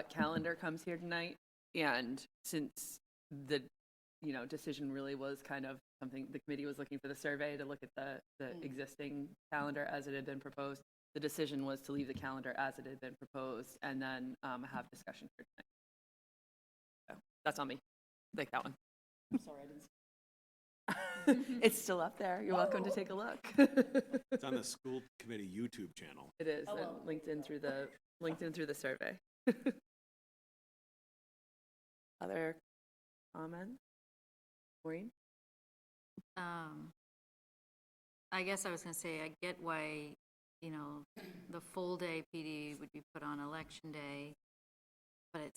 calendar comes here tonight, and since the, decision really was kind of something, the committee was looking for the survey to look at the existing calendar as it had been proposed. The decision was to leave the calendar as it had been proposed and then have discussion for tonight. So that's on me. Like that one. I'm sorry, I didn't see. It's still up there. You're welcome to take a look. It's on the school committee YouTube channel. It is, Hello. LinkedIn through the survey. Other comments? Maureen? I guess I was going to say, I get why, the full day PD would be put on election day, but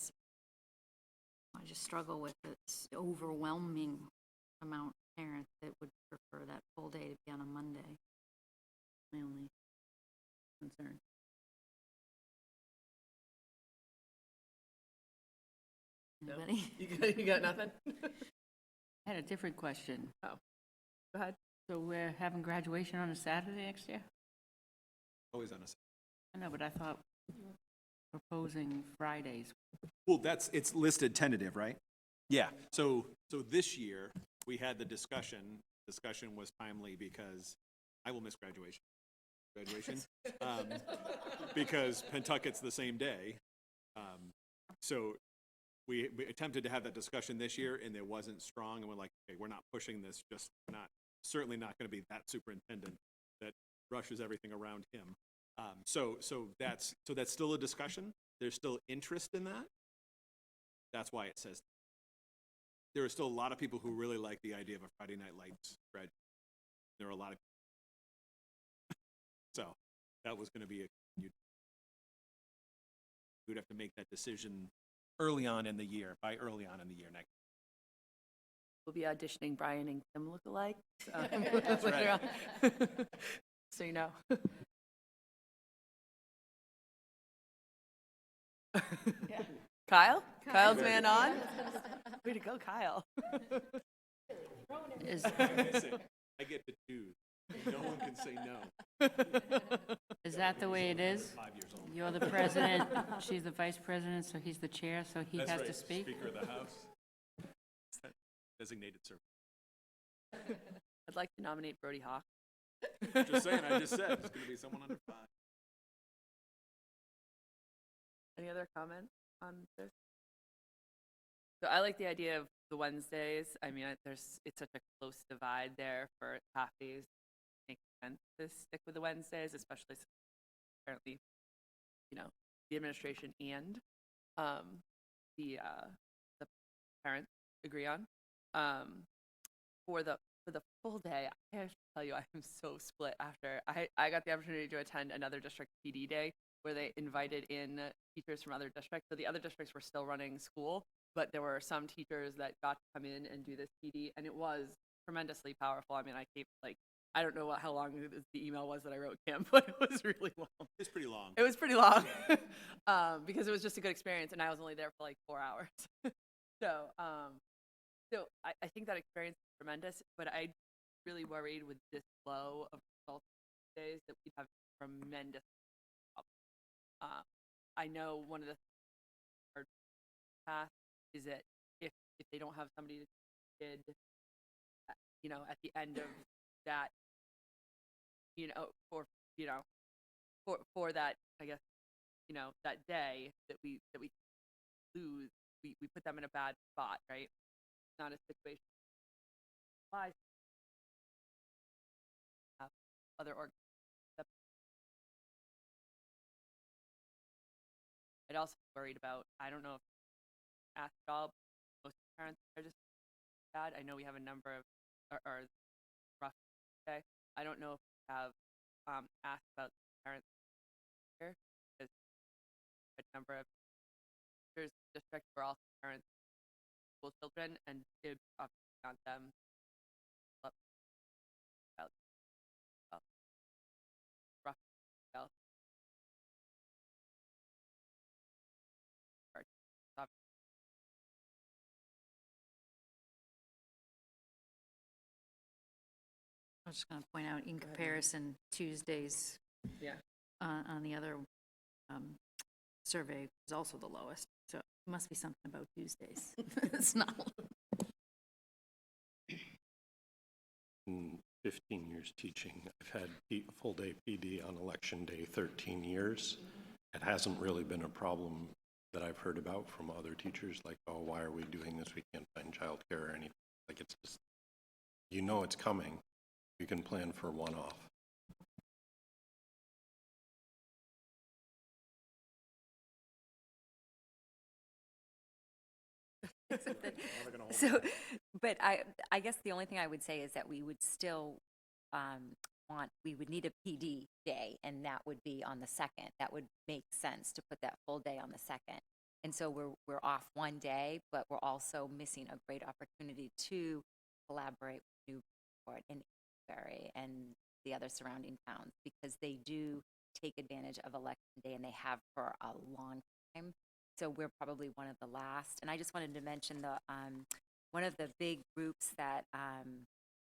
I just struggle with this overwhelming amount of parents that would prefer that full day to be on a Monday. My only concern. Anybody? You got nothing? I had a different question. Oh, go ahead. So we're having graduation on a Saturday next year? Always on a Saturday. I know, but I thought you were proposing Fridays. Well, it's listed tentative, right? Yeah, so this year, we had the discussion. Discussion was timely because I will miss graduation. Because Pentucket's the same day. So we attempted to have that discussion this year, and it wasn't strong, and we're like, okay, we're not pushing this, certainly not going to be that superintendent that rushes everything around him. So that's still a discussion. There's still interest in that. That's why it says there are still a lot of people who really like the idea of a Friday Night Lights graduation. There are a lot of so that was going to be we'd have to make that decision early on in the year, by early on in the year next. We'll be auditioning Brian and Kim lookalikes. That's later right. on. So you know. Kyle? Kyle's man on? Way to go, Kyle. Is, I get to choose. No one can say no. is that the way it is? 5 years old. You're the president, she's the vice president, so he's the chair, so he That's has right. to speak? Speaker of the House. Designated servant. I'd like to nominate Brody Hawk. Just saying, I just said, it's going to be someone under 5. Any other comments on this? So I like the idea of the Wednesdays. I mean, it's such a close divide there for half days. It makes sense to stick with the Wednesdays, especially since apparently, the administration and the parents agree on. For the full day, I have to tell you, I am so split after I got the opportunity to attend another district PD day where they invited in teachers from other districts. So the other districts were still running school, but there were some teachers that got to come in and do this PD, and it was tremendously powerful. I mean, I don't know how long the email was that I wrote Kim, but it was really long. It's pretty long. It was pretty long because it was just a good experience, and I was only there for like 4 hours. So I think that experience is tremendous, but I really worried with this flow of results days that we'd have tremendous problems. I know one of the path is that if they don't have somebody to kid, at the end of that, for that, I guess, that day that we lose, we put them in a bad spot, right? It's not a situation. Why? Other organizations. I'd also be worried about, I don't know if asked at all, most parents are just bad. I know we have a number of, or rough day. I don't know if we have asked about parents here, because a number of teachers in the district were also parents of school children, and it would obviously on them. Rough. I was just going to point out, in comparison, Tuesdays Yeah. on the other survey is also the lowest. So it must be something about Tuesdays. It's not. In 15 years teaching, I've had full-day PD on election day 13 years. It hasn't really been a problem that I've heard about from other teachers, like, oh, why are we doing this? We can't find childcare or anything. Like, it's just, it's coming. You can plan for one-off. So, but I guess the only thing I would say is that we would still we would need a PD day, and that would be on the 2nd. That would make sense to put that full day on the 2nd. And so we're off one day, but we're also missing a great opportunity to collaborate with Newport and Amesbury and the other surrounding towns, because they do take advantage of election day, and they have for a long time. So we're probably one of the last. And I just wanted to mention one of the big groups that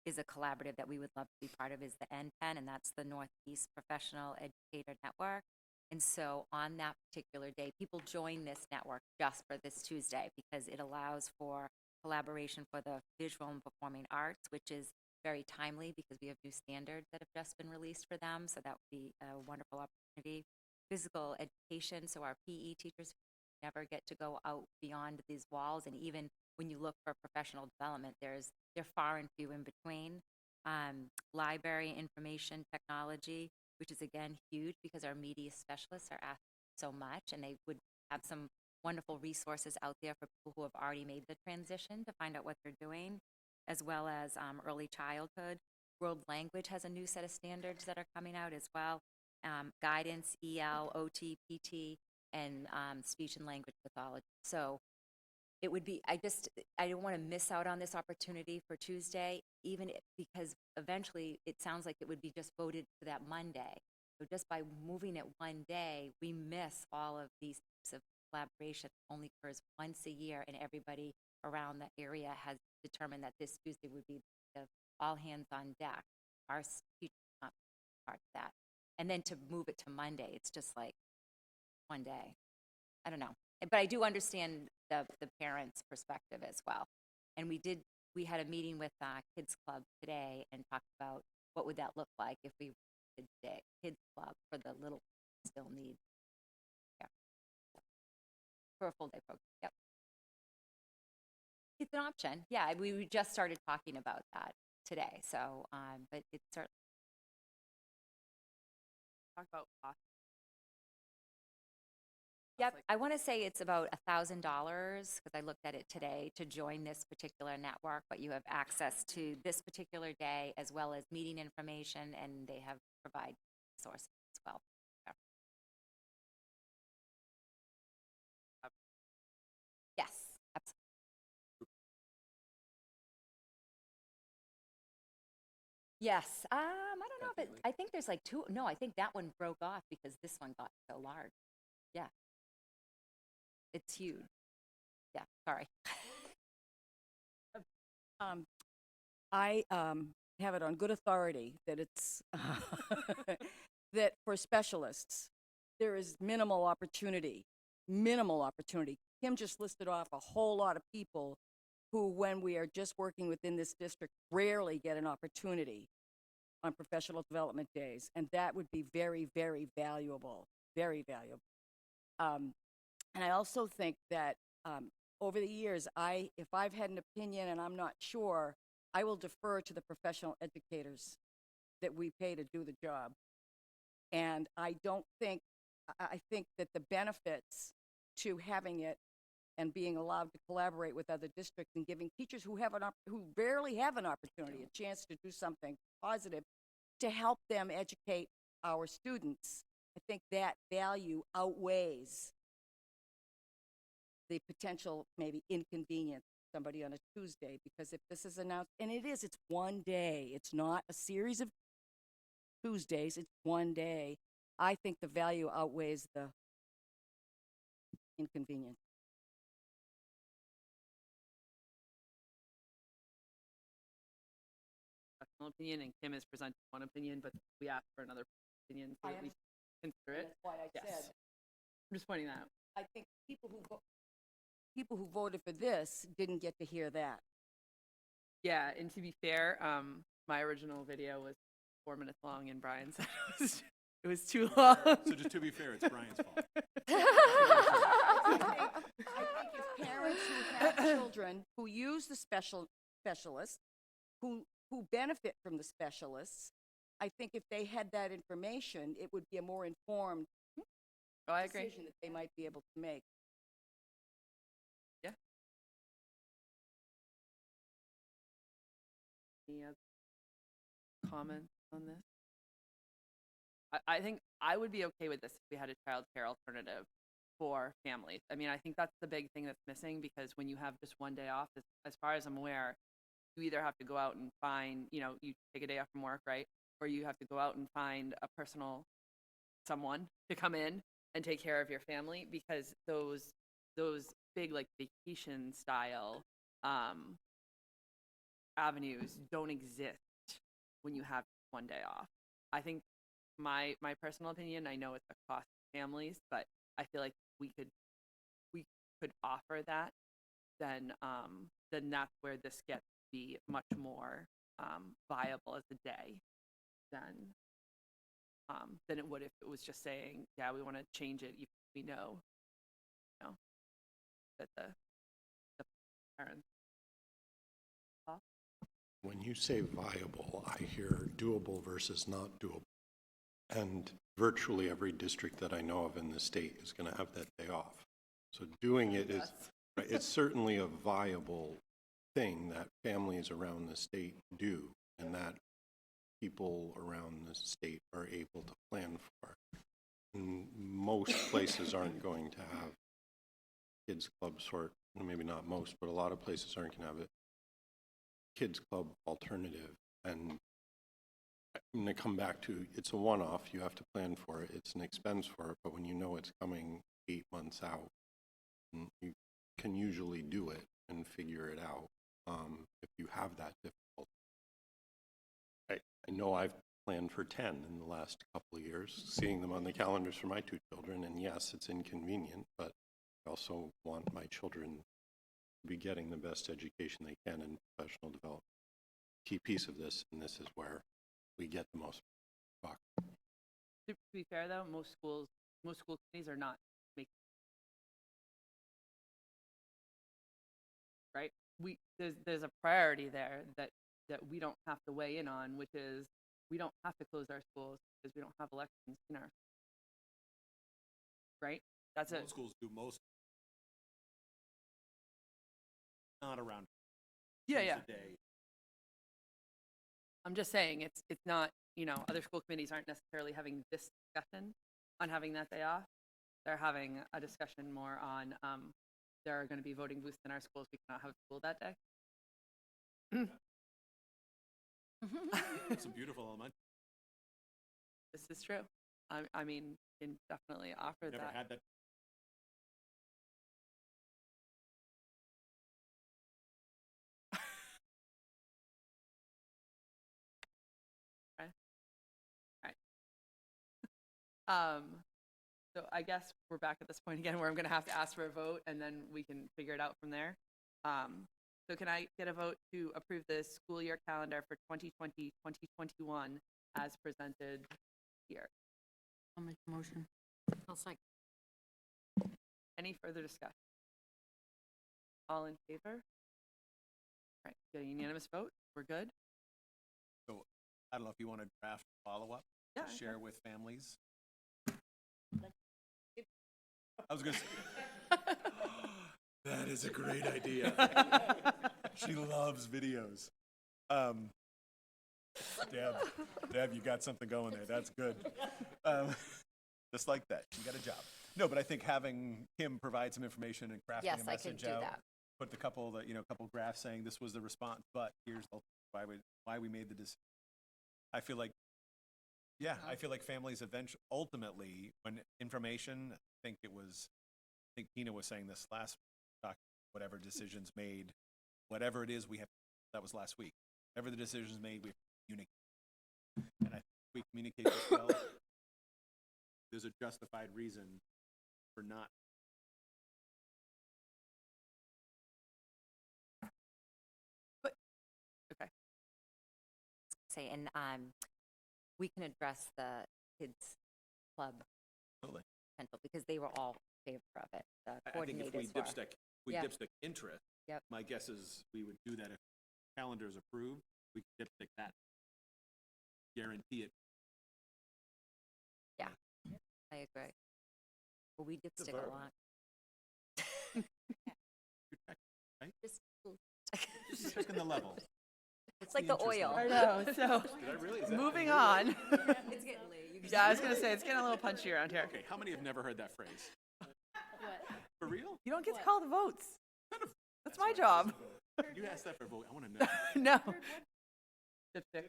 is a collaborative that we would love to be part of is the NPEN, and that's the Northeast Professional Educator Network. And so on that particular day, people join this network just for this Tuesday, because it allows for collaboration for the visual and performing arts, which is very timely because we have new standards that have just been released for them. So that would be a wonderful opportunity. Physical education, so our PE teachers never get to go out beyond these walls, and even when you look for professional development, they're far and few in between. Library information technology, which is again huge because our media specialists are asked so much, and they would have some wonderful resources out there for people who have already made the transition to find out what they're doing, as well as early childhood. World language has a new set of standards that are coming out as well. Guidance, EL, OT, PT, and speech and language pathology. So it would be, I don't want to miss out on this opportunity for Tuesday, because eventually it sounds like it would be just voted for that Monday. So just by moving it one day, we miss all of these types of collaboration. It only occurs once a year, and everybody around the area has determined that this Tuesday would be the all hands on deck. Our teachers are not part of that. And then to move it to Monday, it's just like one day. I don't know. But I do understand the parents' perspective as well. And we had a meeting with Kids Club today and talked about what would that look like if we did Kids Club for the little still need. Yeah. For a full day program. Yep. It's an option. Yeah, we just started talking about that today. So, but it's certainly. Talk about cost. Yep, I want to say it's about $1,000 because I looked at it today to join this particular network, but you have access to this particular day as well as meeting information, and they have provide resources as well. Yeah. Yes, absolutely. Yes, I don't know, but I think there's like two. No, I think that one broke off because this one got so large. Yeah. It's huge. Yeah, sorry. I have it on good authority that it's that for specialists, there is minimal opportunity. Minimal opportunity. Kim just listed off a whole lot of people who, when we are just working within this district, rarely get an opportunity on professional development days, and that would be very, very valuable. Very valuable. And I also think that over the years, if I've had an opinion and I'm not sure, I will defer to the professional educators that we pay to do the job. And I think that the benefits to having it and being allowed to collaborate with other districts and giving teachers who rarely have an opportunity, a chance to do something positive to help them educate our students, I think that value outweighs the potential maybe inconvenience somebody on a Tuesday, because if this is announced, and it's one day, it's not a series of Tuesdays, it's one day, I think the value outweighs the inconvenience. Personal opinion, and Kim has presented one opinion, but we asked for another opinion so that we consider it. That's why I said. I'm just pointing that out. I think people who voted for this didn't get to hear that. Yeah, and to be fair, my original video was 4 minutes long, and Brian said it was too long. So just to be fair, it's Brian's fault. I think if parents who have children who use the specialists, who benefit from the specialists, I think if they had that information, it would be a more informed decision that they might be able to make. Yeah. Any other comments on this? I think I would be okay with this if we had a child care alternative for families. I mean, I think that's the big thing that's missing, because when you have just one day off, as far as I'm aware, you either have to go out and find, you take a day off from work, right? Or you have to go out and find a personal someone to come in and take care of your family, because those big like vacation style avenues don't exist when you have one day off. I think my personal opinion, I know it's a cost to families, but I feel like we could offer that, then that's where this gets to be much more viable as a day than it would if it was just saying, yeah, we want to change it, even if we know that the parents. When you say viable, I hear doable versus not doable. And virtually every district that I know of in the state is going to have that day off. So doing it is, right, it's certainly a viable thing that families around the state do, and that people around the state are able to plan for. And most places aren't going to have kids club sort maybe not most, but a lot of places aren't going to have a kids club alternative. And I'm going to come back to, it's a one-off, you have to plan for it, it's an expense for it, but when you know it's coming 8 months out, you can usually do it and figure it out if you have that difficulty. I know I've planned for 10 in the last couple of years, seeing them on the calendars for my 2 children, and yes, it's inconvenient, but I also want my children to be getting the best education they can in professional development. Key piece of this, and this is where we get the most buck. To be fair, though, most school committees are not making, right? There's a priority there that we don't have to weigh in on, which is we don't have to close our schools because we don't have elections in our, right? That's it. Most schools do most. Not around. Yeah. A day. I'm just saying it's not, other school committees aren't necessarily having this discussion on having that day off. They're having a discussion more on there are going to be voting booths in our schools. We cannot have school that day. It's a beautiful elementary. This is true. I mean, can definitely offer Never that. had that. So I guess we're back at this point again where I'm going to have to ask for a vote and then we can figure it out from there. So can I get a vote to approve the school year calendar for 2020-2021 as presented here? I'll make a motion. I'll second. Any further discussion? All in favor? All right, get a unanimous vote. We're good? So I don't know if you want to draft follow-up Yeah, to share with families. I was going to say, that is a great idea. She loves videos. Deb, you got something going there. That's good. Just like that. You got a job. No, but I think having Kim provide some information and crafting a message out. Put the couple graphs saying this was the response, but here's why we made the decision. I feel like families ultimately, when information, I think Tina was saying this last talk, whatever decisions made, whatever it is that was last week, whatever the decisions made, we have to communicate. And I think we communicate this well. There's a justified reason for not. Say, and we can address the kids club Totally. potential because they were all in favor of it. The I think if we coordinators were. dipstick interest, Yep. my guess is we would do that if the calendar is approved. We could dipstick that. Guarantee it. Yeah, I agree. Well, we dipstick a verb. lot. Right? Just Checking the level. it's like the oil. I know, so Did I really? Is that- moving on. It's getting late. Yeah, I was going to say, it's getting a little punchy around here. Okay, how many have never heard that phrase? For real? You don't get to call the votes. That's my job. You asked that for a vote. I want to know. No. Dipstick.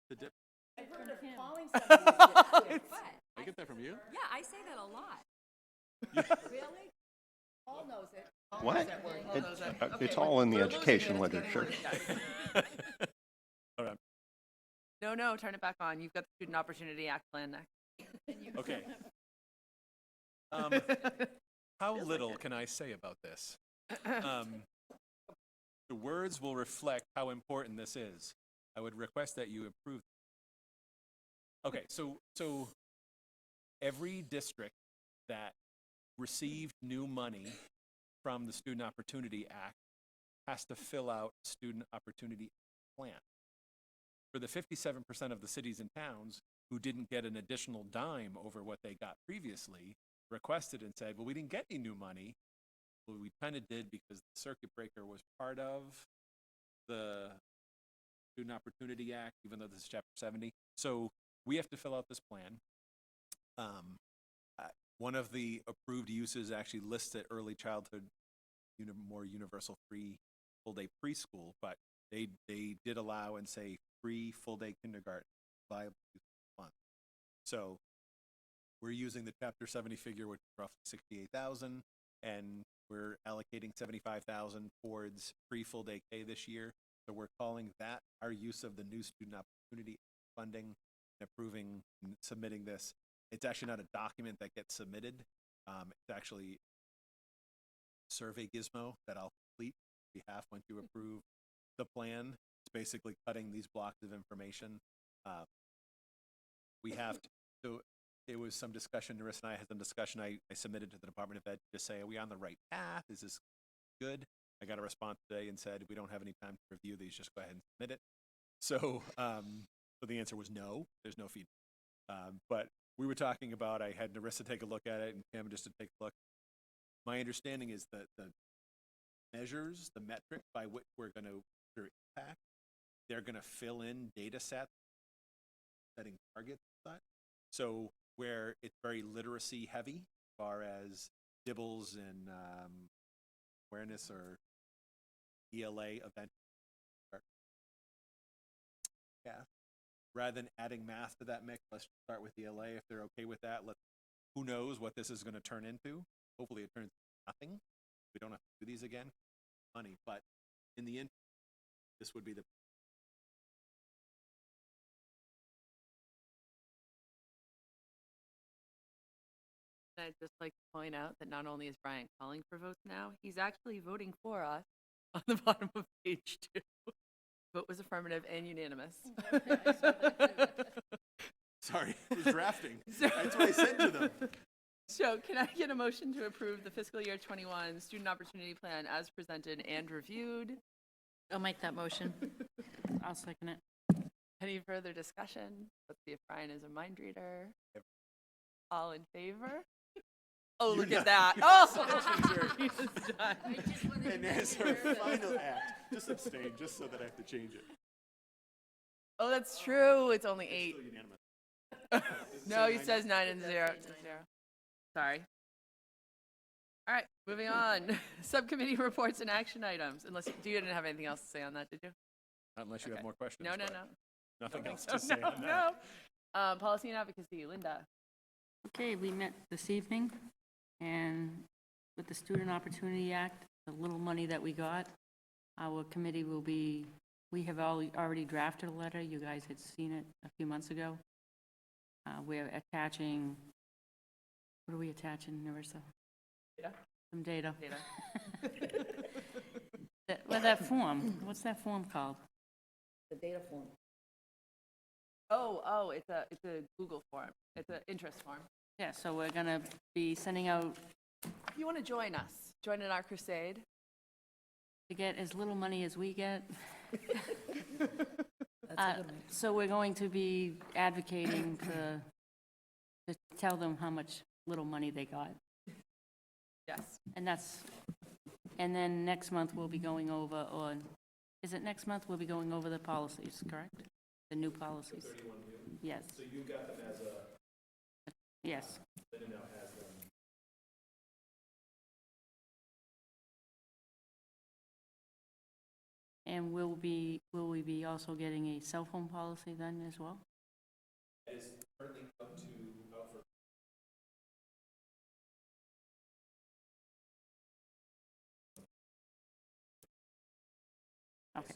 The dip. I heard of calling I get that from you? Yeah, I say that a lot. Really? Paul knows it. What? It's Okay, all in the we're losing education it. It's getting literature. worse, guys. All right. No, turn it back on. You've got the Student Opportunity Act plan next. Okay. How little can I say about this? The words will reflect how important this is. I would request that you approve. Okay, so every district that received new money from the Student Opportunity Act has to fill out a Student Opportunity Plan. For the 57% of the cities and towns who didn't get an additional dime over what they got previously, requested and said, well, we didn't get any new money. Well, we kind of did because the circuit breaker was part of the Student Opportunity Act, even though this is Chapter 70. So we have to fill out this plan. One of the approved uses actually lists it early childhood more universal free full-day preschool, but they did allow and say free full-day kindergarten viable month. So we're using the Chapter 70 figure, which is roughly 68,000, and we're allocating 75,000 towards free full-day K this year. So we're calling that our use of the new student opportunity funding and approving and submitting this. It's actually not a document that gets submitted. It's actually a survey gizmo that I'll complete on behalf once you approve the plan. It's basically cutting these blocks of information. We have to, so it was some discussion, Narissa and I had some discussion I submitted to the Department of Ed to say, are we on the right path? Is this good? I got a response today and said, we don't have any time to review these, just go ahead and submit it. So, so the answer was no, there's no feedback. But we were talking about, I had Narissa take a look at it and Kim just to take a look. My understanding is that the measures, the metric by which we're going to measure impact, they're going to fill in data sets, setting targets and such. So where it's very literacy heavy, as far as DIBELS and awareness or ELA event. Yeah. Rather than adding math to that mix, let's start with ELA. If they're okay with that, who knows what this is going to turn into. Hopefully it turns into nothing. We don't have to do these again. Money, but in the end, this would be the I'd just like to point out that not only is Brian calling for votes now, he's actually voting for us on the bottom of page 2. Vote was affirmative and unanimous. Sorry, I was drafting. That's what I said to them. So can I get a motion to approve the fiscal year 21 student opportunity plan as presented and reviewed? I'll make that motion. I'll second it. Any further discussion? Let's see if Brian is a mind reader. All in favor? Oh, look at that. Oh, he is done. And as her final act, just abstain, just so that I have to change it. Oh, that's true. It's only 8. Still unanimous. No, he says 9 and 0. Sorry. All right, moving on. Subcommittee reports and action items. Unless you didn't have anything else to say on that, did you? Not unless you have more questions. No. Nothing Don't else think to so. say on that. No. Policy and advocacy, Linda. Okay, we met this evening, and with the Student Opportunity Act, the little money that we got, our committee will be, we have already drafted a letter. You guys had seen it a few months ago. We're attaching, what are we attaching, Narissa? Data. Some data. Data. That form, what's that form called? The data form. Oh, it's a Google form. It's an interest form. Yeah, so we're gonna be sending out, If you want to join us, join in our crusade. to get as little money as we get. That's a good one. So we're going to be advocating to tell them how much little money they got. Yes. And then next month we'll be going over, or, is it next month we'll be going over the policies, correct? The new policies? Yes. So you got them as a, Yes. Linda now has them. And will we be also getting a cell phone policy then as well? It is currently out for. Okay.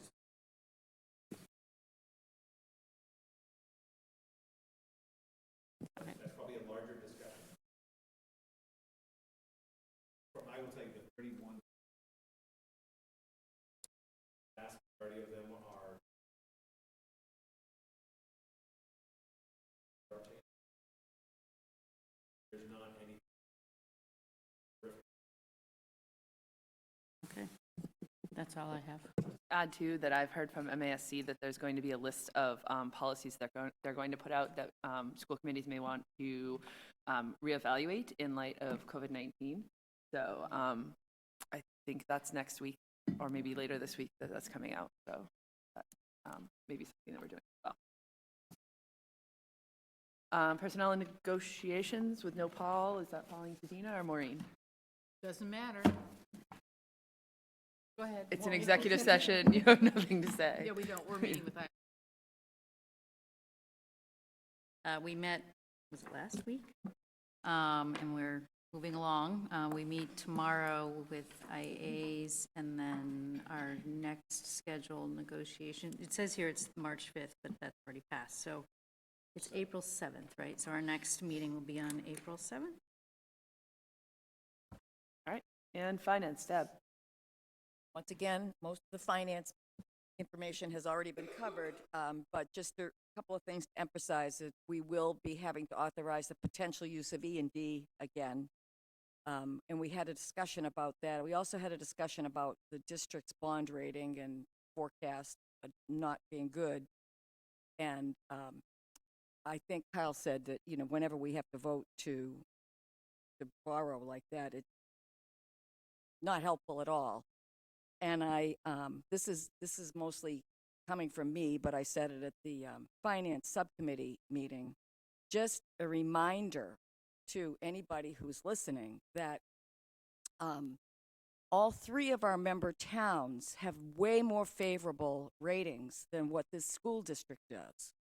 Okay. That's probably a larger discussion. I will tell you the 31, vast majority of them are there's not any. Okay. That's all I have. Add too that I've heard from MASC that there's going to be a list of policies that they're going to put out that school committees may want to reevaluate in light of COVID-19. So I think that's next week or maybe later this week that's coming out. So that's maybe something that we're doing as well. Personnel and negotiations with no Paul. Is that falling to Dina or Maureen? Doesn't matter. Go ahead. It's an executive session. You have nothing to say. Yeah, we don't, we're meeting with that. We met, was it last week? And we're moving along. We meet tomorrow with IAs, and then our next scheduled negotiation, it says here it's March 5th, but that's already passed. So it's April 7th, right? So our next meeting will be on April 7th? All right. And finance, Deb. Once again, most of the finance information has already been covered, but just a couple of things to emphasize that we will be having to authorize the potential use of E&D again. And we had a discussion about that. We also had a discussion about the district's bond rating and forecast not being good. And I think Kyle said that, you know, whenever we have to vote to borrow like that, it's not helpful at all. And this is mostly coming from me, but I said it at the finance subcommittee meeting. Just a reminder to anybody who's listening that all three of our member towns have way more favorable ratings than what this school district does.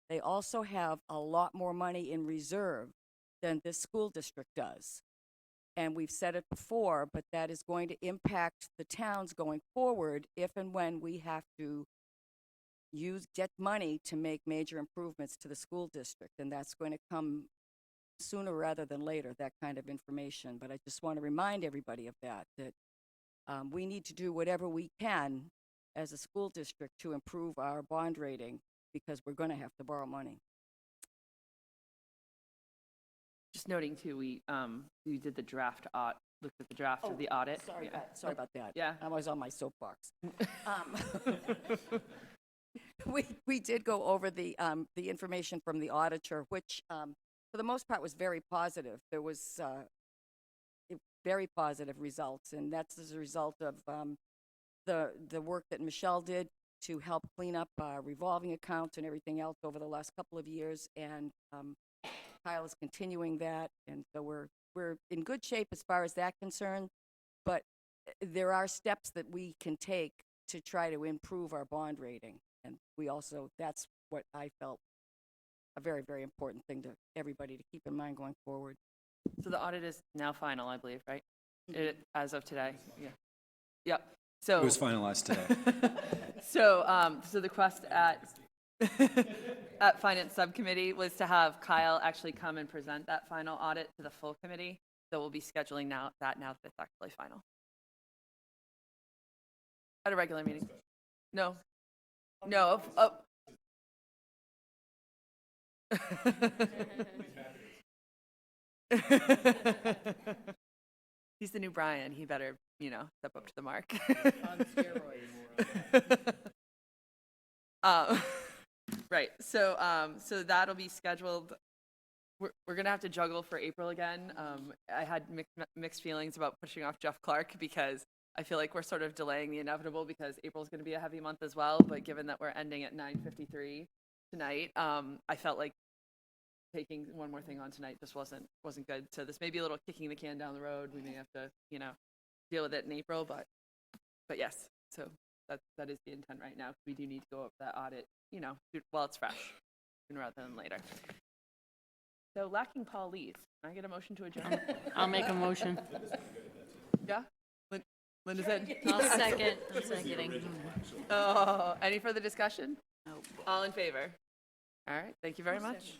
They also have a lot more money in reserve than this school district does. And we've said it before, but that is going to impact the towns going forward if and when we have to get money to make major improvements to the school district. And that's going to come sooner rather than later, that kind of information. But I just want to remind everybody of that we need to do whatever we can as a school district to improve our bond rating because we're going to have to borrow money. Just noting too, we did the draft looked at the draft of the audit. Sorry, Yeah. sorry about that. Yeah. I was on my soapbox. We did go over the information from the auditor, which for the most part was very positive. There was very positive results, and that's as a result of the work that Michelle did to help clean up revolving accounts and everything else over the last couple of years, and Kyle is continuing that, and so we're in good shape as far as that concerned, but there are steps that we can take to try to improve our bond rating, and that's what I felt a very, very important thing to everybody to keep in mind going forward. So the audit is now final, I believe, right? As of today. Yeah. Yep. So It was finalized today. So the quest at Finance Subcommittee was to have Kyle actually come and present that final audit to the full committee. So we'll be scheduling now that it's actually final. At a regular meeting. No. No. He's the new Brian. He better, step up to the mark. On steroids. Right. So that'll be scheduled. We're gonna have to juggle for April again. I had mixed feelings about pushing off Jeff Clark because I feel like we're sort of delaying the inevitable because April's going to be a heavy month as well. But given that we're ending at 9:53 tonight, I felt like taking one more thing on tonight just wasn't good. So this may be a little kicking the can down the road. We may have to, deal with it in April. But yes, so that is the intent right now. We do need to go over that audit, while it's fresh, sooner rather than later. So lacking Paul Lees, can I get a motion to adjourn? I'll make a motion. Yeah. Linda said. I'll second. I'm seconding. Oh, any further discussion? Nope. All in favor? All right, thank you very much.